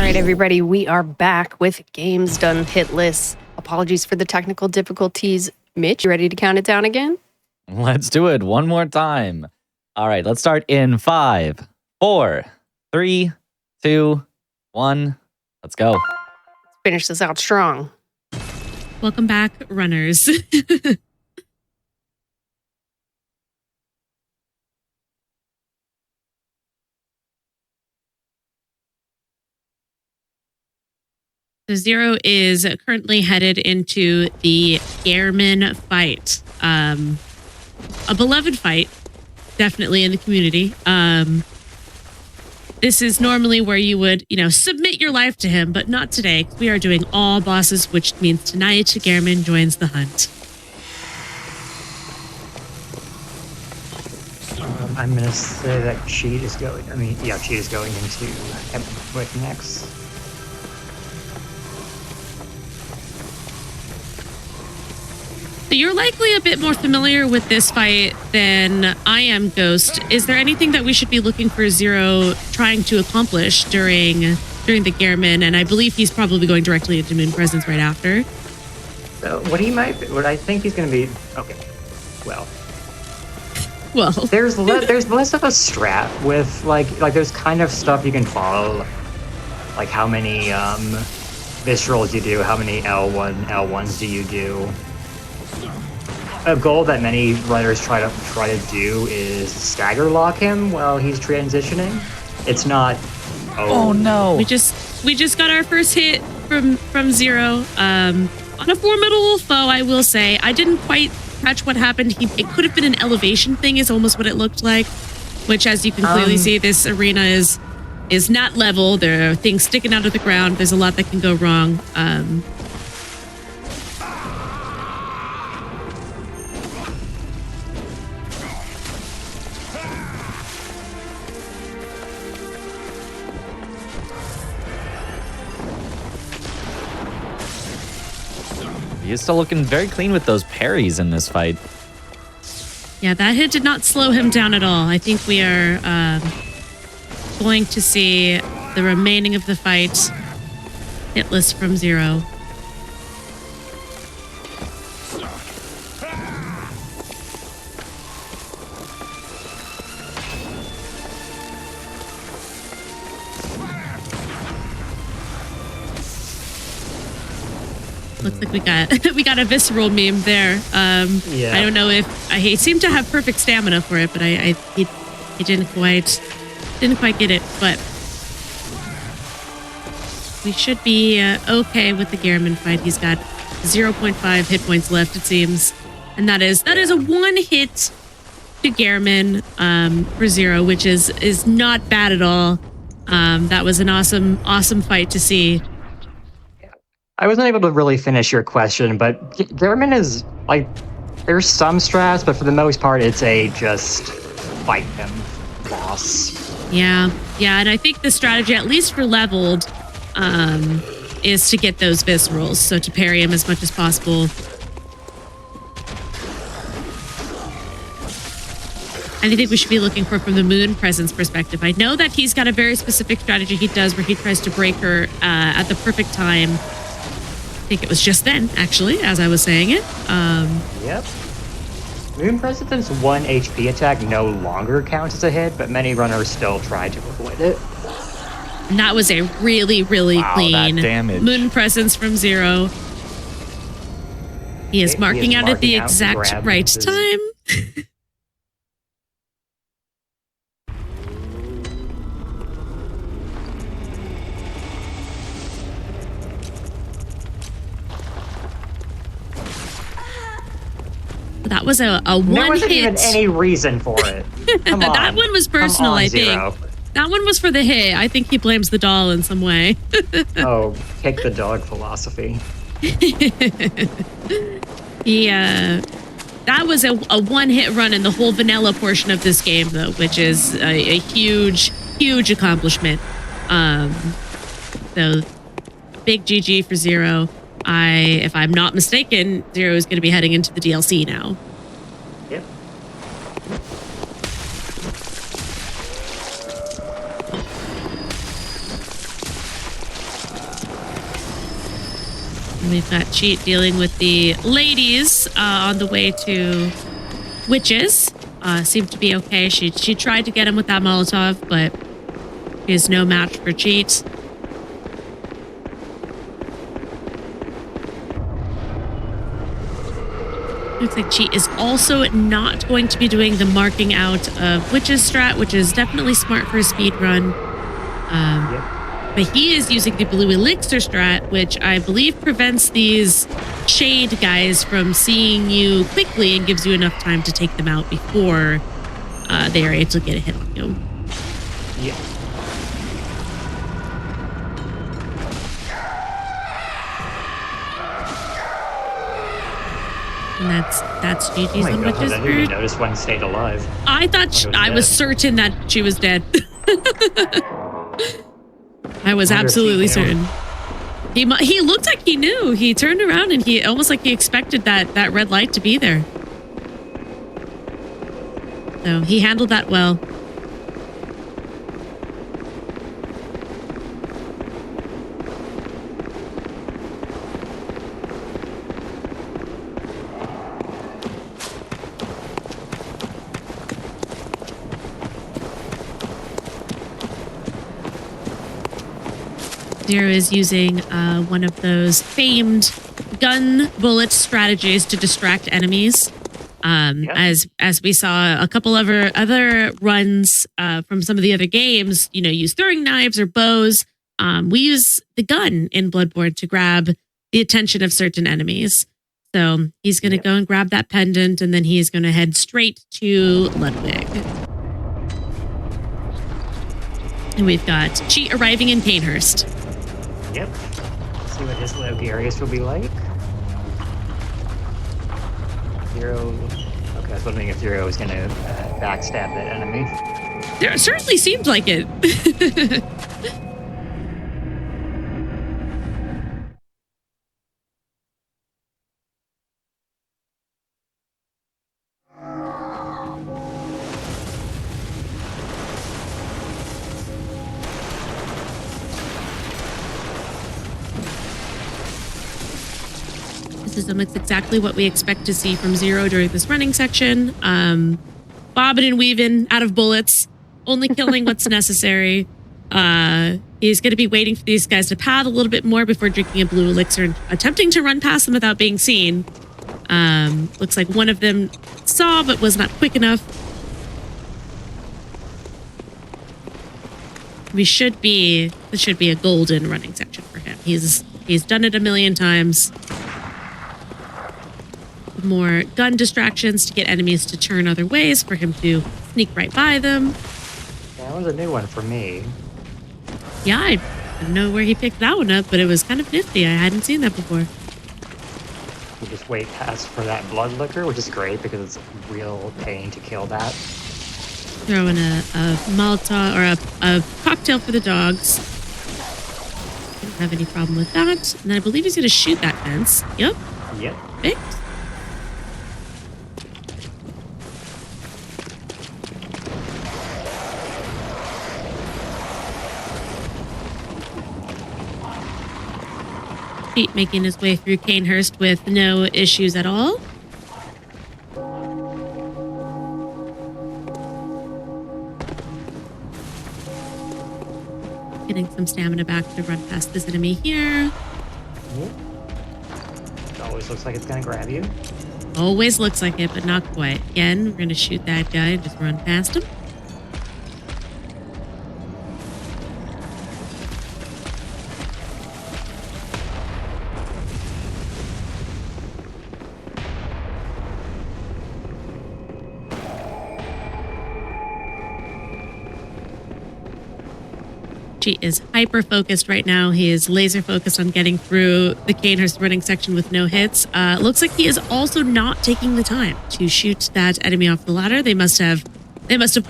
right, everybody, we are back with Games Done Hitless. Apologies for the technical difficulties. Mitch, you ready to count it down again? Let's do it one more time. All right, let's start in 5, 4, 3, 2, 1. Let's go. Let's finish this out strong. Welcome back, runners. So Zero is currently headed into the Gehrman fight. A beloved fight, definitely in the community. This is normally where you would, submit your life to him, but not today. We are doing all bosses, which means tonight Gehrman joins the hunt. I'm going to say that Cheat is going, Cheat is going into Quick next. So you're likely a bit more familiar with this fight than I am, Ghost. Is there anything that we should be looking for Zero trying to accomplish during the Gehrman? And I believe he's probably going directly into Moon Presence right after. So what I think he's going to be, okay, well, there's less of a strat with like there's kind of stuff you can follow, like how many viscerals you do, how many L1s do you do. A goal that many runners try to do is stagger lock him while he's transitioning. It's not. Oh no! We just got our first hit from Zero on a formidable foe. I will say I didn't quite catch what happened. It could have been an elevation thing. Is almost what it looked like. Which, as you can clearly see, this arena is not level. There are things sticking out of the ground. There's a lot that can go wrong. He's still looking very clean with those parries in this fight. Yeah, that hit did not slow him down at all. I think we are going to see the remaining of the fight hitless from Zero. Looks like we got a visceral meme there. Yeah. I don't know if he seemed to have perfect stamina for it, but he didn't quite get it. But we should be okay with the Gehrman fight. He's got 0.5 hit points left, it seems, and that is a one hit to Gehrman for Zero, which is not bad at all. That was an awesome fight to see. I wasn't able to really finish your question, but Gehrman is like, there's some strats, but for the most part, it's a just fight him boss. Yeah, and I think the strategy, at least for leveled, is to get those viscerals, so to parry him as much as possible. I think we should be looking for from the Moon Presence perspective. I know that he's got a very specific strategy he does where he tries to break her at the perfect time. I think it was just then, actually, as I was saying it. Yep. Moon President's 1 HP attack no longer counts as a hit, but many runners still try to avoid it. And that was a really, really clean that damage. Moon Presence from Zero. He is marking out at the exact right time. That was a one There wasn't hit. even any reason for it. Come on. That one was personal, I think. Zero. That one was for the hit. I think he blames the doll in some way. Oh, kick the dog philosophy. That was a one-hit run in the whole vanilla portion of this game, though, which is a huge accomplishment. So, big GG for Zero. If I'm not mistaken, Zero is going to be heading into the DLC now. Yep. And we've got Cheat dealing with the ladies on the way to Witches. Seemed to be okay. She tried to get him with that Molotov, but he is no match for Cheat. Looks like Cheat is also not going to be doing the marking out of Witches strat, which is definitely smart for a speed run. But he is using the blue elixir strat, which I believe prevents these shade guys from seeing you quickly and gives you enough time to take them out before they are able to get a hit on you. Yeah. And that's GG's Oh on my God, Witches. I didn't even notice one stayed alive. I thought I was certain that she was dead. I was absolutely certain. He looked like he knew. He turned around and he almost like he expected that red light to be there. So he handled that well. Zero is using one of those famed gun bullet strategies to distract enemies. As we saw a couple of other runs from some of the other games, use throwing knives or bows. We use the gun in Bloodborne to grab the attention of certain enemies. So he's going to go and grab that pendant, and then he's going to head straight to Ludwig. And we've got Cheat arriving in Canehurst. Yep. See what his Logarius will be like. Zero. Okay, I was wondering if Zero was going to backstab that enemy. It certainly seemed like it. It's exactly what we expect to see from Zero during this running section. Bobbing and weaving out of bullets, only killing what's necessary. He's going to be waiting for these guys to pad a little bit more before drinking a blue elixir and attempting to run past them without being seen. Looks like one of them saw but was not quick enough. This should be a golden running section for him. He's done it a million times. More gun distractions to get enemies to turn other ways for him to sneak right by them. That was a new one for me. Yeah, I don't know where he picked that one up, but it was kind of nifty. I hadn't seen that before. You just wait past for that blood liquor, which is great because it's real pain to kill that. Throw in a Molotov or a cocktail for the dogs. Didn't have any problem with that. And I believe he's going to shoot that fence. Yep. Perfect. Making his way through Canehurst with no issues at all. Getting some stamina back to run past this enemy here. It always looks like it's gonna grab you. Always looks like it, but not quite. Again, we're gonna shoot that guy and just run past him. Cheat is hyper focused right now. He is laser focused on getting through the Canehurst running section with no hits. Looks like he is also not taking the time to shoot that enemy off the ladder. They must have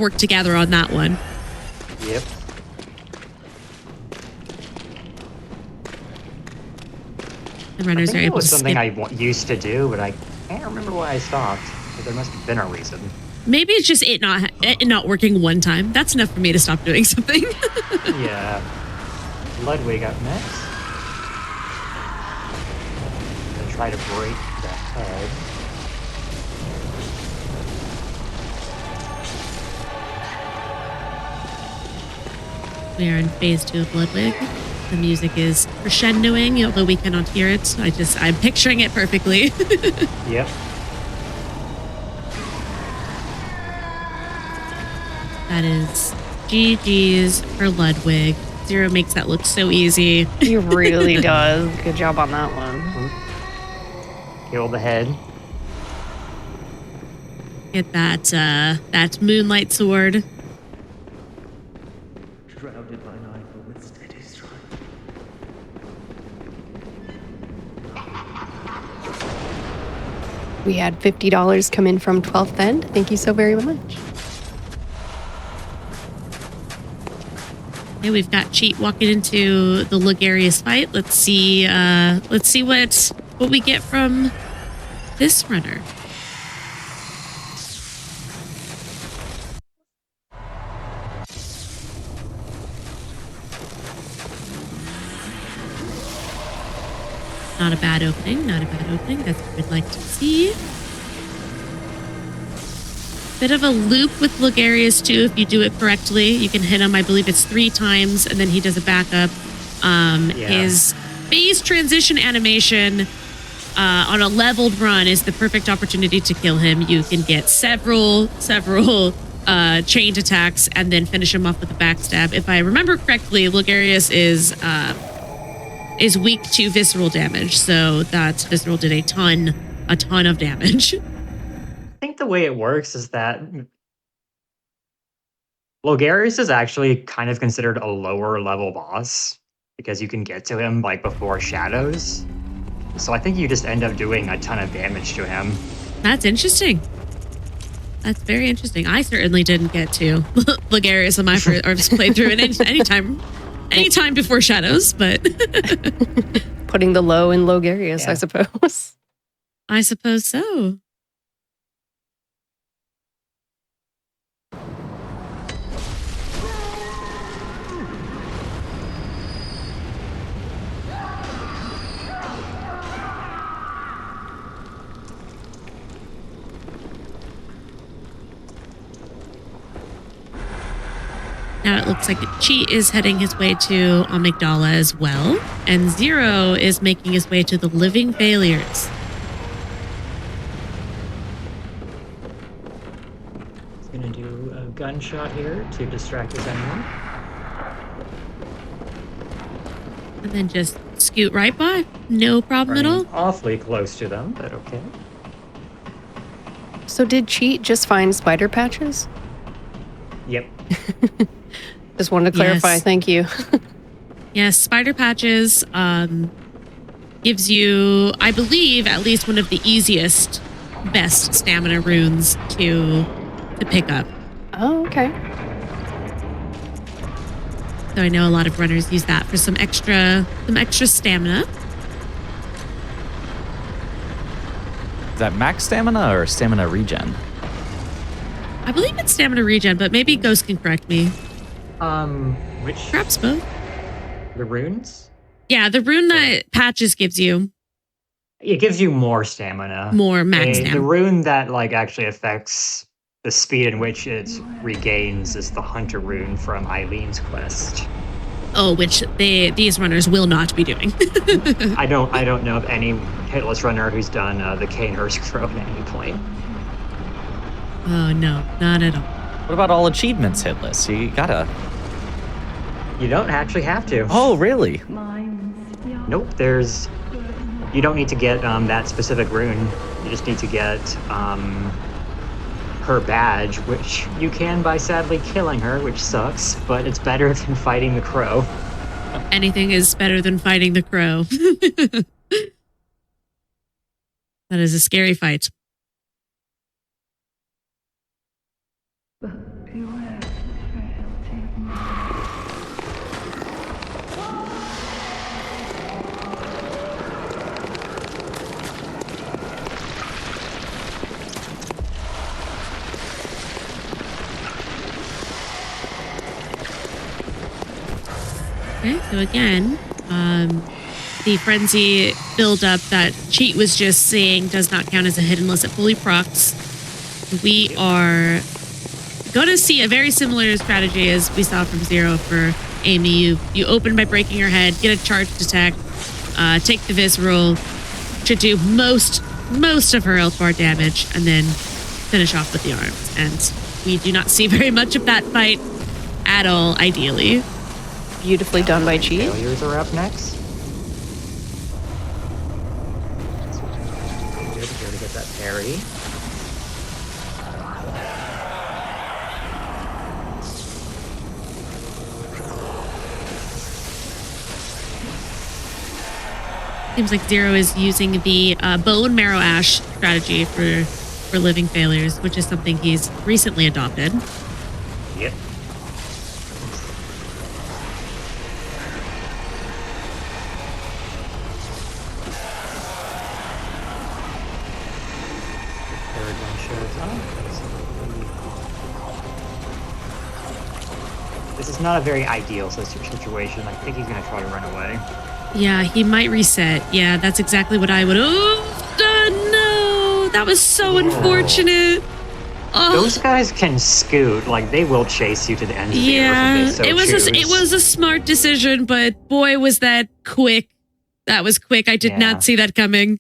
worked together on that one. Yep. The runners are able to something skip. I used to do, but I can't remember why I stopped. But there must have been a reason. Maybe it's just it not working one time. That's enough for me to stop doing something. Yeah. Ludwig up next. try to break the head. We are in phase 2 of Bloodwig. The music is crescendoing, although we cannot hear it. I'm picturing it perfectly. Yep. That is GG's for Ludwig. Zero makes that look so easy. He really does. Good job on that one. Kill the head. Get that moonlight sword. Shrouded by night, but with steady stride. We had $50 come in from 12th End. Thank you so very much. Okay, we've got Cheat walking into the Logarius fight. Let's see what we get from this runner. Not a bad opening, not a bad opening. That's what we'd like to see. Bit of a loop with Logarius too, if you do it correctly. You can hit him, I believe it's 3 times, and then he does a backup. His phase transition animation on a leveled run is the perfect opportunity to kill him. You can get several chained attacks and then finish him off with a backstab. If I remember correctly, Logarius is weak to visceral damage, so that visceral did a ton of damage. I think the way it works is that Logarius is actually kind of considered a lower level boss because you can get to him like before shadows. So I think you just end up doing a ton of damage to him. That's interesting. That's very interesting. I certainly didn't get to Logarius on my first playthrough at any time before shadows, but Putting the low in Logarius, I suppose. I suppose so. Now it looks like Cheat is heading his way to Amygdala as well, and Zero is making his way to the Living Failures. He's gonna do a gunshot here to distract his enemy. And then just scoot right by. No problem at all. Running awfully close to them, but okay. So did Cheat just find spider patches? Yep. Just wanted to clarify. Yes. Thank you. Yes, Spider Patches gives you, I believe, at least one of the easiest, best stamina runes to pick up. Oh, okay. So I know a lot of runners use that for some extra stamina. Is that max stamina or stamina regen? I believe it's stamina regen, but maybe Ghost can correct me. Which? Perhaps both. The runes? Yeah, the rune that Patches gives you. It gives you more stamina. More max The stamina. rune that actually affects the speed in which it regains is the Hunter rune from Eileen's quest. Oh, which these runners will not be doing. I don't know of any hitless runner who's done the Caner's Crow at any point. Oh no, not at all. What about all achievements hitless? You don't actually have to. Oh, really? Nope, you don't need to get that specific rune. You just need to get her badge, which you can by sadly killing her, which sucks, but it's better than fighting the crow. Anything is better than fighting the crow. That is a scary fight. Okay, so again, the frenzy buildup that Cheat was just saying does not count as a hit unless it fully procs. We are going to see a very similar strategy as we saw from Zero for Amy. You open by breaking her head, get a charged attack, take the visceral, should do most of her health bar damage, and then finish off with the arms. And we do not see very much of that fight at all, ideally. Beautifully done by Cheat. Failures are up next. Good here to get that parry. Seems like Zero is using the bone marrow ash strategy for living failures, which is something he's recently adopted. Yep. Third one shows up. This is not a very ideal situation. I think he's going to try to run away. Yeah, he might reset. Yeah, that's exactly what I would. Oh, no! That was so unfortunate. Oh. Those guys can scoot. Like, they will chase you to the end of the yeah, earth if they so it was a smart decision, but boy, was that quick. That was quick. I did not see that coming.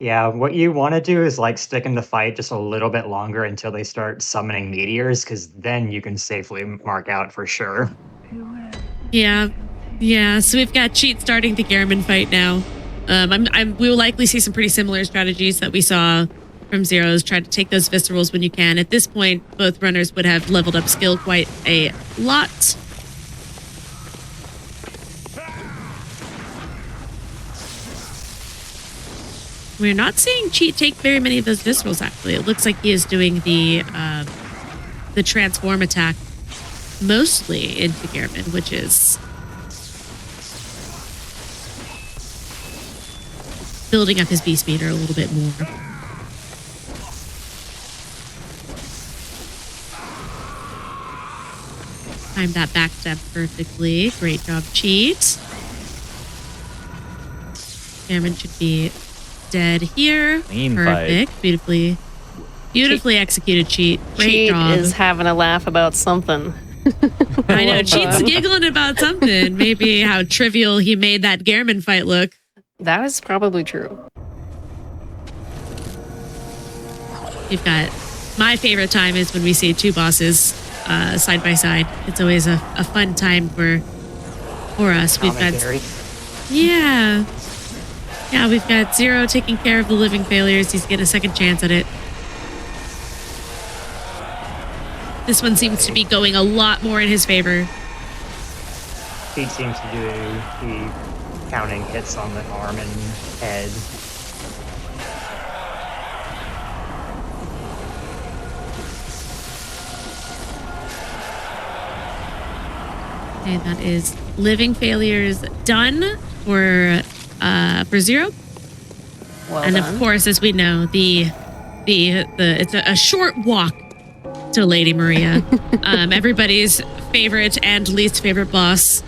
Yeah, what you want to do is like stick in the fight just a little bit longer until they start summoning meteors, because then you can safely mark out for sure. Yeah. Yeah, so we've got Cheat starting the Gehrman fight now. We will likely see some pretty similar strategies that we saw from Zero's. Try to take those viscerals when you can. At this point, both runners would have leveled up skill quite a lot. We're not seeing Cheat take very many of those viscerals, actually. It looks like he is doing the transform attack mostly into Gehrman, which is building up his beast meter a little bit more. Timed that backstep perfectly. Great job, Cheat. Cameron should be dead here. Clean Perfect. fight. Beautifully executed, Cheat. Great Cheat job. is having a laugh about something. I know. Cheat's giggling about something. Maybe how trivial he made that Gehrman fight look. That is probably true. You've got my favorite time is when we see two bosses side by side. It's always a fun time for us. We've got we've got Zero taking care of the living failures. He's getting a second chance at it. This one seems to be going a lot more in his favor. Pete seems to do the counting hits on the arm and head. Okay, that is living failures done for Zero. Well and done. of course, as we know, it's a short walk to Lady Maria. Everybody's favorite and least favorite boss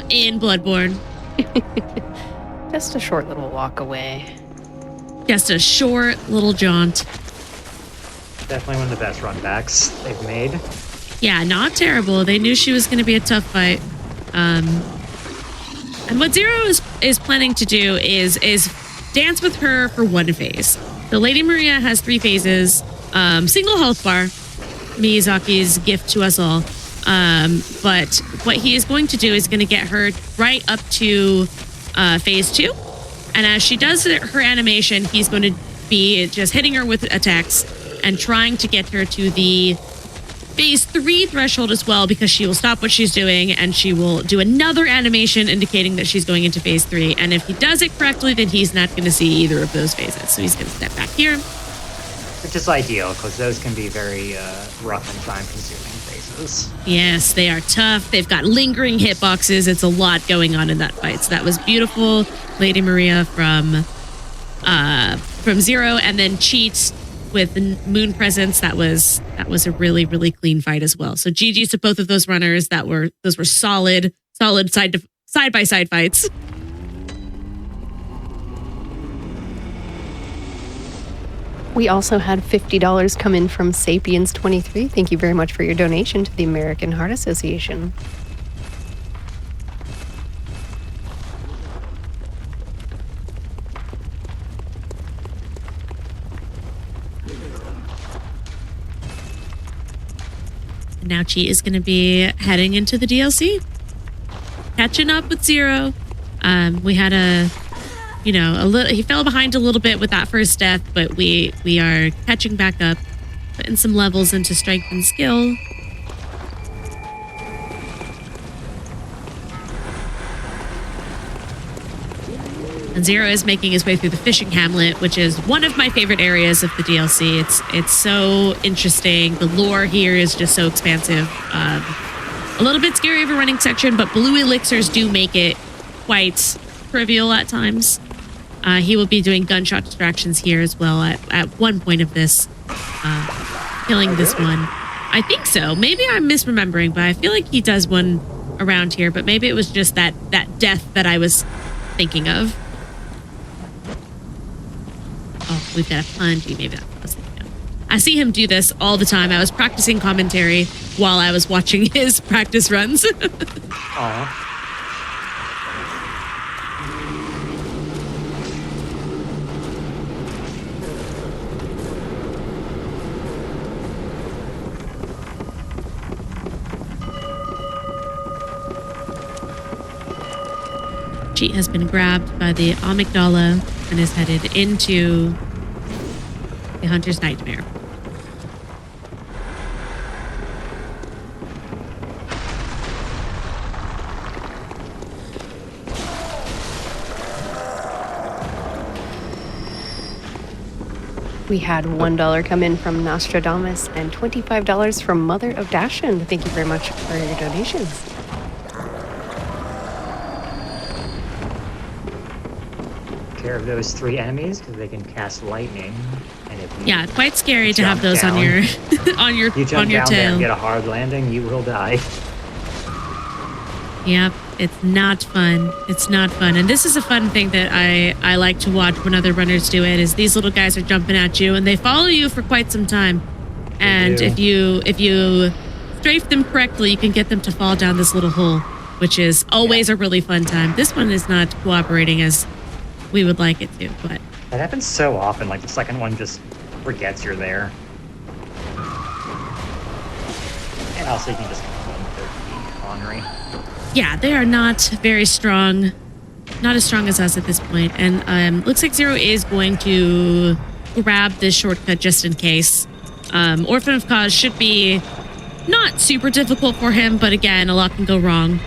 in Bloodborne. Just a short little walk away. Just a short little jaunt. Definitely one of the best run backs they've made. Yeah, not terrible. They knew she was going to be a tough fight. And what Zero is planning to do is dance with her for one phase. So Lady Maria has 3 phases. Single health bar. Miyazaki's gift to us all. But what he is going to do is going to get her right up to phase 2. And as she does her animation, he's going to be just hitting her with attacks and trying to get her to the phase 3 threshold as well, because she will stop what she's doing and she will do another animation indicating that she's going into phase 3. And if he does it correctly, then he's not going to see either of those phases. So he's going to step back here. Which is ideal, because those can be very rough and time-consuming phases. Yes, they are tough. They've got lingering hitboxes. It's a lot going on in that fight. So that was beautiful. Lady Maria from Zero, and then Cheat with the Moon Presence. That was a really, really clean fight as well. So GG's to both of those runners. Those were solid side by side fights. We also had $50 come in from Sapiens23. Thank you very much for your donation to the American Heart Association. Now Chi is going to be heading into the DLC, catching up with Zero. We had a little. He fell behind a little bit with that first death, but we are catching back up, putting some levels into strength and skill. And Zero is making his way through the fishing hamlet, which is one of my favorite areas of the DLC. It's so interesting. The lore here is just so expansive. A little bit scary of a running section, but blue elixirs do make it quite trivial at times. He will be doing gunshot distractions here as well at one point of this, killing this one. I think so. Maybe I'm misremembering, but I feel like he does one around here, but maybe it was just that death that I was thinking of. Oh, we've got a plunge. Maybe that's what I was thinking of. I see him do this all the time. I was practicing commentary while I was watching his practice runs. Aw. She has been grabbed by the amygdala and is headed into the Hunter's Nightmare. We had $1 come in from Nostradamus and $25 from Mother of Dashin. Thank you very much for your donations. Care of those 3 enemies because they can cast lightning. And if you Yeah, quite scary to have jump those on down- your you jump on your down there tail. and get a hard landing, you will die. Yep, it's not fun. It's not fun. And this is a fun thing that I like to watch when other runners do it, is these little guys are jumping at you and they follow you for quite some time. And do. if you strafe them correctly, you can get them to fall down this little hole, which is always a really fun time. This one is not cooperating as we would like it to, but That happens so often, like the second one just forgets you're there. And also you can just run with their feet ornery. yeah, they are not very strong. Not as strong as us at this point. And looks like Zero is going to grab this shortcut just in case. Orphan of Cause should be not super difficult for him, but again, a lot can go wrong.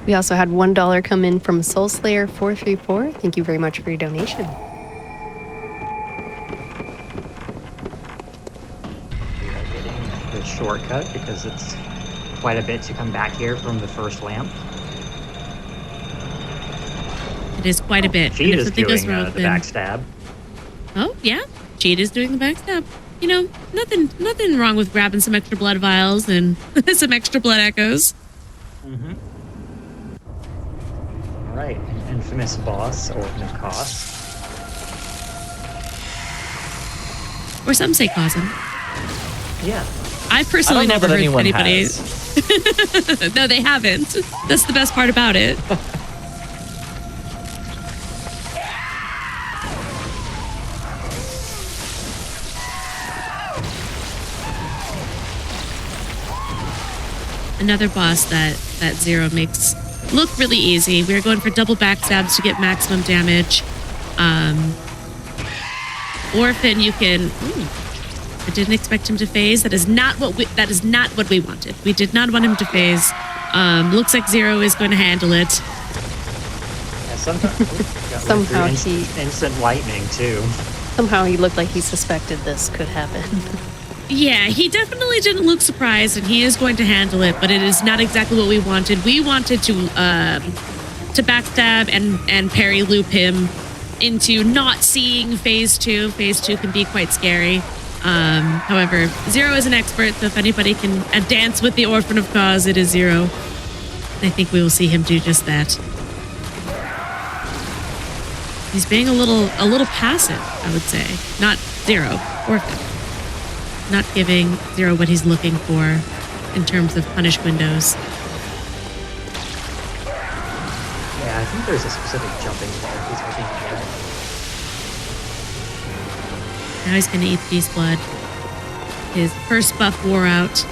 We also had $1 come in from Soulslayer434. Thank you very much for your donation. We are getting the shortcut because it's quite a bit to come back here from the first lamp. It is quite a bit. Cheat And if is something goes doing wrong the with him- backstab. Oh, yeah. Cheat is doing the backstab. You know, nothing wrong with grabbing some extra blood vials and some extra blood echoes. Mm-hmm. All right, an infamous boss, Orphan of Cause. Or some say cousin. Yeah. I've personally I don't know never that heard anyone anybody. has. No, they haven't. That's the best part about it. Another boss that Zero makes look really easy. We're going for double backstabs to get maximum damage. Orphan, you can. I didn't expect him to phase. That is not what we wanted. We did not want him to phase. Looks like Zero is going to handle it. Yeah, Somehow instant lightning too. Somehow he looked like he suspected this could happen. Yeah, he definitely didn't look surprised, and he is going to handle it. But it is not exactly what we wanted. We wanted to backstab and parry loop him into not seeing phase 2. Phase 2 can be quite scary. However, Zero is an expert, so if anybody can dance with the Orphan of Cause, it is Zero. I think we will see him do just that. He's being a little passive, I would say. Not Zero, Orphan. Not giving Zero what he's looking for in terms of punish windows. Yeah, I think there's a specific jumping ball he's hoping to get. Now he's going to eat Beast Blood. His first buff wore out.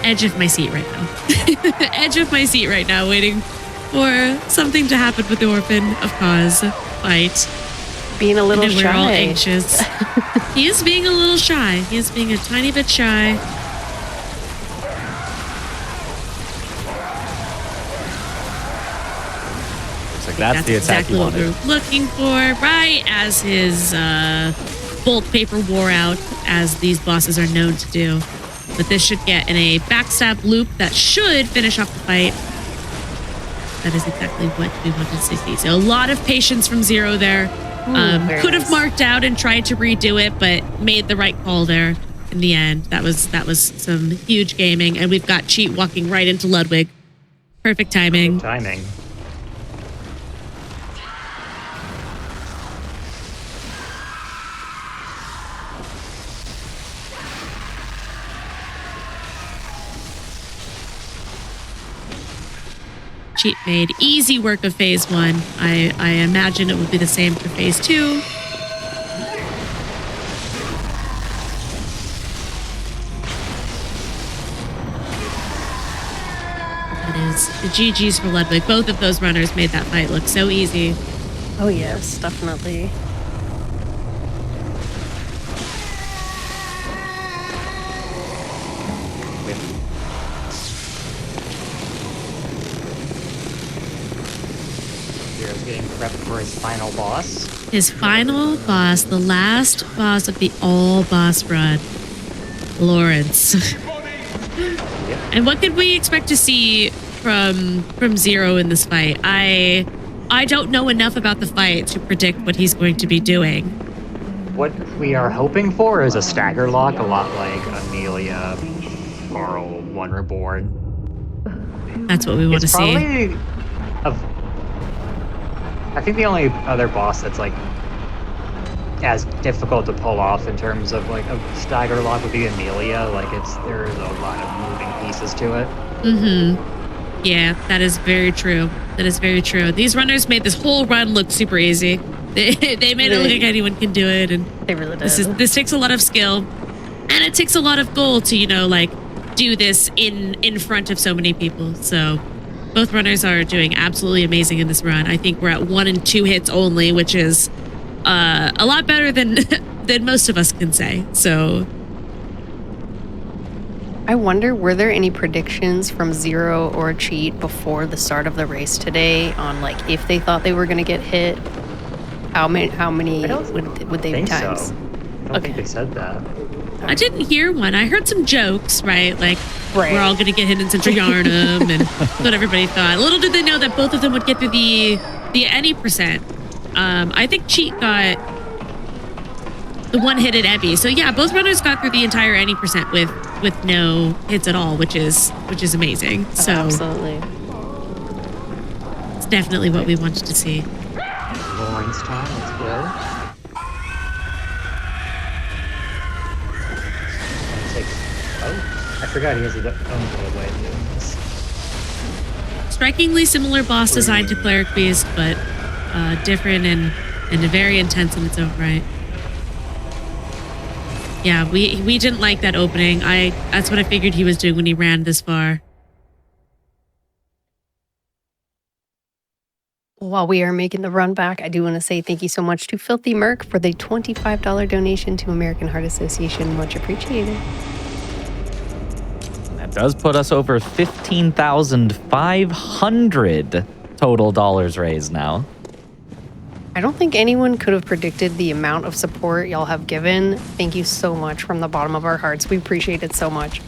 Edge of my seat right now. Edge of my seat right now, waiting for something to happen with the Orphan of Cause fight. Being a little And shy. we're all anxious. He is being a little shy. He is being a tiny bit shy. Looks like that's the attack exactly you what wanted. we're looking for, right as his bolt paper wore out, as these bosses are known to do. But this should get in a backstab loop that should finish off the fight. That is exactly what we wanted to see. So a lot of patience from Zero there. Very Could have nice. marked out and tried to redo it, but made the right call there in the end. That was some huge gaming, and we've got Cheat walking right into Ludwig. Perfect timing. Timing. Cheat made easy work of phase 1. I imagine it would be the same for phase 2. That is the GG's for Ludwig. Both of those runners made that fight look so easy. Oh yes, definitely. Zero's getting prepped for his final boss. His final boss, the last boss of the all boss run, Lawrence. And what could we expect to see from Zero in this fight? I don't know enough about the fight to predict what he's going to be doing. What we are hoping for is a stagger lock, a lot like Amelia, Carl, One Reborn. That's what we want to It's see. probably I think the only other boss that's like as difficult to pull off in terms of like a stagger lock would be Amelia. Like there's a lot of moving pieces to it. Mm-hmm. Yeah, that is very true. That is very true. These runners made this whole run look super easy. They made it look like anyone can do it, and They really did. this takes a lot of skill, and it takes a lot of goal to like do this in front of so many people. So both runners are doing absolutely amazing in this run. I think we're at 1 and 2 hits only, which is a lot better than than most of us can say. So I wonder, were there any predictions from Zero or Cheat before the start of the race today on like if they thought they were going to get hit? How many I don't would they be think times? so. I don't think they said that. I didn't hear one. I heard some jokes, right? Like, Right. we're all going to get hit in Central Yarnum, and that's what everybody thought. Little did they know that both of them would get through the any percent. I think Cheat got the one hit at Ebby. So yeah, both runners got through the entire any percent with no hits at all, which is amazing. So Absolutely. it's definitely what we wanted to see. Lawrence time, let's go. Oh, I forgot he has his own little way of doing this. Strikingly similar boss design to Cleric Beast, but different and very intense in its own right. Yeah, we didn't like that opening. That's what I figured he was doing when he ran this far. While we are making the run back, I do want to say thank you so much to Filthy Merc for the $25 donation to American Heart Association. Much appreciated. That does put us over 15,500 total dollars raised now. I don't think anyone could have predicted the amount of support y'all have given. Thank you so much from the bottom of our hearts. We appreciate it so much.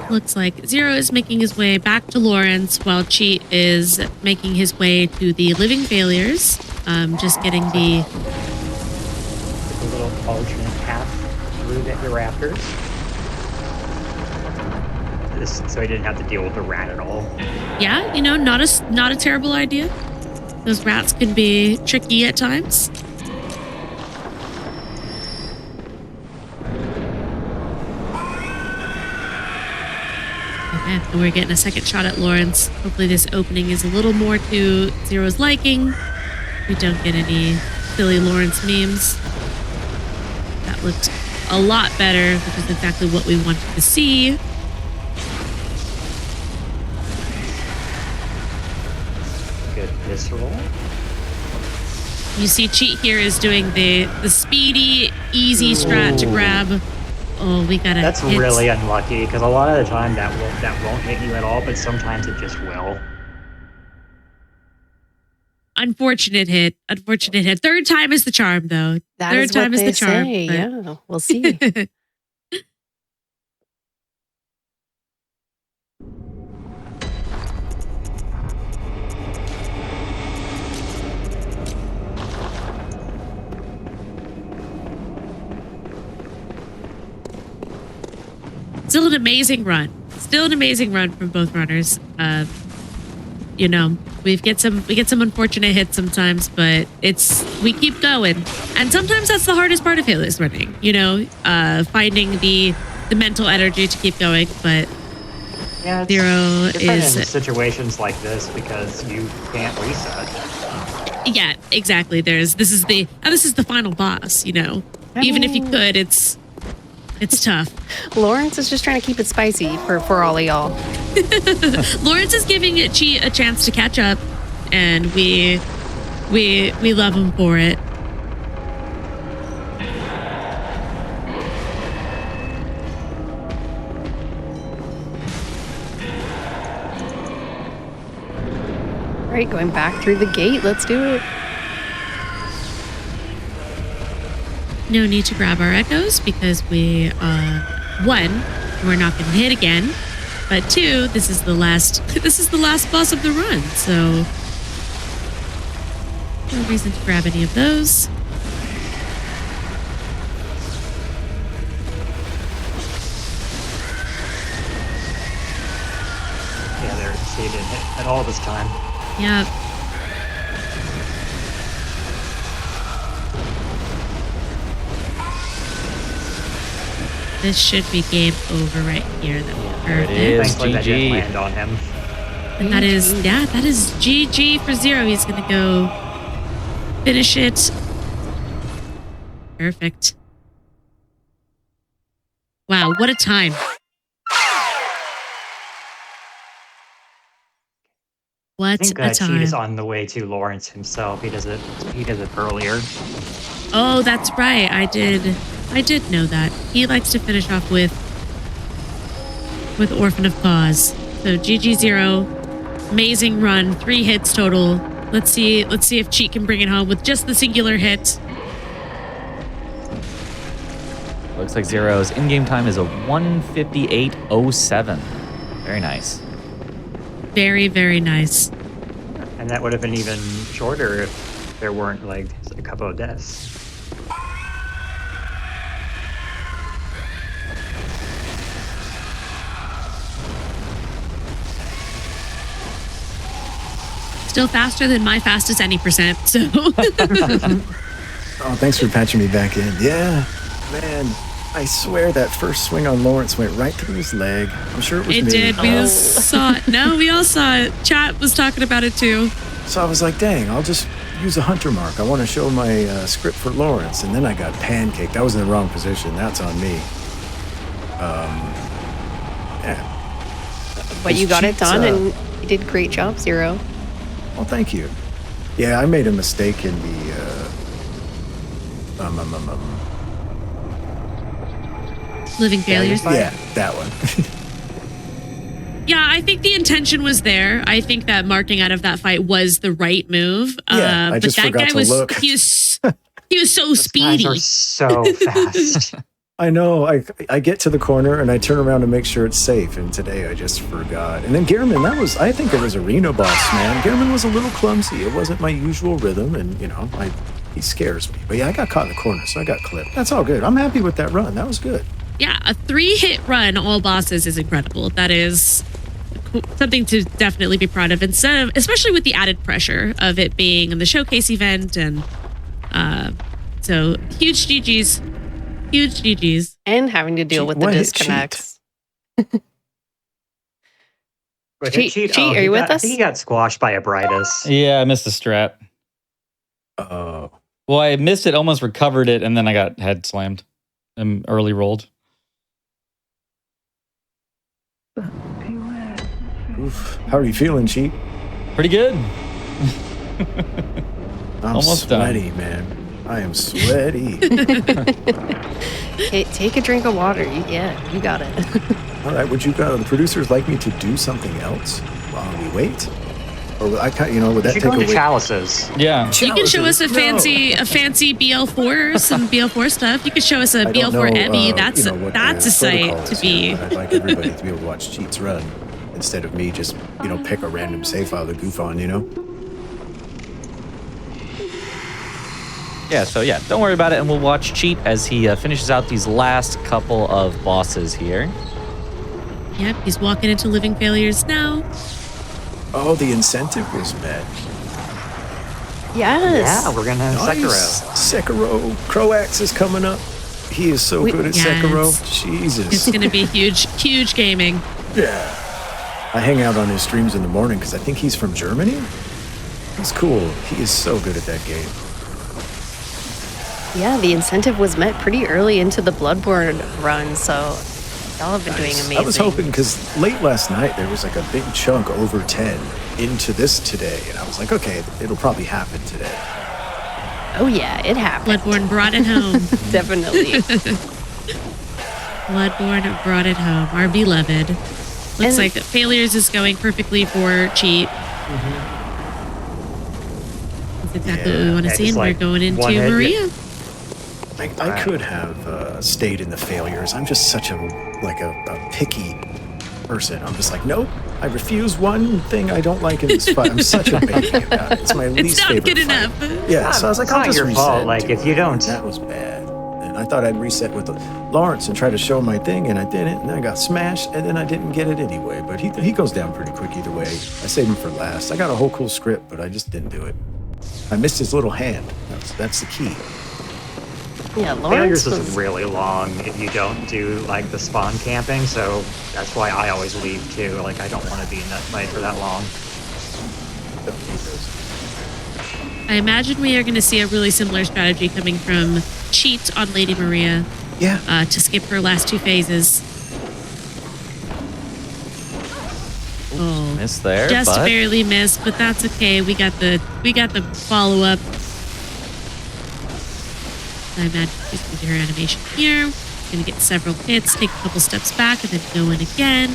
Looks like Zero is making his way back to Lawrence while Cheat is making his way to the Living Failures. Just getting the... A little alternate path through the rafters. So he didn't have to deal with the rat at all. Yeah, not a terrible idea. Those rats can be tricky at times. Okay, and we're getting a second shot at Lawrence. Hopefully this opening is a little more to Zero's liking. We don't get any silly Lawrence memes. That looked a lot better, which is exactly what we wanted to see. Good visceral. You see Cheat here is doing the speedy, easy strat to grab. Oh, we got a That's hit. really unlucky, because a lot of the time that won't hit you at all, but sometimes it just will. Unfortunate hit. Third time is the charm, though. That Third is time what is they the charm. say. but- Yeah, we'll see. Still an amazing run. From both runners. We get some unfortunate hits sometimes, but we keep going. And sometimes that's the hardest part of Hitless running. Finding the mental energy to keep going. But Yeah, it's Zero different is in situations like this because you can't reset. yeah, exactly. This is the final boss. Even if you could, it's tough. Lawrence is just trying to keep it spicy for all of y'all. Lawrence is giving Cheat a chance to catch up, and we love him for it. All right, going back through the gate. Let's do it. No need to grab our echoes because we, one, we're not going to hit again, but two, this is the last boss of the run, so no reason to grab any of those. Yeah, he didn't hit at all this time. Yep. This should be game over right here. There it is. Thankfully that didn't GG. land on him. And that is GG for Zero. He's gonna go finish it. Perfect. Wow, what a time. I What think a Cheat time. is on the way to Lawrence himself. He does it earlier. Oh, that's right. I did know that. He likes to finish off with Orphan of Cause. So GG Zero. Amazing run. 3 hits total. Let's see if Cheat can bring it home with just the singular hit. Looks like Zero's in-game time is a 1:58:07. Very nice. Very, very nice. And that would have been even shorter if there weren't like a couple of deaths. Still faster than my fastest any percent. So Oh, thanks for patching me back in. Yeah, man, I swear that first swing on Lawrence went right through his leg. I'm sure it was it me. did. We all saw it. No, we all saw it. Chat was talking about it too. So I was like, dang, I'll just use a hunter mark. I want to show my script for Lawrence. And then I got pancaked. I was in the wrong position. That's on me. Yeah. But you got it Cheats, done, and you did a great job, Zero. Well, thank you. Yeah, I made a mistake in the Living failures. yeah, that one. Yeah, I think the intention was there. I think that marking out of that fight was the right move. Yeah, I but just that forgot guy to was look. he was so Those speedy. guys are so fast. I know. I get to the corner and I turn around to make sure it's safe. And today I just forgot. And then Gehrman, I think it was arena boss, man. Gehrman was a little clumsy. It wasn't my usual rhythm. And, he scares me. But yeah, I got caught in the corner, so I got clipped. That's all good. I'm happy with that run. That was good. Yeah, a 3-hit run, all bosses, is incredible. That is something to definitely be proud of, especially with the added pressure of it being in the showcase event. And so huge GGs. Huge GGs. And having to deal with the disconnects. Cheat, are you with us? I think he got squashed by a Brightus. Yeah, I missed the strat. Oh. Well, I missed it, almost recovered it, and then I got head slammed and early rolled. Oof. How are you feeling, Cheat? Pretty good. I'm almost sweaty, done. Man. I am sweaty. Hey, take a drink of water. You got it. All right, would the producers like me to do something else while we wait? Or would that take away? Chalices. Yeah. You can show us a fancy BL4, some BL4 stuff. You can show us a BL4 Ebby. That's a sight to be. I'd like everybody to be able to watch Cheats run instead of me just, pick a random save file to goof on, Yeah, so don't worry about it, and we'll watch Cheat as he finishes out these last couple of bosses here. Yep, he's walking into living failures now. Oh, the incentive was met. Yes. Yeah, we're gonna have Nice. Sekiro. Sekiro. Croax is coming up. He is so good at Sekiro. Jesus. It's going to be huge gaming. Yeah. I hang out on his streams in the morning because I think he's from Germany. He's cool. He is so good at that game. Yeah, the incentive was met pretty early into the Bloodborne run, so y'all have been doing amazing. I was hoping because late last night there was like a big chunk over 10 into this today, and I was like, okay, it'll probably happen today. Oh yeah, it happened. Bloodborne brought it home. Definitely. Bloodborne brought it home. Our beloved. Looks like Failures is going perfectly for Cheat. That's exactly what we want to see, and we're going into Maria. I could have stayed in the Failures. I'm just such a picky person. I'm just like, nope, I refuse one thing I don't like in this fight. I'm such a baby about it. It's my least favorite It's not fight. good enough. Yeah, so I was like, I'll just your reset. fault. Like, if you don't. That was bad. And I thought I'd reset with Lawrence and try to show my thing, and I didn't, and then I got smashed, and then I didn't get it anyway. But he goes down pretty quick either way. I saved him for last. I got a whole cool script, but I just didn't do it. I missed his little hand. That's the key. Yeah, Lawrence Failures is really long if you don't do like the spawn camping, so that's why I always leave too. Like, I don't want to be in that fight for that long. I imagine we are going to see a really similar strategy coming from Cheat on Lady Maria. Yeah. To skip her last 2 phases. Oh, Missed there, just but barely missed, but that's okay. We got the follow up. I imagine she's going to do her animation here. Going to get several hits, take a couple steps back, and then go in again.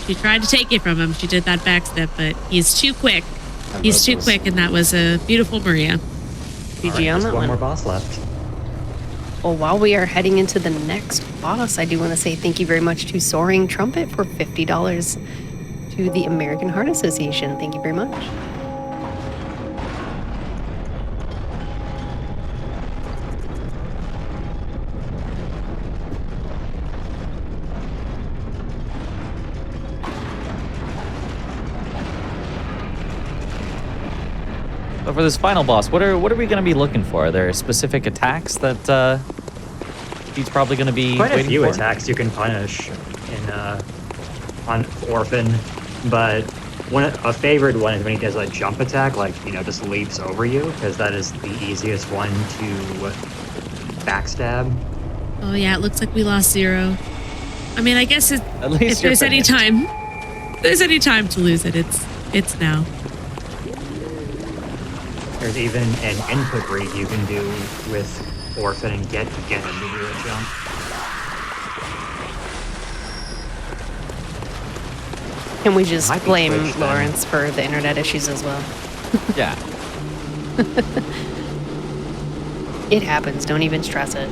She tried to take it from him. She did that back step, but he's too quick. He's too quick, and that was a beautiful Maria. GG on that one one. more boss left. Well, while we are heading into the next boss, I do want to say thank you very much to Soaring Trumpet for $50 to the American Heart Association. Thank you very much. But for this final boss, what are we going to be looking for? Are there specific attacks that he's probably going to be Quite a waiting few for? attacks you can punish in on Orphan, but a favorite one is when he does a jump attack, like, just leaps over you, because that is the easiest one to backstab. Oh yeah, it looks like we lost Zero. I mean, I guess At least if there's any time to lose it, it's now. There's even an input read you can do with Orphan and get him to do a jump. Can we just Might be blame Twitch, then. Lawrence for the internet issues as well? Yeah. It happens. Don't even stress it.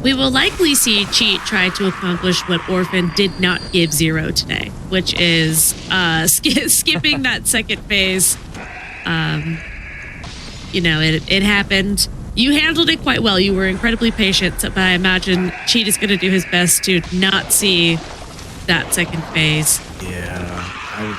We will likely see Cheat try to accomplish what Orphan did not give Zero today, which is skipping that second phase. It happened. You handled it quite well. You were incredibly patient, but I imagine Cheat is going to do his best to not see that second phase. Yeah, I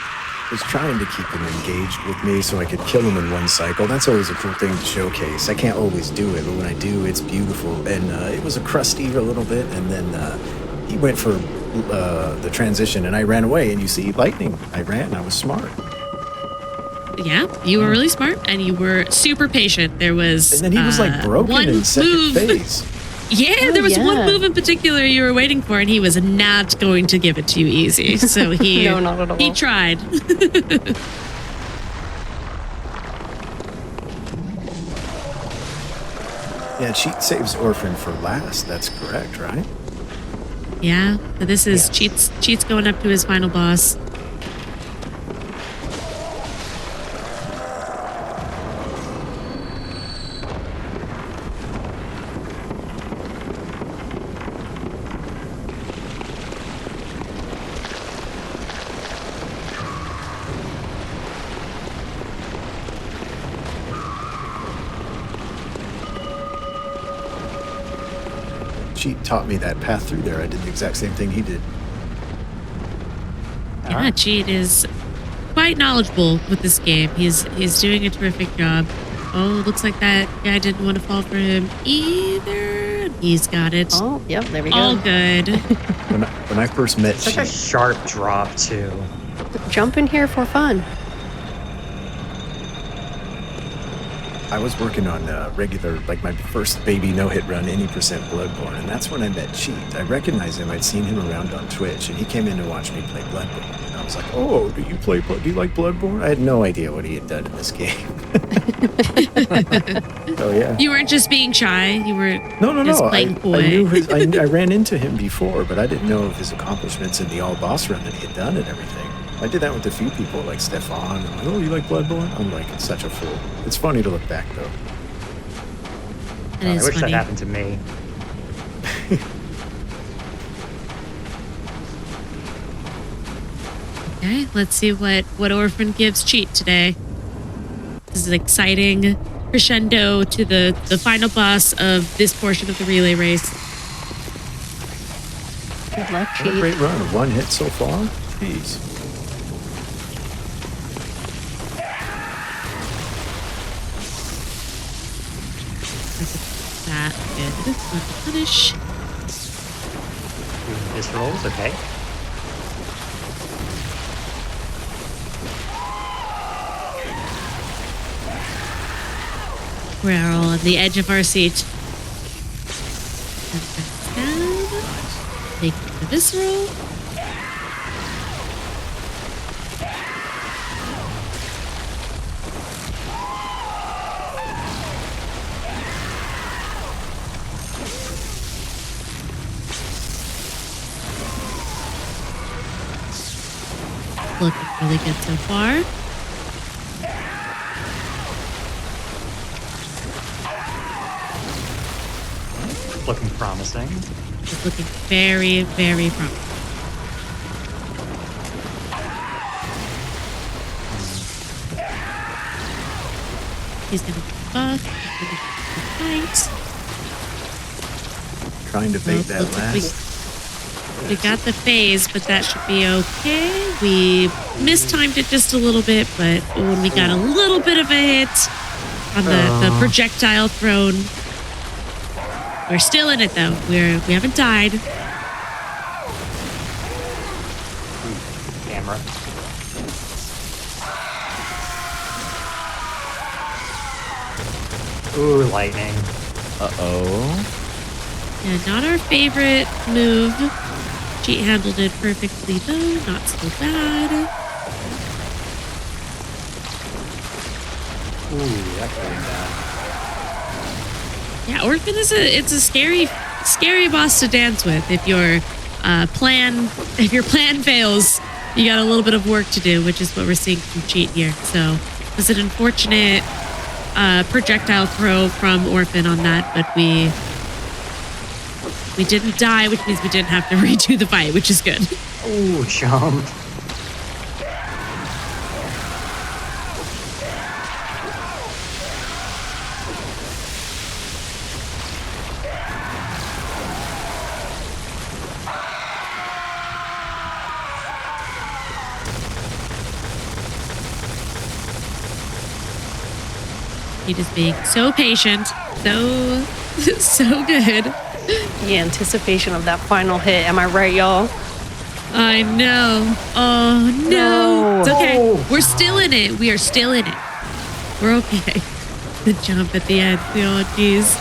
was trying to keep him engaged with me so I could kill him in one cycle. That's always a cool thing to showcase. I can't always do it, but when I do, it's beautiful. And it was a crusty a little bit, and then he went for the transition, and I ran away. And you see, lightning. I ran. I was smart. Yeah, you were really smart, and you were super patient. There was And then he was like broken in second phase. Yeah, there was one move in particular you were waiting for, and he was not going to give it to you easy. So he No, not at all. he tried. Yeah, Cheat saves Orphan for last. That's correct, right? Yeah, so this is Cheat's going up to his final boss. Cheat taught me that path through there. I did the exact same thing he did. Yeah, Cheat is quite knowledgeable with this game. He's doing a terrific job. Oh, looks like that guy didn't want to fall for him either. He's got it. Oh, yep, there we go. All good. When I first met Such a Cheat, sharp drop, too. Jump in here for fun. I was working on regular, like my first baby no-hit run, any percent Bloodborne, and that's when I met Cheat. I recognized him. I'd seen him around on Twitch, and he came in to watch me play Bloodborne. And I was like, "Oh, do you like Bloodborne?" I had no idea what he had done in this game. Oh yeah. You weren't just being shy. You were No. just playing coy. I knew I ran into him before, but I didn't know of his accomplishments in the all boss run that he had done and everything. I did that with a few people like Stefan. I'm like, "Oh, you like Bloodborne?" I'm like, it's such a fool. It's funny to look back though. That I is wish funny. that happened to me. Okay, let's see what Orphan gives Cheat today. This is an exciting crescendo to the final boss of this portion of the relay race. Good luck, What a Cheat. great run. One hit so far. Jeez. That good. Not to punish. This rolls, okay. We're all on the edge of our seat. Take the visceral. Looking really good so far. Looking promising. It's looking very, very promising. He's gonna be buff. He's gonna be fight. Trying to bait that Looks like last. we got the phase, but that should be okay. We mistimed it just a little bit, but when we got a little bit of a hit on the projectile thrown. We're still in it though. We haven't died. Camera. Ooh, lightning. Uh-oh. Yeah, not our favorite move. Cheat handled it perfectly though. Not so bad. Ooh, that could be bad. Yeah, Orphan is a scary boss to dance with if your plan fails. You got a little bit of work to do, which is what we're seeing from Cheat here. So it was an unfortunate projectile throw from Orphan on that, but we didn't die, which means we didn't have to redo the fight, which is good. Oh, jump. He just being so patient, so good. The anticipation of that final hit. Am I right, y'all? I know. Oh no. It's okay. We're still in it. We are still in it. We're okay. The jump at the end. Oh jeez.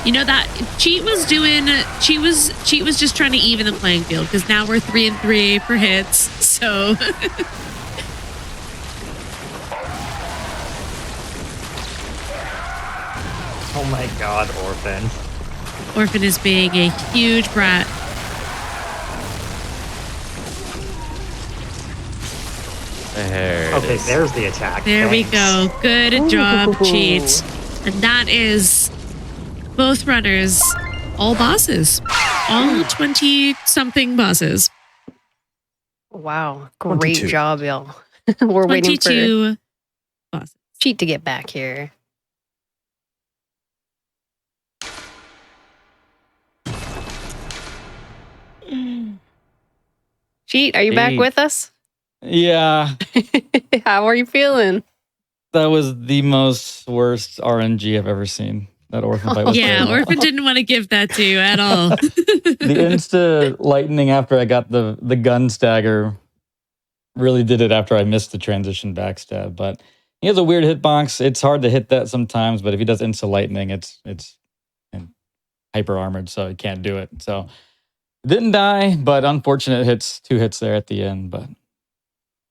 You know that Cheat was just trying to even the playing field because now we're 3-3 for hits. So Oh my god, Orphan. Orphan is being a huge brat. There it Okay, is. there's the attack. There we Thanks. go. Good job, Cheat. And that is both runners, all bosses. All 20-something bosses. Wow. Great 22. job, y'all. We're waiting for 22 bosses. Cheat to get back here. Cheat, are you back Cheat. with us? Yeah, How are you feeling? that was the worst RNG I've ever seen. That Orphan fight was Yeah, terrible. Orphan didn't want to give that to you at all. The insta lightning after I got the gun stagger really did it after I missed the transition backstab. But he has a weird hitbox. It's hard to hit that sometimes, but if he does insta lightning, it's hyper armored, so he can't do it. So didn't die, but unfortunate hits, 2 hits there at the end. But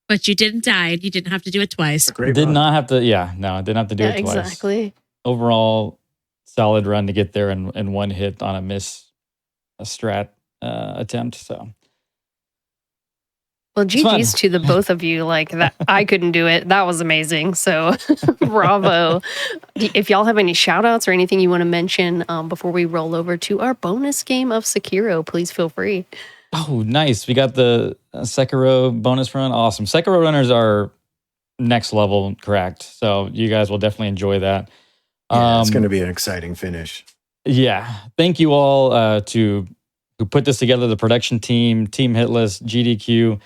But you didn't die. You didn't have to do it twice. Great did run. not have to. Yeah, no, I didn't have to do Yeah, it twice. exactly. Overall, solid run to get there in one hit on a strat attempt. So Well, fun. GG's to the both of you. Like that, I couldn't do it. That was amazing. So, bravo. If y'all have any shout outs or anything you want to mention before we roll over to our bonus game of Sekiro, please feel free. Oh, nice. We got the Sekiro bonus run. Awesome. Sekiro runners are next level cracked. So you guys will definitely enjoy that. Yeah, it's going to be an exciting finish. Yeah. Thank you all who put this together, the production team, Team Hitless, GDQ,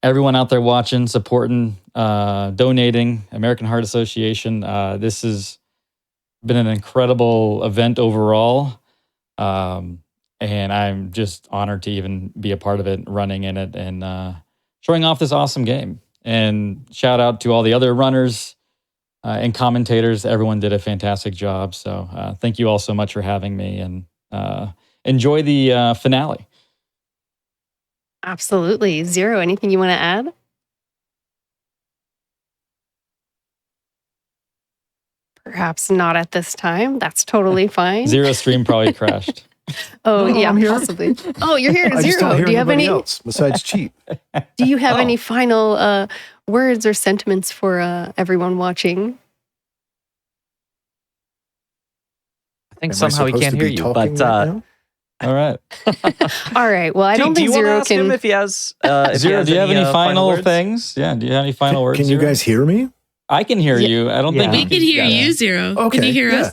everyone out there watching, supporting, donating, American Heart Association. This has been an incredible event overall. And I'm just honored to even be a part of it, running in it, and showing off this awesome game. And shout out to all the other runners and commentators. Everyone did a fantastic job. So thank you all so much for having me, and enjoy the finale. Absolutely. Zero, anything you want to add? Perhaps not at this time. That's totally fine. Zero stream probably crashed. Oh, No, yeah, I'm here. possibly. Oh, you're here, I just Zero. don't hear Do you have anybody any? else besides cheat. Do you have Oh. any final words or sentiments for everyone watching? I think Am I somehow he supposed can't to hear be you, talking but right now? All right. All right. Well, I don't do think you want to Zero ask him can. if he has? If he Zero, has do you have any final words? things? Yeah, do you have any final words? Can you Zero? guys hear me? I can hear Yeah. you. I don't think Yeah. We can hear yeah. you, Zero. Okay. Can you hear yeah. us?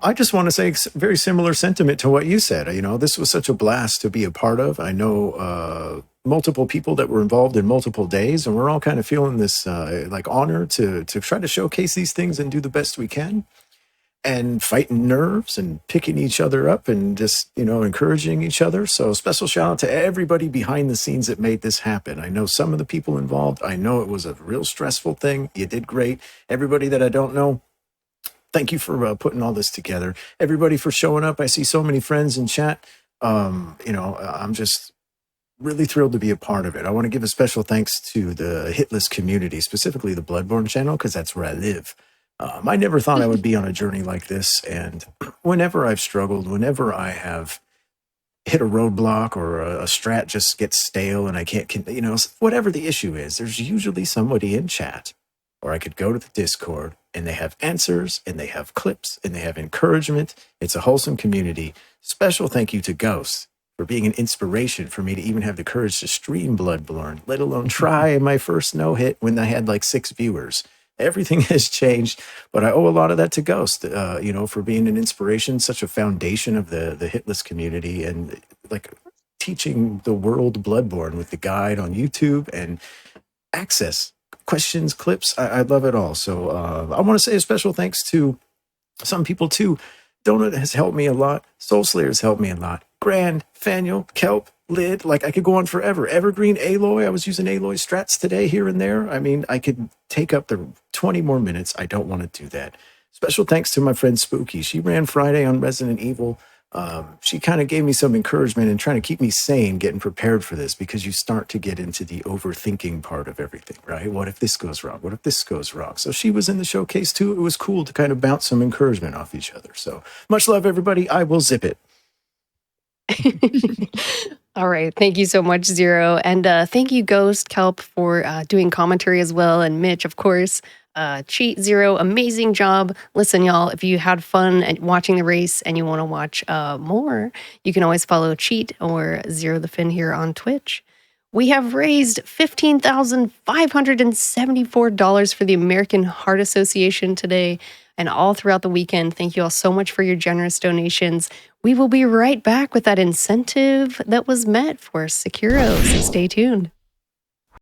I just want to say very similar sentiment to what you said. You know, this was such a blast to be a part of. I know multiple people that were involved in multiple days, and we're all kind of feeling this like honor to try to showcase these things and do the best we can, and fighting nerves and picking each other up and just, you know, encouraging each other. So special shout out to everybody behind the scenes that made this happen. I know some of the people involved. I know it was a real stressful thing. You did great. Everybody that I don't know, thank you for putting all this together. Everybody for showing up. I see so many friends in chat. You know, I'm just really thrilled to be a part of it. I want to give a special thanks to the Hitless community, specifically the Bloodborne channel, because that's where I live. I never thought I would be on a journey like this. And whenever I've struggled, whenever I have hit a roadblock or a strat just gets stale and I can't, whatever the issue is, there's usually somebody in chat, or I could go to the Discord and they have answers and they have clips and they have encouragement. It's a wholesome community. Special thank you to Ghost for being an inspiration for me to even have the courage to stream Bloodborne, let alone try my first no-hit when I had like 6 viewers. Everything has changed, but I owe a lot of that to Ghost, for being an inspiration, such a foundation of the Hitless community, and like teaching the world Bloodborne with the guide on YouTube and access, questions, clips. I love it all. So I want to say a special thanks to some people too. Donut has helped me a lot. Soul Slayer has helped me a lot. Grand, Faniel, Kelp, Lid, like I could go on forever. Evergreen, Aloy, I was using Aloy strats today here and there. I mean, I could take up the 20 more minutes. I don't want to do that. Special thanks to my friend Spooky. She ran Friday on Resident Evil. She kind of gave me some encouragement and trying to keep me sane, getting prepared for this, because you start to get into the overthinking part of everything, right? What if this goes wrong? What if this goes wrong? So she was in the showcase too. It was cool to kind of bounce some encouragement off each other. So much love, everybody. I will zip it. All right. Thank you so much, Zero. And thank you, Ghost, Kelp, for doing commentary as well. And Mitch, of course. Cheat, Zero, amazing job. Listen, y'all, if you had fun at watching the race and you want to watch more, you can always follow Cheat or Zero the Fin here on Twitch. We have raised $15,574 for the American Heart Association today and all throughout the weekend. Thank you all so much for your generous donations. We will be right back with that incentive that was met for Sekiro, so stay tuned.